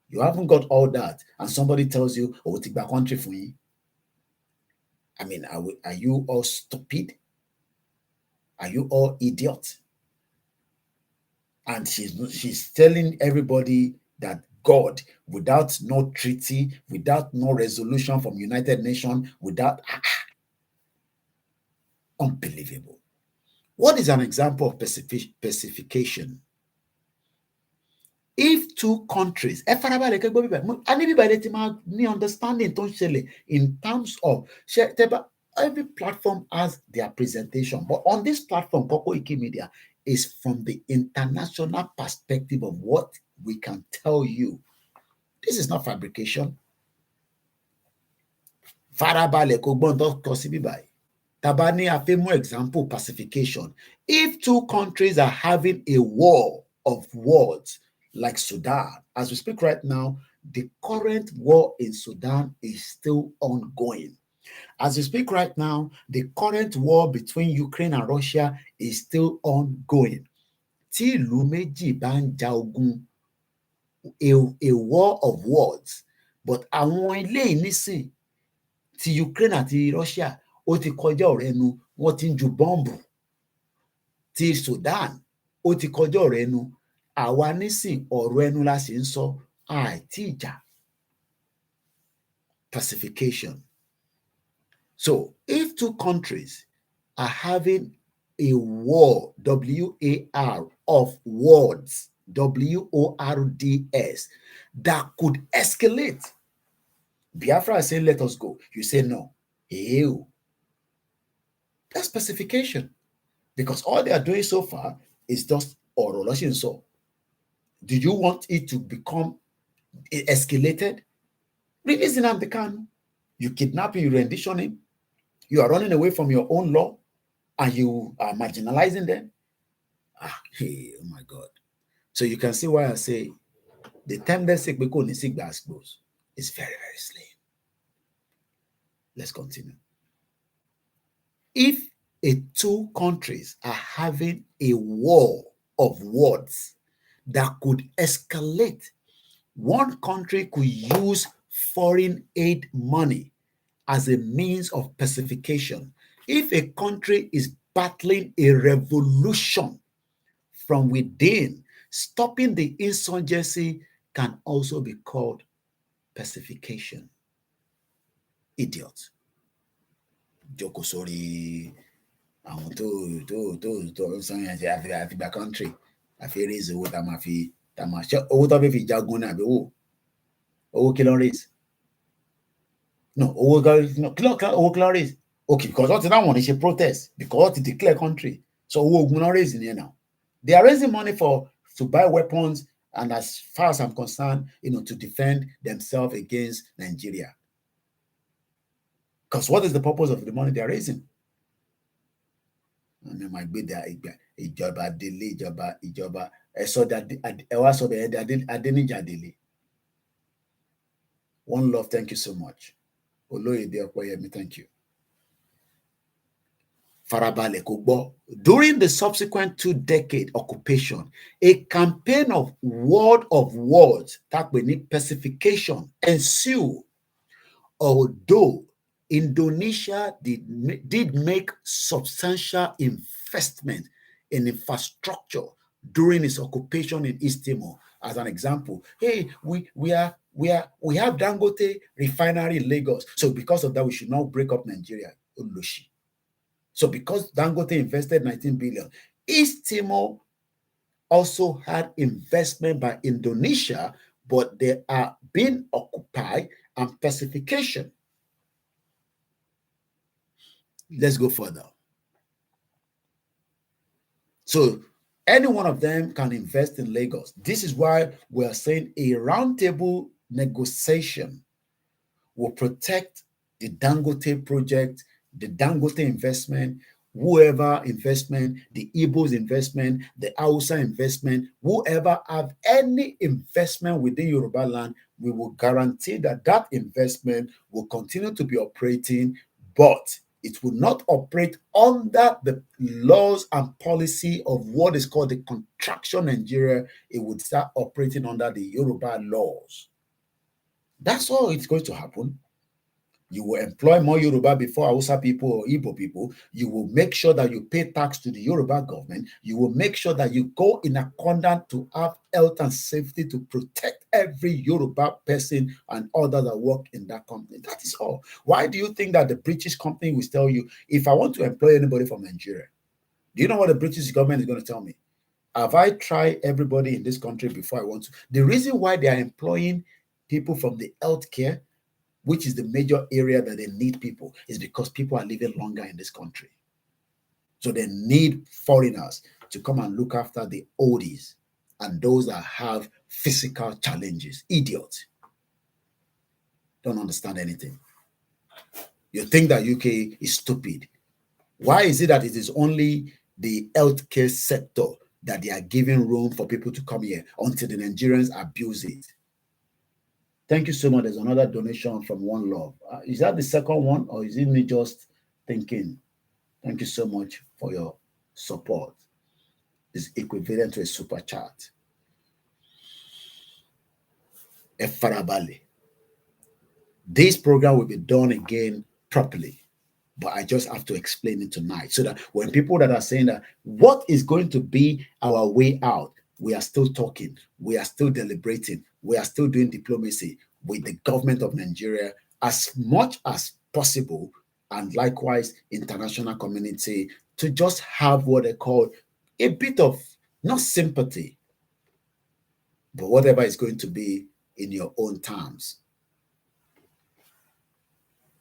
[SPEAKER 1] You haven't got all that, and somebody tells you, oh, take back country for you. I mean, are you all stupid? Are you all idiot? And she's telling everybody that God, without no treaty, without no resolution from United Nations, without unbelievable. What is an example of pacification? if two countries, understanding in terms of every platform has their presentation, but on this platform, Koikimedia is from the international perspective of what we can tell you. This is not fabrication. Farabalẹ̀ kò gbọ́n tó kọ síbí báyìí. Tàbá ní a fẹ́ mú example pacification. If two countries are having a war of words like Sudan, as we speak right now, the current war in Sudan is still ongoing. As we speak right now, the current war between Ukraine and Russia is still ongoing. Tí ìlú méjì bá ń ja ogun, a war of words, but àwọn eléyìí nísìn ti Ukraine àti Russia ó ti kọjá ọ̀rọ̀ ẹnu, wọ́n ti ń ju bọ́ǹbù. Ti Sudan ó ti kọjá ọ̀rọ̀ ẹnu, àwa nísìn ọ̀rọ̀ ẹnu la sì ń sọ, àìtí ìjà. Pacification. So if two countries are having a war, W-A-R, of words, W-O-R-D-S, that could escalate. Biafra is saying, let us go. You say no. Ew. That's pacification. Because all they are doing so far is just oroloshin so. Do you want it to become escalated? Release Nnamdi Kanu. You kidnap him, you rendition him. You are running away from your own law and you are marginalizing them. Hey, oh my God. So you can see why I say the tendency is very, very slim. Let's continue. If two countries are having a war of words that could escalate, one country could use foreign aid money as a means of pacification. If a country is battling a revolution from within, stopping the insurgency can also be called pacification. Idiot. Joko sorry. Àwọn tó sọyìn àti àfìgbà country àfi raise owó tá máa fi owó tó fi jagun náà àbí owó kí ló ń raise. No, owó kí ló ń raise. Okay, because what that one is a protest because they declare country. So owó ogun ló ń raise here now. They are raising money to buy weapons and as far as I'm concerned, to defend themselves against Nigeria. Because what is the purpose of the money they are raising? And my gbé ìjọba délé ìjọba ẹwà sọ bẹ́ẹ̀ Adéníjà délé. One love, thank you so much. Olóyèdè Ọpẹ́yẹmí, thank you. Farabalẹ̀ kò gbọ́. During the subsequent 2-decade occupation, a campaign of word of words, that we need pacification, ensued. Although Indonesia did make substantial investment in infrastructure during its occupation in East Timor. As an example, hey, we have Dangote refinery in Lagos. So because of that, we should not break up Nigeria. So because Dangote invested 19 billion, East Timor also had investment by Indonesia, but they are being occupied and pacification. Let's go further. So any one of them can invest in Lagos. This is why we are saying a roundtable negotiation will protect the Dangote project, the Dangote investment, whoever investment, the Igbos investment, the Hausa investment, whoever have any investment within Yoruba land, we will guarantee that that investment will continue to be operating, but it will not operate under the laws and policy of what is called the contraction Nigeria. It would start operating under the Yoruba laws. That's all it's going to happen. You will employ more Yoruba before Hausa people or Igbo people. You will make sure that you pay tax to the Yoruba government. You will make sure that you go in accordance to have health and safety to protect every Yoruba person and others that work in that company. That is all. Why do you think that the British company will tell you, if I want to employ anybody from Nigeria, do you know what the British government is going to tell me? Have I tried everybody in this country before I want to? The reason why they are employing people from the healthcare, which is the major area that they need people, is because people are living longer in this country. So they need foreigners to come and look after the oldies and those that have physical challenges. Idiots. Don't understand anything. You think that UK is stupid. Why is it that it is only the healthcare sector that they are giving room for people to come here until the Nigerians abuse it? Thank you so much. There's another donation from One Love. Is that the second one, or is it me just thinking? Thank you so much for your support. It's equivalent to a super chat. Efarabale. This program will be done again properly, but I just have to explain it tonight so that when people that are saying that what is going to be our way out, we are still talking, we are still deliberating, we are still doing diplomacy with the government of Nigeria as much as possible, and likewise international community, to just have what they call a bit of not sympathy, but whatever is going to be in your own terms.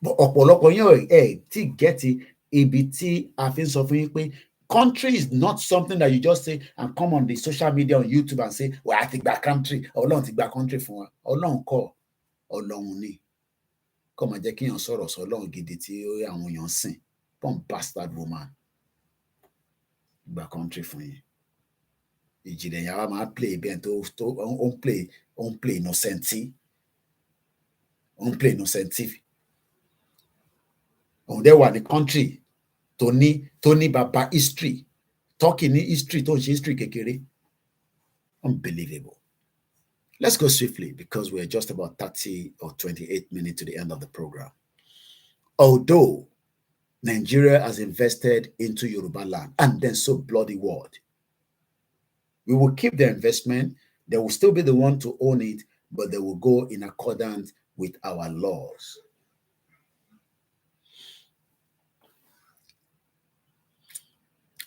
[SPEAKER 1] But ọ̀pọ̀lọpọ̀ yẹn tí gẹ́tì ibi tí a fi ń sọ fún yín pé country is not something that you just say and come on the social media on YouTube and say, well, I think that country, Ọlọ́run ti gba country fún wa. Ọlọ́run kọ́, Ọlọ́run ni. Kọ́ máa jẹ́ kí èèyàn sọ̀rọ̀ sọ Ọlọ́run gidi tí àwọn èèyàn sìn. Pọ́n bastard woman. Gba country fún yín. Ìjìnlẹ̀ yàrá máa play bẹ́ẹ̀ tó on play innocenti. On play innocenti. On there were the country Tony Baba history. Talking history, history kekere. Unbelievable. Let's go swiftly because we're just about 30 or 28 minutes to the end of the program. Although Nigeria has invested into Yòrùbá land and then so bloody world, we will keep their investment. They will still be the one to own it, but they will go in accordance with our laws.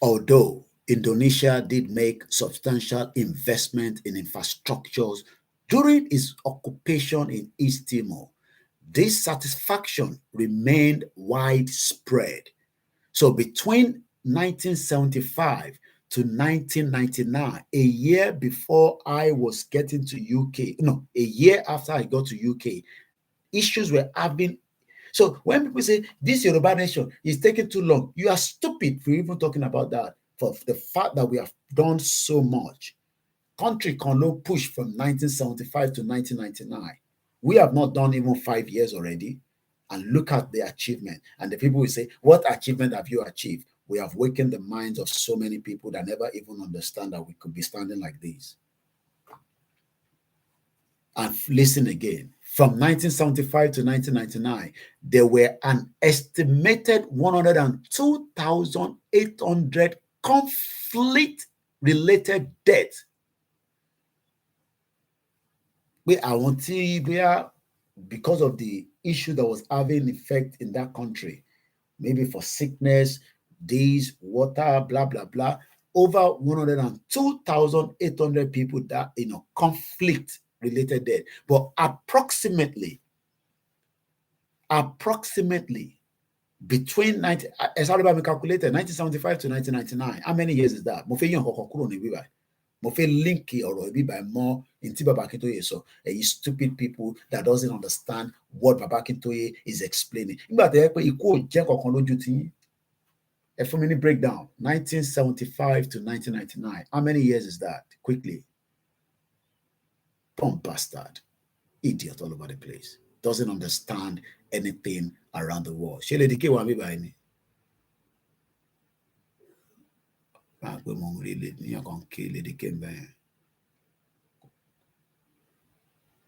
[SPEAKER 1] Although Indonesia did make substantial investment in infrastructures during its occupation in East Timor, dissatisfaction remained widespread. So between 1975 to 1999, a year before I was getting to UK, no, a year after I got to UK, issues were having. So when people say this Yoruba nation is taking too long, you are stupid for even talking about that, for the fact that we have done so much. Country can no push from 1975 to 1999. We have not done even 5 years already. And look at the achievement. And the people will say, what achievement have you achieved? We have wakened the minds of so many people that never even understand that we could be standing like this. And listen again. From 1975 to 1999, there were an estimated 102,800 conflict-related deaths. Because of the issue that was having effect in that country, maybe for sickness, days, water, blah, blah, blah, over 102,800 people that, conflict-related death. But approximately between 1975 to 1999, how many years is that? Mo fẹ́ link ọ̀rọ̀ ibi by more into Baba Akintoye so you stupid people that doesn't understand what Baba Akintoye is explaining. Nígbà tẹ́ pé ikú ò jẹ́ kankan lójú tí ẹ fún mi ní breakdown 1975 to 1999. How many years is that? Quickly. Dumb bastard. Idiot all over the place. Doesn't understand anything around the world. Ṣé Lady K wà mí báyìí ni?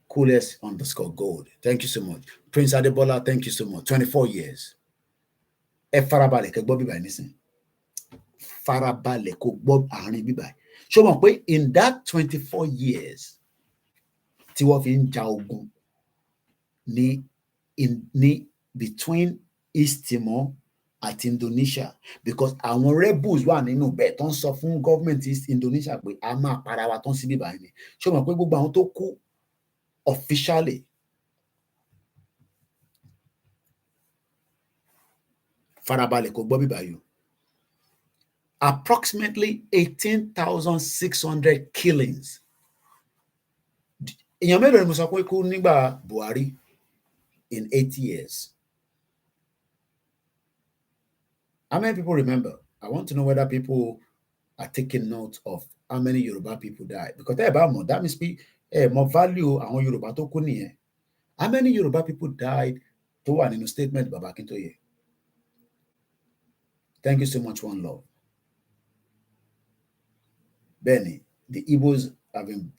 [SPEAKER 1] Coolest_gold. Thank you so much. Prince Adebola, thank you so much. 24 years. Farabalẹ̀ kẹ́ gbọ́ bíbá nísìn. Farabalẹ̀ kó gbọ́ àárín bíbá. Ṣó mọ̀ pé in that 24 years tí wọ́n fi ń ja ogun ní between East Timor àti Indonesia, because àwọn rebels wà nínú bẹ́ẹ̀ tó ń sọ fún government East Indonesia pé a máa para wa tán síbí báyìí ni. Ṣé o mọ̀ pé gbogbo àwọn tó kú officially farabalẹ̀ kò gbọ́ bíbá yìí, approximately 18,600 killings. Èèyàn mélòó ni mo sọ pé kú nígbà Buhari in 8 years? How many people remember? I want to know whether people are taking note of how many Yoruba people died. Because that means more value àwọn Yoruba tó kú nìyẹn. How many Yoruba people died tó wà nínú statement Baba Akintoye? Thank you so much, one love. Benny, the Igbos have been,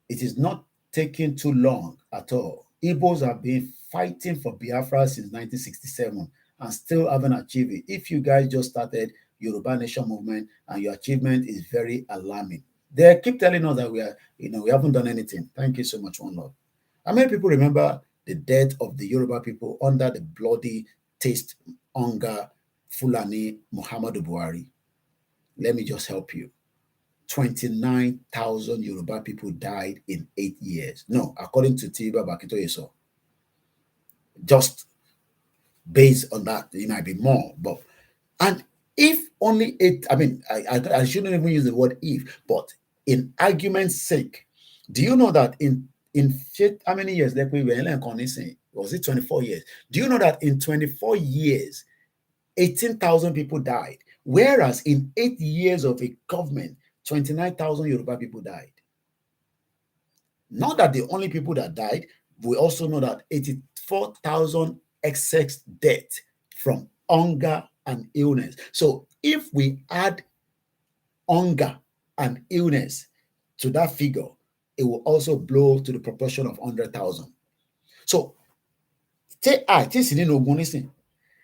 [SPEAKER 1] it is not taking too long at all. Igbos have been fighting for Biafra since 1967 and still haven't achieved it. If you guys just started Yoruba Nation movement and your achievement is very alarming. They keep telling us that we haven't done anything. Thank you so much, one love. How many people remember the death of the Yoruba people under the bloody taste hunger Fulani Muhammadu Buhari? Let me just help you. 29,000 Yoruba people died in 8 years. No, according to Tiba Bakitoyeso. Just based on that, it might be more. But and if only it, I mean, I shouldn't even use the word if, but in argument's sake, do you know that in how many years was it 24 years? Do you know that in 24 years, 18,000 people died, whereas in 8 years of a government, 29,000 Yoruba people died? Not that the only people that died, we also know that 84,000 excess death from hunger and illness. So if we add hunger and illness to that figure, it will also blow to the proportion of 100,000. So,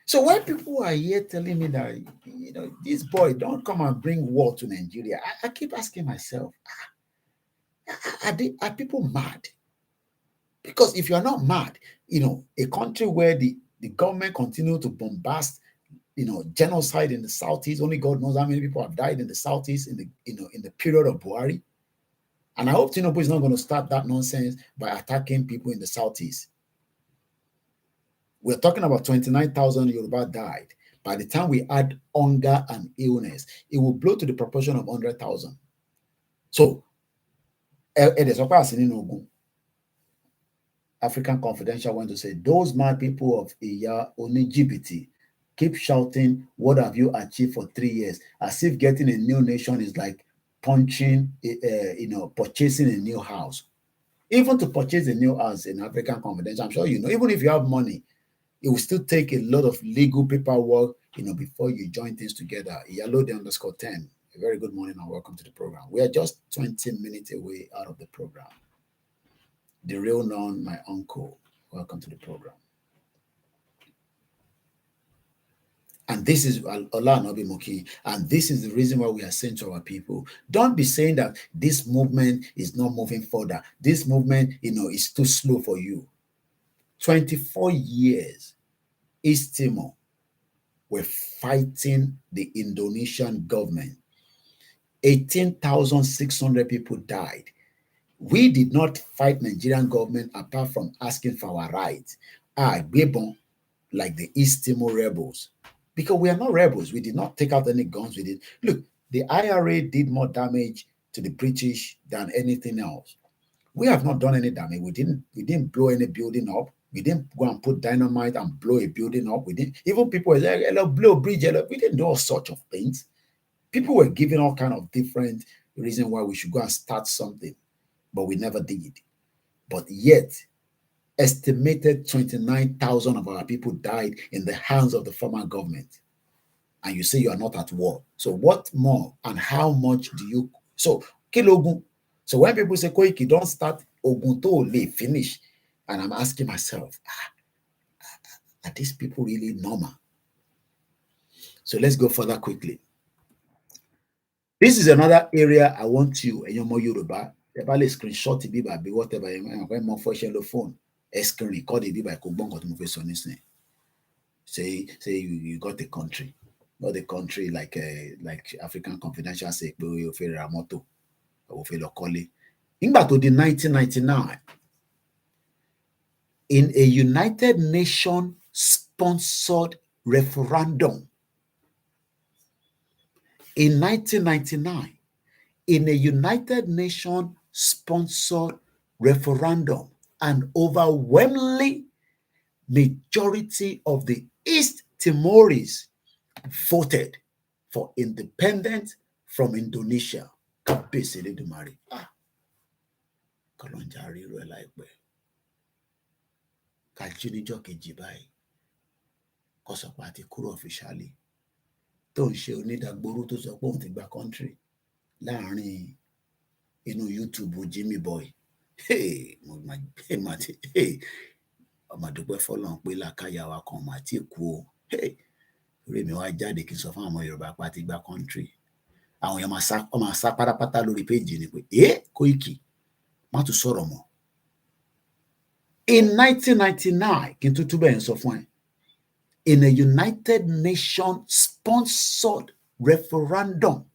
[SPEAKER 1] so when people are here telling me that, this boy, don't come and bring war to Nigeria, I keep asking myself, are people mad? Because if you are not mad, a country where the government continue to bombast, genocide in the Southeast, only God knows how many people have died in the Southeast in the period of Buhari. And I hope Tinubu is not going to start that nonsense by attacking people in the Southeast. We're talking about 29,000 Yoruba died. By the time we add hunger and illness, it will blow to the proportion of 100,000. So, African Confidential went to say, those mad people of Iya Onijibiti keep shouting, what have you achieved for 3 years? As if getting a new nation is like purchasing a new house. Even to purchase a new house in African Confidential, I'm sure even if you have money, it will still take a lot of legal paperwork, before you join things together. Iyalode_10. A very good morning and welcome to the program. We are just 20 minutes away out of the program. The real known, my uncle. Welcome to the program. And this is Ola Nobi Moki, and this is the reason why we are saying to our people, don't be saying that this movement is not moving further. This movement, is too slow for you. 24 years, East Timor were fighting the Indonesian government. 18,600 people died. We did not fight Nigerian government apart from asking for our rights. Like the East Timor rebels. Because we are not rebels. We did not take out any guns. Look, the IRA did more damage to the British than anything else. We have not done any damage. We didn't blow any building up. We didn't go and put dynamite and blow a building up. We didn't. Even people were like, hello, blow a bridge. Hello. We didn't do all sorts of things. People were giving all kind of different reasons why we should go and start something, but we never did. But yet, estimated 29,000 of our people died in the hands of the former government. And you say you are not at war. So what more and how much do you... So, kill Ogun. So when people say, Koiki, don't start Ogun to finish. And I'm asking myself, are these people really normal? So let's go further quickly. This is another area I want you, and you're more Yoruba, screenshot it by whatever, more for phone. Screen record it by Kubongo to move. say you got a country, not a country like African Confidential say pé o fẹ́ ra mọ́tò o fẹ́ lọ kọ́lé. Nígbà tó di 1999, in a United Nations sponsored referendum, in 1999, in a United Nations sponsored referendum, an overwhelmingly majority of the East Timorese voted for independence from Indonesia. Kábíyèsí Elédùmarè. Kọ́lọ́njà ríro ẹ̀ láìpẹ́. Ká jí níjọ́ kejì báyìí. Kó sọ pé a ti kúrò officially. Tó ń ṣe onídàgbòrú tó sọ pé òun ti gba country láàrin inú YouTube Jimmy Boy. Ọmọ dúpẹ́ fọ́lọ́run pé làkàyà wa kan mà tí kú o. Orí mi wá jáde kí n sọ fún àwọn Yorùbá pa ti gba country. Àwọn èèyàn máa sá pátápátá lórí péjì ni pé Koiki má tún sọ̀rọ̀ mọ́. In 1999, kí n tútú bẹ́ẹ̀ ń sọ fún ẹ, in a United Nations sponsored referendum,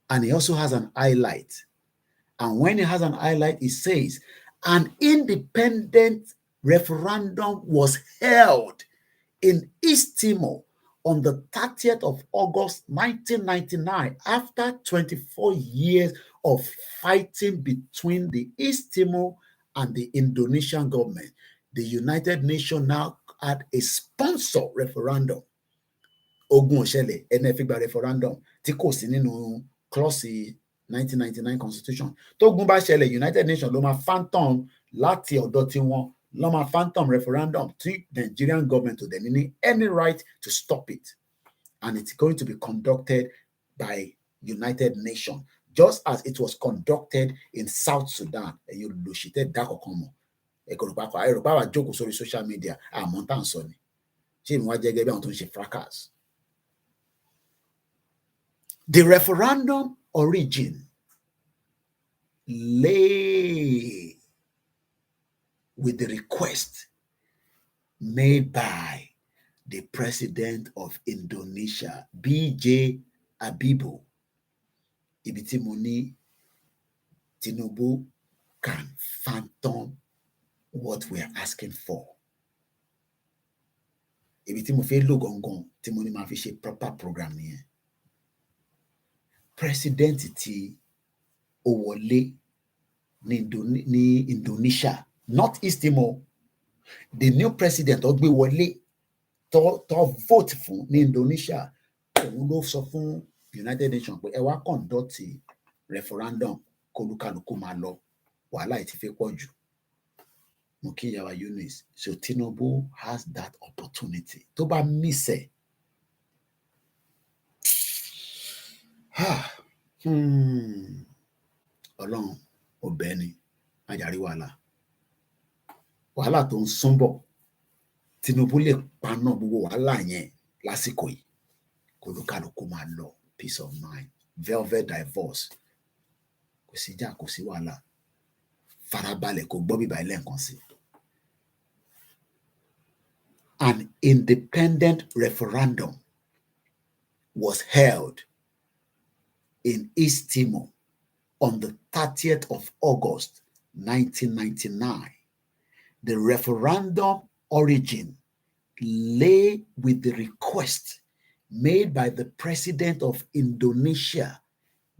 [SPEAKER 1] and he also has an highlight. And when he has an highlight, he says, an independent referendum was held in East Timor on the 30th of August 1999, after 24 years of fighting between the East Timor and the Indonesian government. The United Nations now had a sponsor referendum. Ogun òṣèlè NFGBA referendum tí kò sí nínú clause 1999 constitution. Tógun bá ṣẹlẹ̀, United Nations ló máa phantom láti ọ̀dọ̀ tiwọn ló máa phantom referendum tí Nigerian government ò dẹ̀ ní any right to stop it. And it's going to be conducted by United Nations, just as it was conducted in South Sudan. Ẹ̀yin olùṣètẹ́ dákọ̀kan mọ̀. Yorùbá wa jókòó sórí social media àmọ́ tá à ń sọ ni. Ṣé ìmú wa jẹ́ gẹ́gẹ́ bí àwọn tó ń ṣe fracas? The referendum origin lay with the request made by the president of Indonesia, B.J. Habibie. Ibi tí mo ní Tinubu can phantom what we are asking for. Ibi tí mo fẹ́ lò gangan tí mo ní máa fi ṣe proper program nìyẹn. President tí ó wọlé ní Indonesia, not East Timor. The new president tó gbé wọlé tó vote fún ní Indonesia, òun ló sọ fún United Nations pé ẹ wá conduct referendum kólúkálùkù máa lọ, wàhálà yìí ti fẹ́ pọ̀ jù. Mo kí ìyá wa Eunice. So Tinubu has that opportunity. Tó bá miss ẹ̀, Ọlọ́run ọbẹ̀ ni májàrí wàhálà tó ń súnbọ̀. Tinubu lè paná gbogbo wàhálà yẹn lásìkò yìí, kólúkálùkù máa lọ, peace of mind, velvet divorce, kò sí jà kò sí wàhálà, farabalẹ̀ kò gbọ́ bíbá ilé nǹkan sí. An independent referendum was held in East Timor on the 30th of August 1999. The referendum origin lay with the request made by the president of Indonesia,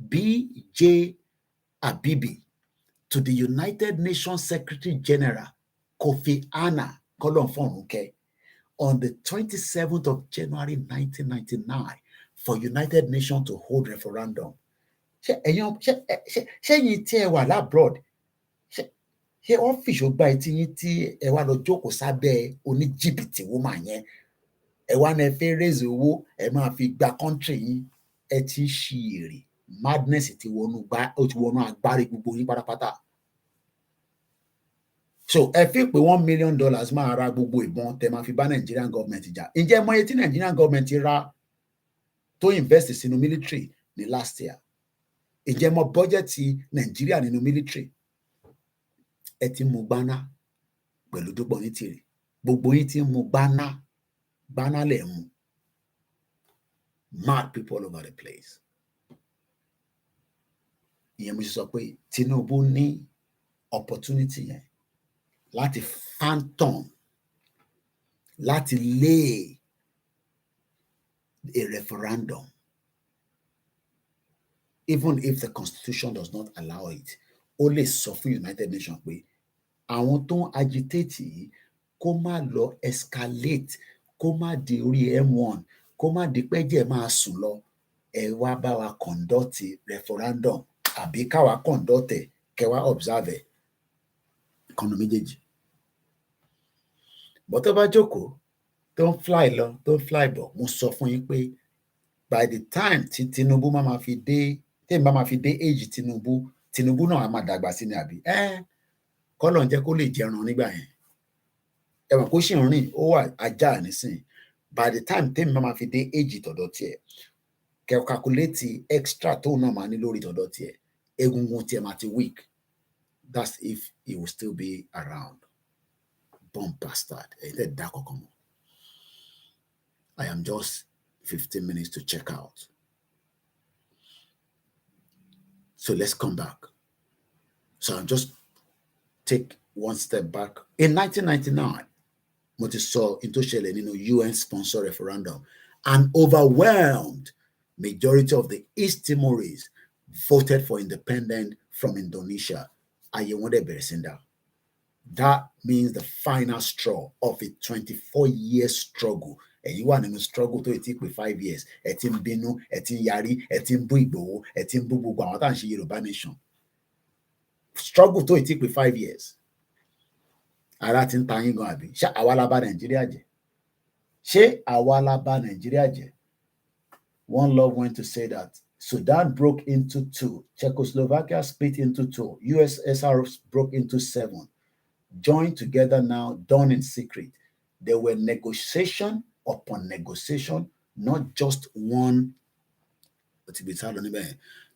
[SPEAKER 1] B.J. Habibie, to the United Nations Secretary General, Kofi Annan, on the 27th of January 1999 for United Nations to hold referendum. Ṣẹ́yìn tí ẹ wà lábroad, ṣé ọ́fíìsì ó gbá etí yín tí ẹ wá lọ jókòó sábẹ́ oníjìbìtì woman yẹn, ẹ wá náà fẹ́ raise owó ẹ máa fi gba country yín, ẹ ti ṣí èrè, madness ti wọnú agbárí gbogbo yín pátápátá. So ẹ fi pé $1 million máa ra gbogbo ìbọn tẹ máa fi bá Nigerian government jà. Ǹjẹ́ mọ iye tí Nigerian government ra tó invest sínú military ní last year? Ǹjẹ́ mọ budget Nigeria nínú military? Ẹ ti mú gbaná pẹ̀lú Dúpọ̀ Onítìrì, gbogbo yín ti mú gbaná Banalem, mad people all over the place. Ìyẹn mo ṣe sọ pé Tinubu ní opportunity yẹn láti phantom, láti lay a referendum, even if the constitution does not allow it. Ó lè sọ fún United Nations pé àwọn tó ń agitate yìí kó má lọ escalate, kó má di orí M1, kó má di pẹ́jẹ́ máa sùn lọ, ẹ wá bá wa conduct referendum àbí káwa conduct ẹ̀ kẹ́ wá observe ẹ̀ kọ́nà méjèèjì. Bọ́ tó bá jókòó tó ń fly lọ tó ń fly bọ̀, mo sọ fún yín pé by the time tí Tinubu máa fi dé, tí bá máa fi dé age Tinubu náà á máa dàgbà sí ni àbí kọ́lọ̀ ń jẹ́ kó lè jẹran nígbà yẹn. Ẹ̀wọ̀n kó sì ń rìn, ó wà ajá nísìn. By the time tèmi máa fi dé age tọ̀dọ̀ tiẹ̀, kẹ́ calculate extra tó náà máa ní lórí tọ̀dọ̀ tiẹ̀, egungun tiẹ̀ máa ti weak. That's if he will still be around. Bomb bastard. I am just 15 minutes to check out. So let's come back. So I'll just take one step back. In 1999, mo ti sọ into ṣẹlẹ̀ nínú UN-sponsored referendum, an overwhelmed majority of the East Timorese voted for independence from Indonesia. Ayé wọn dẹ̀ bẹ̀rẹ̀ sí dá. That means the final straw of a 24-year struggle. Ẹ̀yin wà nínú struggle tó ti pé 5 years. Ẹ ti ń bínú, ẹ ti ń yarí, ẹ ti ń bú Ìgbòho, ẹ ti ń bú gbogbo àwọn tá à ń ṣe Yorùbá nation. Struggle tó ti pé 5 years. Ara ti ń ta yín gan àbí? Ṣé àwa la bà Nàìjíríà jẹ́? Ṣé àwa la bà Nàìjíríà jẹ́? One Love went to say that Sudan broke into 2, Czechoslovakia split into 2, USSR broke into 7. Joined together now, done in secret. There were negotiation upon negotiation, not just one,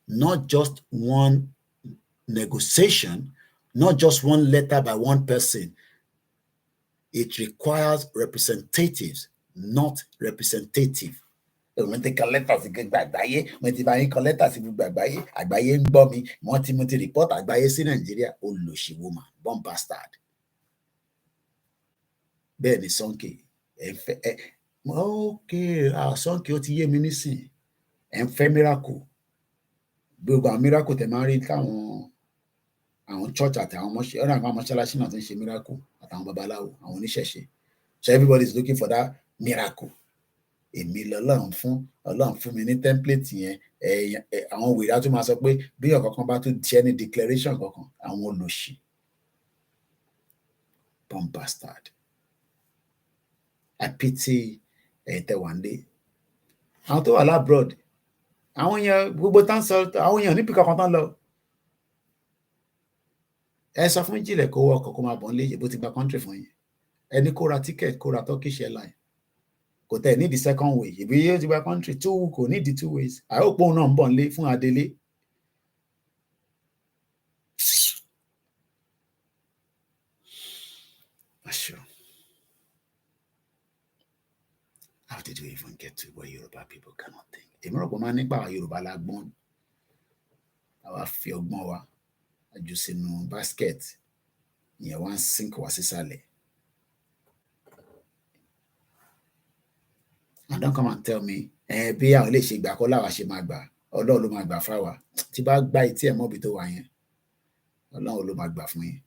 [SPEAKER 1] not just one negotiation, not just one letter by one person. It requires representatives, not representative. Wọ́n ti kọ lẹ́tà sí gbogbo àgbáyé, wọ́n ti bá yín kọ lẹ́tà sí gbogbo àgbáyé, àgbáyé ń gbọ́ mi, mo ti report àgbáyé sí Nàìjíríà, olóṣì woman, bomb bastard. Bẹ́ẹ̀ ni Sonke, Sonke ó ti yé mi nísìn, ẹ̀ ń fẹ́ miracle. Gbogbo àwọn miracle tẹ̀ máa ń rí àwọn church àti àwọn mọ́ṣáláṣí náà ti ń ṣe miracle, àtàwọn babaláwo, àwọn oníṣẹ̀ṣe. So everybody is looking for that miracle. Èmi Ọlọ́run fún mi ní template yẹn. Àwọn wèrè á tún máa sọ pé bí ọ̀kankan bá tún ṣe ní declaration kankan, àwọn olóṣì. Bomb bastard. I pity Tewande. Àwọn tó wà lábroad, àwọn èèyàn gbogbo tán sọ, àwọn èèyàn níbi kankan tán lọ. Ẹ sọ fún Jílẹ̀ kó wọ ọkọ̀ kó máa bọ̀ nílé bó ti gba country fún yín. Ẹni kó ra ticket, kó ra Turkish Airlines. Kò tẹ̀ ní the second way. Ìbí yóò ti gba country, kò ní the 2 ways. I hope òun náà ń bọ̀ nílé fún Adélé. Sure. How did we even get to where Yoruba people cannot think? Èmi rò pé máa nípa Yorùbá la gbọ́n. Àwa fi ọgbọ́n wa àjù sínú basket. Ìyẹn wá ń sink wá sísàlẹ̀. And don't come and tell me, bí àwọn lè ṣe gbà kọ́ láwa ṣe máa gbà. Ọlọ́run ló máa gbà fáwa. Tí bá gbá etí ẹ̀ mọ́bi tó wà yẹn, Ọlọ́run ló máa gbà fún yín.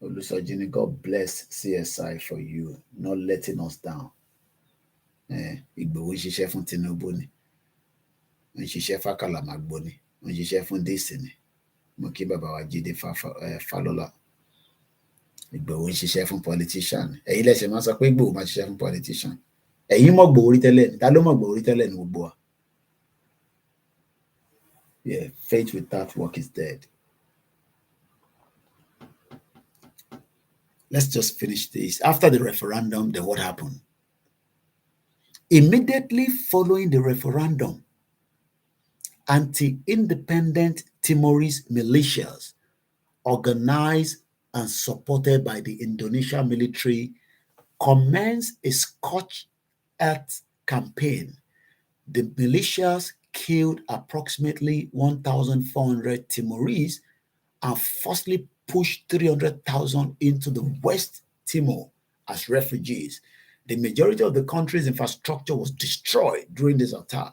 [SPEAKER 1] Olusojini, God bless CSI for you, not letting us down. Ìgbòho ń ṣiṣẹ́ fún Tinubu ni. Ń ṣiṣẹ́ f'Àkàlàmàgbò ni. Ń ṣiṣẹ́ fún Dèsì ni. Mo kí bàbá wa Jídé Fálọ́lá. Ìgbòho ń ṣiṣẹ́ fún politician. Ẹ̀yin lẹ́sẹ̀ máa sọ pé Ìgbòho máa ṣiṣẹ́ fún politician. Ẹ̀yin mọ̀ Ìgbòho rí tẹ́lẹ̀ ni. Ta ló mọ̀ Ìgbòho rí tẹ́lẹ̀ ni gbogbo wa? Yeah, faith without work is dead. Let's just finish this. After the referendum, then what happened? Immediately following the referendum, anti-independent Timorese militias organized and supported by the Indonesian military, commenced a scorched earth campaign. The militias killed approximately 1,400 Timorese and forcibly pushed 300,000 into the West Timor as refugees. The majority of the country's infrastructure was destroyed during this attack.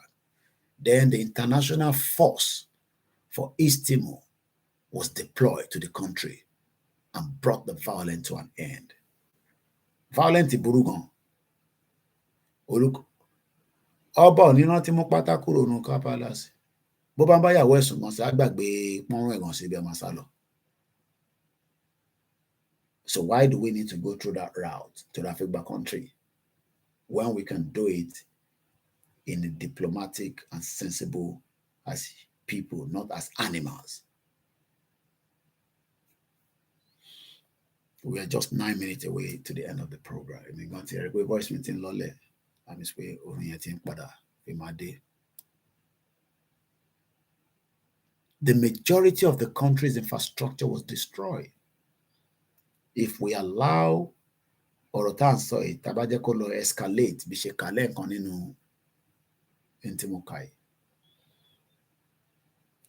[SPEAKER 1] Then the international force for East Timor was deployed to the country and brought the violence to an end. Violence Burugan. Ọba ò ní rántí mú pátá kúrò nínú ká palace. Bó bá ń báyàwó ẹ̀sùn kan sí àgbàgbé pọ́nrún ẹ̀gàn síbi ẹ̀ máa sá lọ. So why do we need to go through that route to the African country when we can do it in a diplomatic and sensible as people, not as animals? We are just 9 minutes away to the end of the program. We're going to hear a voice meeting lole. I'm just waiting pada imade. The majority of the country's infrastructure was destroyed. If we allow Orotan soy tabajeko escalate bí ṣe kale nǹkan nínú Intimokai.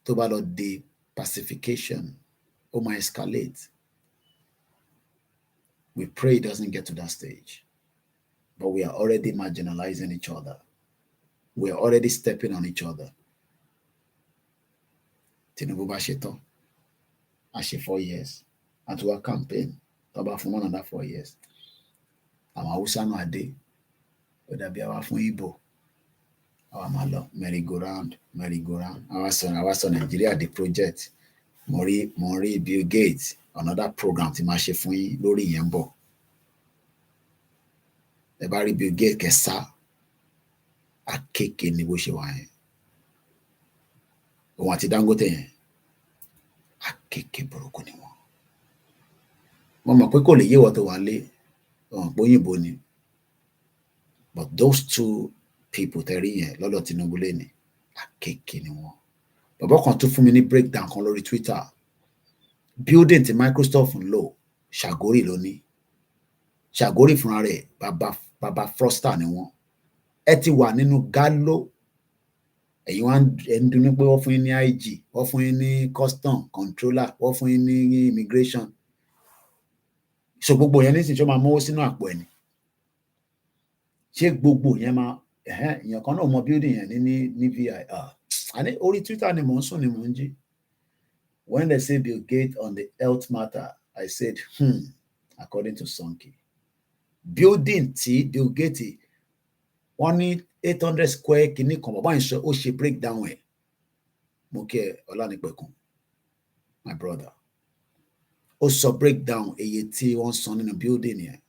[SPEAKER 1] Tó bá lọ di pacification, ó máa escalate. We pray it doesn't get to that stage. But we are already marginalizing each other. We are already stepping on each other. Tinubu bá ṣe tán, a ṣe 4 years. And to our campaign, tó bá fún another 4 years. Àwọn Hausa náà dé, ó dàbí àwa fún Igbo. Àwa máa lọ merry-go-round. Àwa sọ Nigeria the project. Mo rí Bill Gates, another program tí máa ṣe fún yín lórí ìyẹn bọ̀. Ẹ bá rí Bill Gates kẹsà, akéèké ni bó ṣe wà yẹn. Òun àti Dangote yẹn, akéèké burúkú ni wọ́n. Mo mọ̀ pé kò lè yé wọ́n tó wà lé, òyìnbó ni. But those two people tẹ̀rí yẹn lọ́dọ̀ Tinubu lé ní, akéèké ni wọ́n. Bàbá kan tún fún mi ní breakdown kan lórí Twitter. Building tí Microsoft ń lò, Ṣàgórì ló ní. Ṣàgórì fúnra rẹ̀, bàbá Froster ni wọ́n. Ẹ ti wà nínú Gallo. Ẹ̀yin wá ń dùnnú pé wọ́n fún yín ní IG, wọ́n fún yín ní custom controller, wọ́n fún yín ní immigration. So gbogbo yẹn nísìnyí ṣó máa mówó sínú àpò ẹ̀ ni. Ṣé gbogbo yẹn máa èèyàn kan náà mọ building yẹn ní VI? Àní orí Twitter ni mò ń sùn ni mò ń jí. When they say Bill Gates on the health matter, I said, according to Sonke. Building tí Bill Gates wọ́n ní 800 square kìíní kan bàbá yẹn ó ṣe breakdown ẹ̀. Mo kí ẹ Ọlánìpẹ̀kun, my brother. Ó sọ breakdown iye tí wọ́n san nínú building yẹn.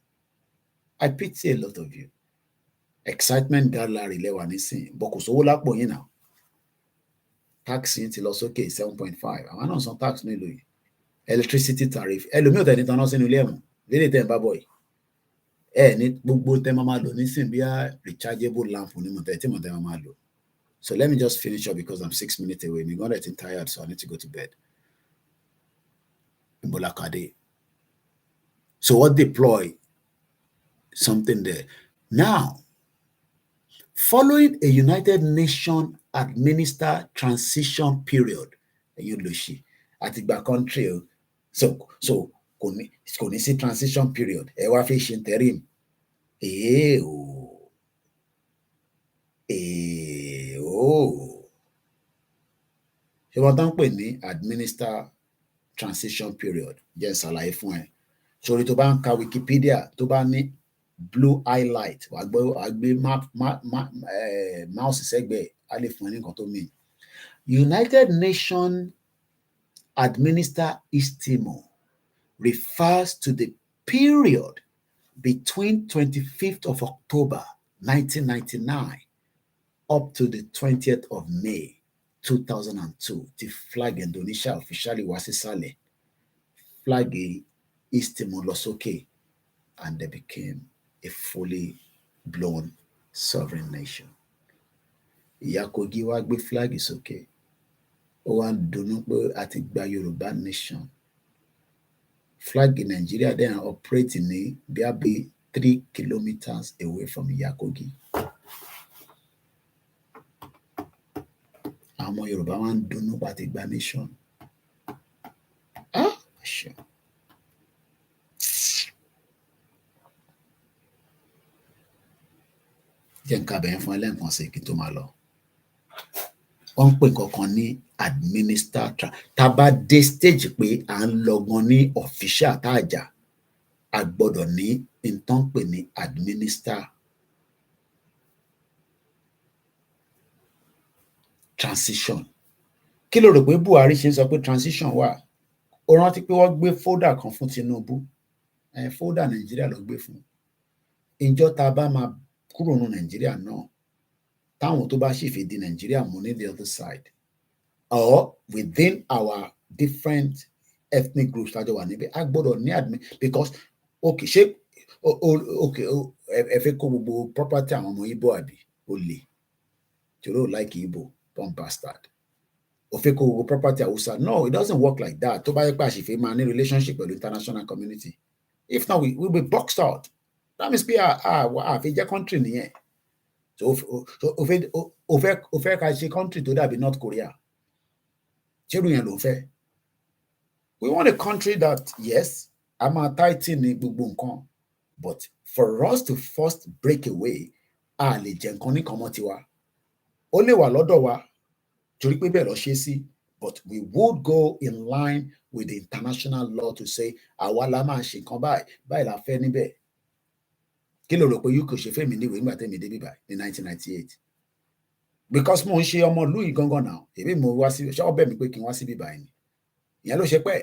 [SPEAKER 1] I pity a lot of you. Excitement gallery lẹ́wà nísìnyí, bọ̀ kò sówó lápò yín náà. Tax yín ti lọ sókè 7.5. Àwọn náà san tax nílùú yìí. Electricity tariff. Ẹlòmíì ò tẹ̀ ní tanná sínú ilé ẹ̀wọ̀n. Lédè tẹ̀ ń bá bọ̀ yìí. Ní gbogbo tẹ́ máa lò nísìnyí bí a rechargeable lamp ní mo tẹ̀ tí mo tẹ́ máa lò. So let me just finish up because I'm 6 minutes away. I'm gonna get tired, so I need to go to bed. Mbolakade. So what deploy? Something there. Now, following a United Nations administered transition period, àtìgbà country, so kò ní sí transition period. Ẹ wá fi ṣe interim. Ṣé wọ́n tán pè ní administered transition period? Jẹ́ ṣàlàyé fún ẹ. Sórí tó bá ń ka Wikipedia, tó bá ní blue highlight, wàá gbé mouse sẹ́gbẹ̀ẹ́, á lè fún ẹ ní nǹkan tó mean. United Nations administered East Timor refers to the period between 25th of October 1999 up to the 20th of May 2002. The flag Indonesia officially was sísàlẹ̀. Flag East Timor lọ sókè, and they became a fully blown sovereign nation. Ìyá Kogi wá gbé flag sókè. Ó wá ń dunnú pé a ti gba Yòrùbá nation flag in Nigeria then operating ní bí 3 kilometers away from Yakogi. Àwọn Yorùbá wá ń dunnú pàtí gba nation. Sure. Jẹ́ nǹkan abẹ̀yẹn fún ẹlẹ́ǹkan sí kí tó máa lọ. Wọ́n ń pè kankan ní administrator. Tá bá dé stage pé à ń lọ́gbọ́n ní official táàjà, a gbọ́dọ̀ ní nǹkan pè ní administer. Transition. Kí ló rò pé Buhari ṣe ń sọ pé transition wà? Ó rántí pé wọ́n gbé folder kan fún Tinubu. Folder Nàìjíríà ló gbé fún. Ìjọ tá bá máa kúrò ní Nàìjíríà náà, táwọn tó bá sì fi di Nàìjíríà mú ní the other side, or within our different ethnic groups tájọ wà níbẹ̀, a gbọ́dọ̀ ní admin, because okay ṣé ẹ fẹ́ kó gbogbo property àwọn ọmọ Igbo àbí olè torí ò like Igbo bomb bastard. Ó fẹ́ kó gbogbo property Hausa. No, it doesn't work like that. Tó bá yẹ pé àṣìfẹ́ máa ní relationship pẹ̀lú international community. If not, we will be boxed out. That means pé àfi jẹ́ country nìyẹn. So ó fẹ́ ká ṣe country tó dàbí North Korea. Ṣérù yẹn ló fẹ́. We want a country that, yes, a máa tighten ní gbogbo nǹkan, but for us to first break away, a lè jẹ nǹkan ní kànmọ́ tiwa. Ó lè wà lọ́dọ̀ wa torí pé bẹ́ẹ̀ lọ ṣe sí, but we would go in line with the international law to say àwa la máa ṣe nǹkan báyìí la fẹ́ níbẹ̀. Kí ló rò pé UK ṣe fẹ́ mi níwèé nígbà tẹ́mi dé bíbá ní 1998? Because mo ń ṣe ọmọ ìlú yìí gangan náà, èmi mo wá sí, ṣé wọ́n bẹ̀ mí pé kí n wá sí bíbá yìí? Ìyẹn ló ṣe pẹ́.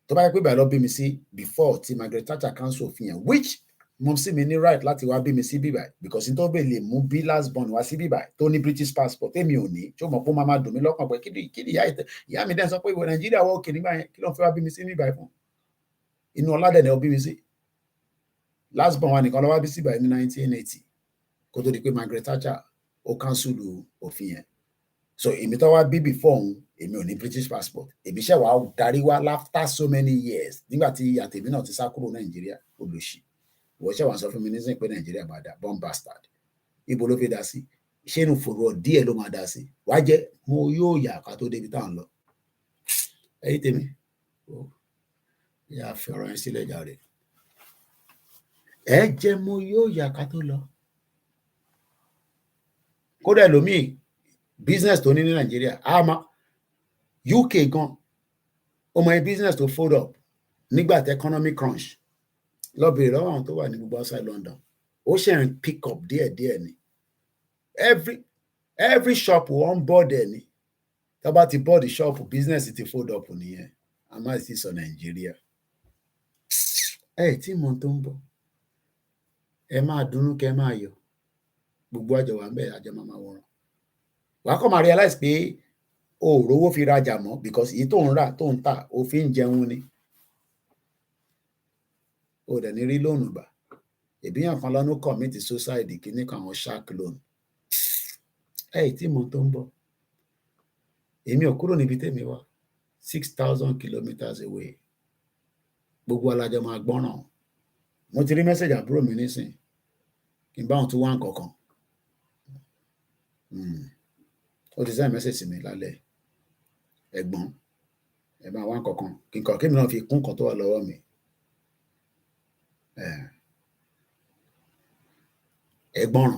[SPEAKER 1] Tó bá yẹ pé báyìí lọ bí mi sí before tí Margaret Thatcher council òfin yẹn, which mo sì mi ní right láti wá bí mi sí bíbá, because n tó bẹ̀ lè mú bí last born wá sí bíbá tó ní British passport tèmi ò ní, tí ó mọ̀ pé ó máa dùn mí lọ́kàn pé kí ni ìyá mi dẹ́n sọ pé ìwọ Nàìjíríà wọ́n òkè nígbà yẹn, kí ló ń fẹ́ wá bí mi sí bíbá fún? Inú ọládẹ̀ ni ó bí mi sí. Last born wa nìkan ló wá bí sí bíbá ní 1980 kó tó di pé Margaret Thatcher ó cancel òfin yẹn. So èmi tó wá bí before òun, èmi ò ní British passport. Èmi ṣẹ̀ wá darí wá after so many years nígbà tí ìyá tèmi náà ti sá kúrò Nàìjíríà olóṣì. Wọ́n ṣẹ̀ wá sọ fún mi nísìnyí pé Nàìjíríà bá dà bomb bastard. Ibo ló fi dá sí? Ṣé inú fòrò díẹ̀ ló máa dá sí? Wá jẹ́ mo yóò yà ká tó débi tá à ń lọ. Ẹ̀yin tèmi, ìyá fi ọ̀rọ̀ yẹn sílẹ̀ jàre. Ẹ jẹ́ mo yóò yà ká tó lọ. Kódà ẹlòmíì business tó ní Nàìjíríà, UK gan, ó mọ business tó fold up nígbà tí economic crunch lọ bèrè lọ́wọ́ àwọn tó wà ní gbogbo outside London. Ó ṣe ń pick up díẹ̀díẹ̀ ni. Every shop on board ẹ̀ ni. Tá bá ti board shop, business ti fold up nìyẹn. A máa sì sọ Nàìjíríà. Tí mo tó ń bọ̀. Ẹ máa dunnú kẹ́ máa yọ̀. Gbogbo àjọ wa ń bẹ̀ àjọ máa wọ̀ràn. Wàá kọ́ máa realize pé o ò rówó fi rajà mọ́ because èyí tó ń rà tó ń tà ó fi ń jẹun ni. O dẹ̀ ní rí lóònù gbà. Ìbíyàn kan lọ́nà commit suicide kìíní kan àwọn shark loan. Tí mo tó ń bọ̀. Èmi ò kúrò níbi tèmi wá. 6,000 kilometers away. Gbogbo alájọ máa gbọ́ràn. Mo ti rí message àbúrò mi nísìn. Kí n bá wọn tún wá nǹkan kan. Ó ti send message sí mi lálẹ́. Ẹ̀gbọ́n, ẹ máa wá nǹkan kan. Kí mi náà fi kún nǹkan tó wà lọ́wọ́ mi. Ẹ̀gbọ́n,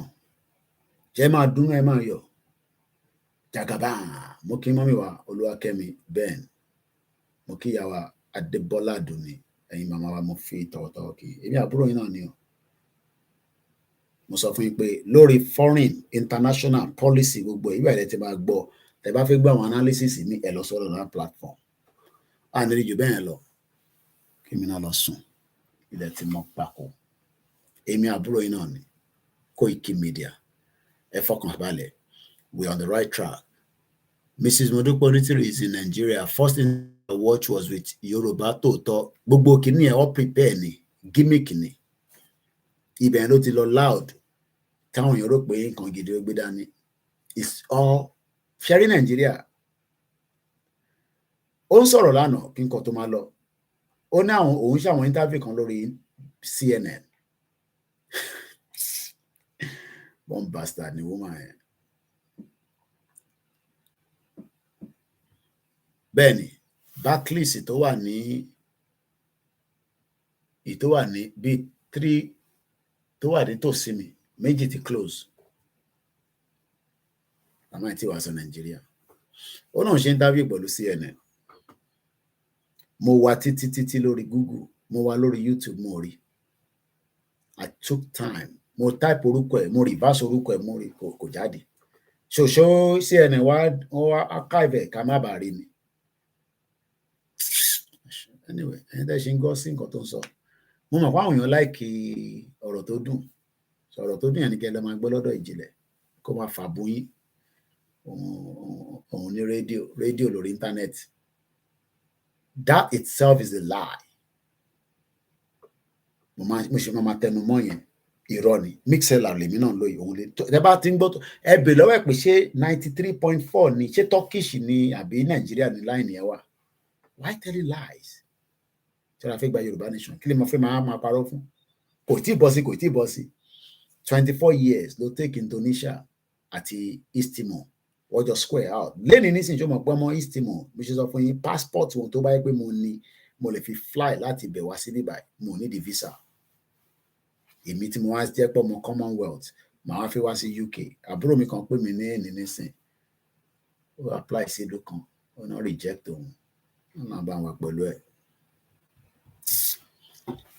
[SPEAKER 1] jẹ́ máa dùn ẹ máa yọ̀. Jagaba, mo kí mọ́mí wa Olúwakẹ́mi Ben. Mo kí ìyá wa Adébọ́lá Dùnní. Ẹ̀yin màmá wa mo fi tọ̀wọ̀tọ̀wọ̀ kí. Èmi àbúrò yín náà ni o. Mo sọ fún yín pé lórí foreign international policy gbogbo ìgbà ilẹ̀ tí máa gbọ́ tẹ́ bá fẹ́ gbọ́ àwọn analysis mi ẹ lọ sọ́dọ̀ náà platform. A ní jù bẹ́ẹ̀ lọ kí mi náà lọ sùn ilẹ̀ tí mo pàkó. Èmi àbúrò yín náà ni Koikimedia. Ẹ fọkàn balẹ̀. We're on the right track. Mrs. Modupe Onitiri is in Nigeria. First in the watch was with Yòrùbá tòótọ́. Gbogbo kìíní ẹ̀ all prepare ni gimmick ni. Ibẹ̀ ló ti lọ loud táwọn èèyàn rò pé nǹkan gidi ó gbé dání. It's all sharing Nigeria. Ó ń sọ̀rọ̀ lánàá kí nǹkan tó máa lọ. ó ní àwọn òun ṣe àwọn interview kan lórí CNN. Bomb bastard ni woman yẹn. Bẹ́ẹ̀ ni Barclays tó wà ní bíi 3 tó wà ní tòsí mi, méjì ti close. Àmọ́ ẹ̀ tí wàá sọ Nàìjíríà. Ó náà ṣe interview pẹ̀lú CNN. Mo wá títí lórí Google, mo wá lórí YouTube, mo rí. I took time. Mo type orúkọ ẹ̀, mo reverse orúkọ ẹ̀, mo rí kò jáde. Ṣòṣó CNN wá archive ẹ̀ ká má bàa rí mi. Anyway, ẹni tẹ́ ṣe ń gọ́ sí nǹkan tó ń sọ. Mo mọ̀ pé àwọn èèyàn láìkì ọ̀rọ̀ tó dùn. Ọ̀rọ̀ tó dùn yẹn ni kẹ́ lọ máa gbọ́ lọ́dọ̀ Ìjìnlẹ̀ kó máa fà bóyín. Òun ní rédíò lórí íńtánẹ́ẹ̀tì. That itself is a lie. Mo ṣe máa tẹnu mọ́ yẹn. Irọ́ ni. Mixela lèmi náà lóye òun lè. Ẹ bá ti ń gbọ́ ẹ bè lọ́wọ́ ẹ̀ pé ṣé 93.4 ni ṣé Turkish ni àbí Nàìjíríà ní láìní ẹ wà. Why tell you lies? Ṣé la fẹ́ gba Yorùbá nation? Kí lè mo fẹ́ máa parọ́ fún? Kò tí ì bọ́ sí. 24 years ló take Indonesia àti East Timor. Wọ́n jọ square out. Lẹ́ni nísìnyí ṣó mọ̀ pé ọmọ East Timor bí ṣe sọ fún yín passport wọn tó bá yẹ pé mo lè fi fly láti ibẹ̀ wá sí níbàyí mo ní di visa. Èmi tí mo wá jẹ́ pé ọmọ Commonwealth màá wá fi wá sí UK. Àbúrò mi kan pè mí ní ẹni nísìn. Ó apply sí ìlú kan. Ó náà reject òun. Wọ́n máa bá wọn pẹ̀lú ẹ̀.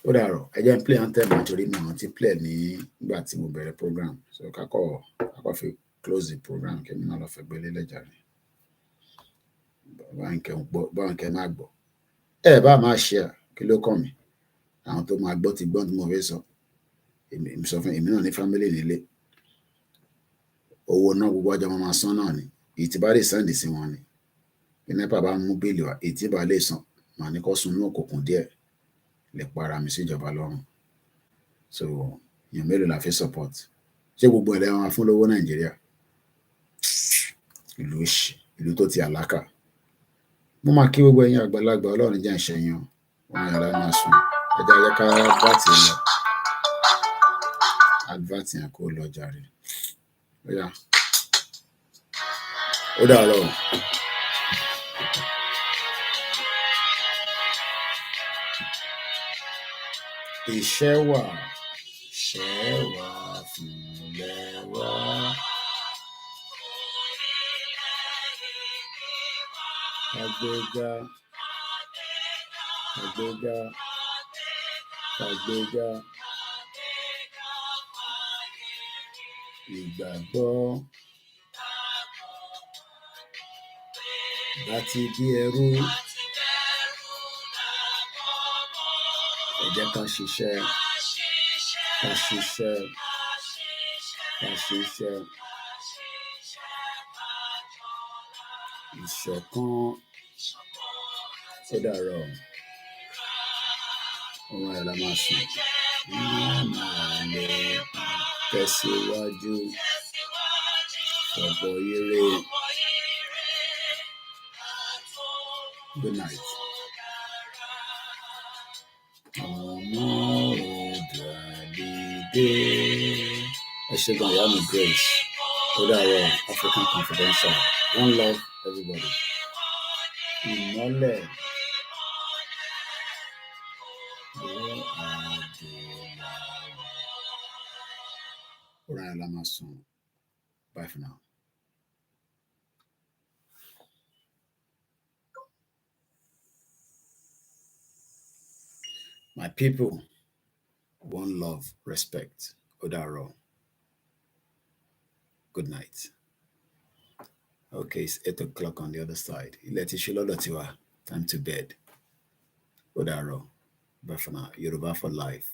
[SPEAKER 1] Ó dàrọ̀ ẹ jẹ́ n play anthem nítorí mi àwọn ti play nígbà tí mo bẹ̀rẹ̀ program. So kakọ́ fi close the program kí mi náà lọ fẹ́ gbélé lẹ́jàre. Báńkẹ́ máa gbọ́. Ẹ bá máa share kí ló kàn mí. Àwọn tó máa gbọ́ ti gbọ́ tí mo fẹ́ sọ. Èmi sọ fún èmi náà ní family nílé. Owó náà gbogbo ọjọ́ máa san náà ni. Èyí tí bá lè send sí wọn ni. Bí NEPA bá mú bíìlì wá, èyí tí bá lè san, màá ní kó sun inú òkùnkùn díẹ̀ lè para mi síjọba lọ́rùn. So èèyàn mélòó la fi support? Ṣé gbogbo ẹ̀rẹ́ wọn fún lówó Nàìjíríà? Ìlú tó ti àlákà. Mo máa kí gbogbo ẹ̀yin àgbàlagbà Ọlọ́run jẹ́ ìṣẹ̀yàn. Wọ́n yàrá máa sùn. Ẹja yẹ ká bá ti lọ. Advert yẹn kó lọ jàre. Ó yá. Ó dàárọ̀. Iṣẹ́ wà fúnlẹ̀ wá. Kàgbéga. Ìgbàgbọ́ láti bí ẹrú. Ẹ jẹ́ ká ṣiṣẹ́. Ìṣọ̀kan ó dàárọ̀. Ọmọ ẹ̀ la máa sùn. Máa lè tẹ̀síwájú. Ọ̀pọ̀ ire. Good night. Ọmọ òdà dìde. Ẹ ṣé gan ìyá mi Grace. Ó dàárọ̀ African Confidential. One love everybody. Ìmọ́lẹ̀. Alright, la máa sùn. Bye for now. My people, one love, respect. Ó dàárọ̀. Good night. Okay, it's 8 o'clock on the other side. Ilẹ̀ ti ṣú lọ́dọ̀ tiwa. Time to bed. Ó dàárọ̀. Bye for now. Yòrùbá for life.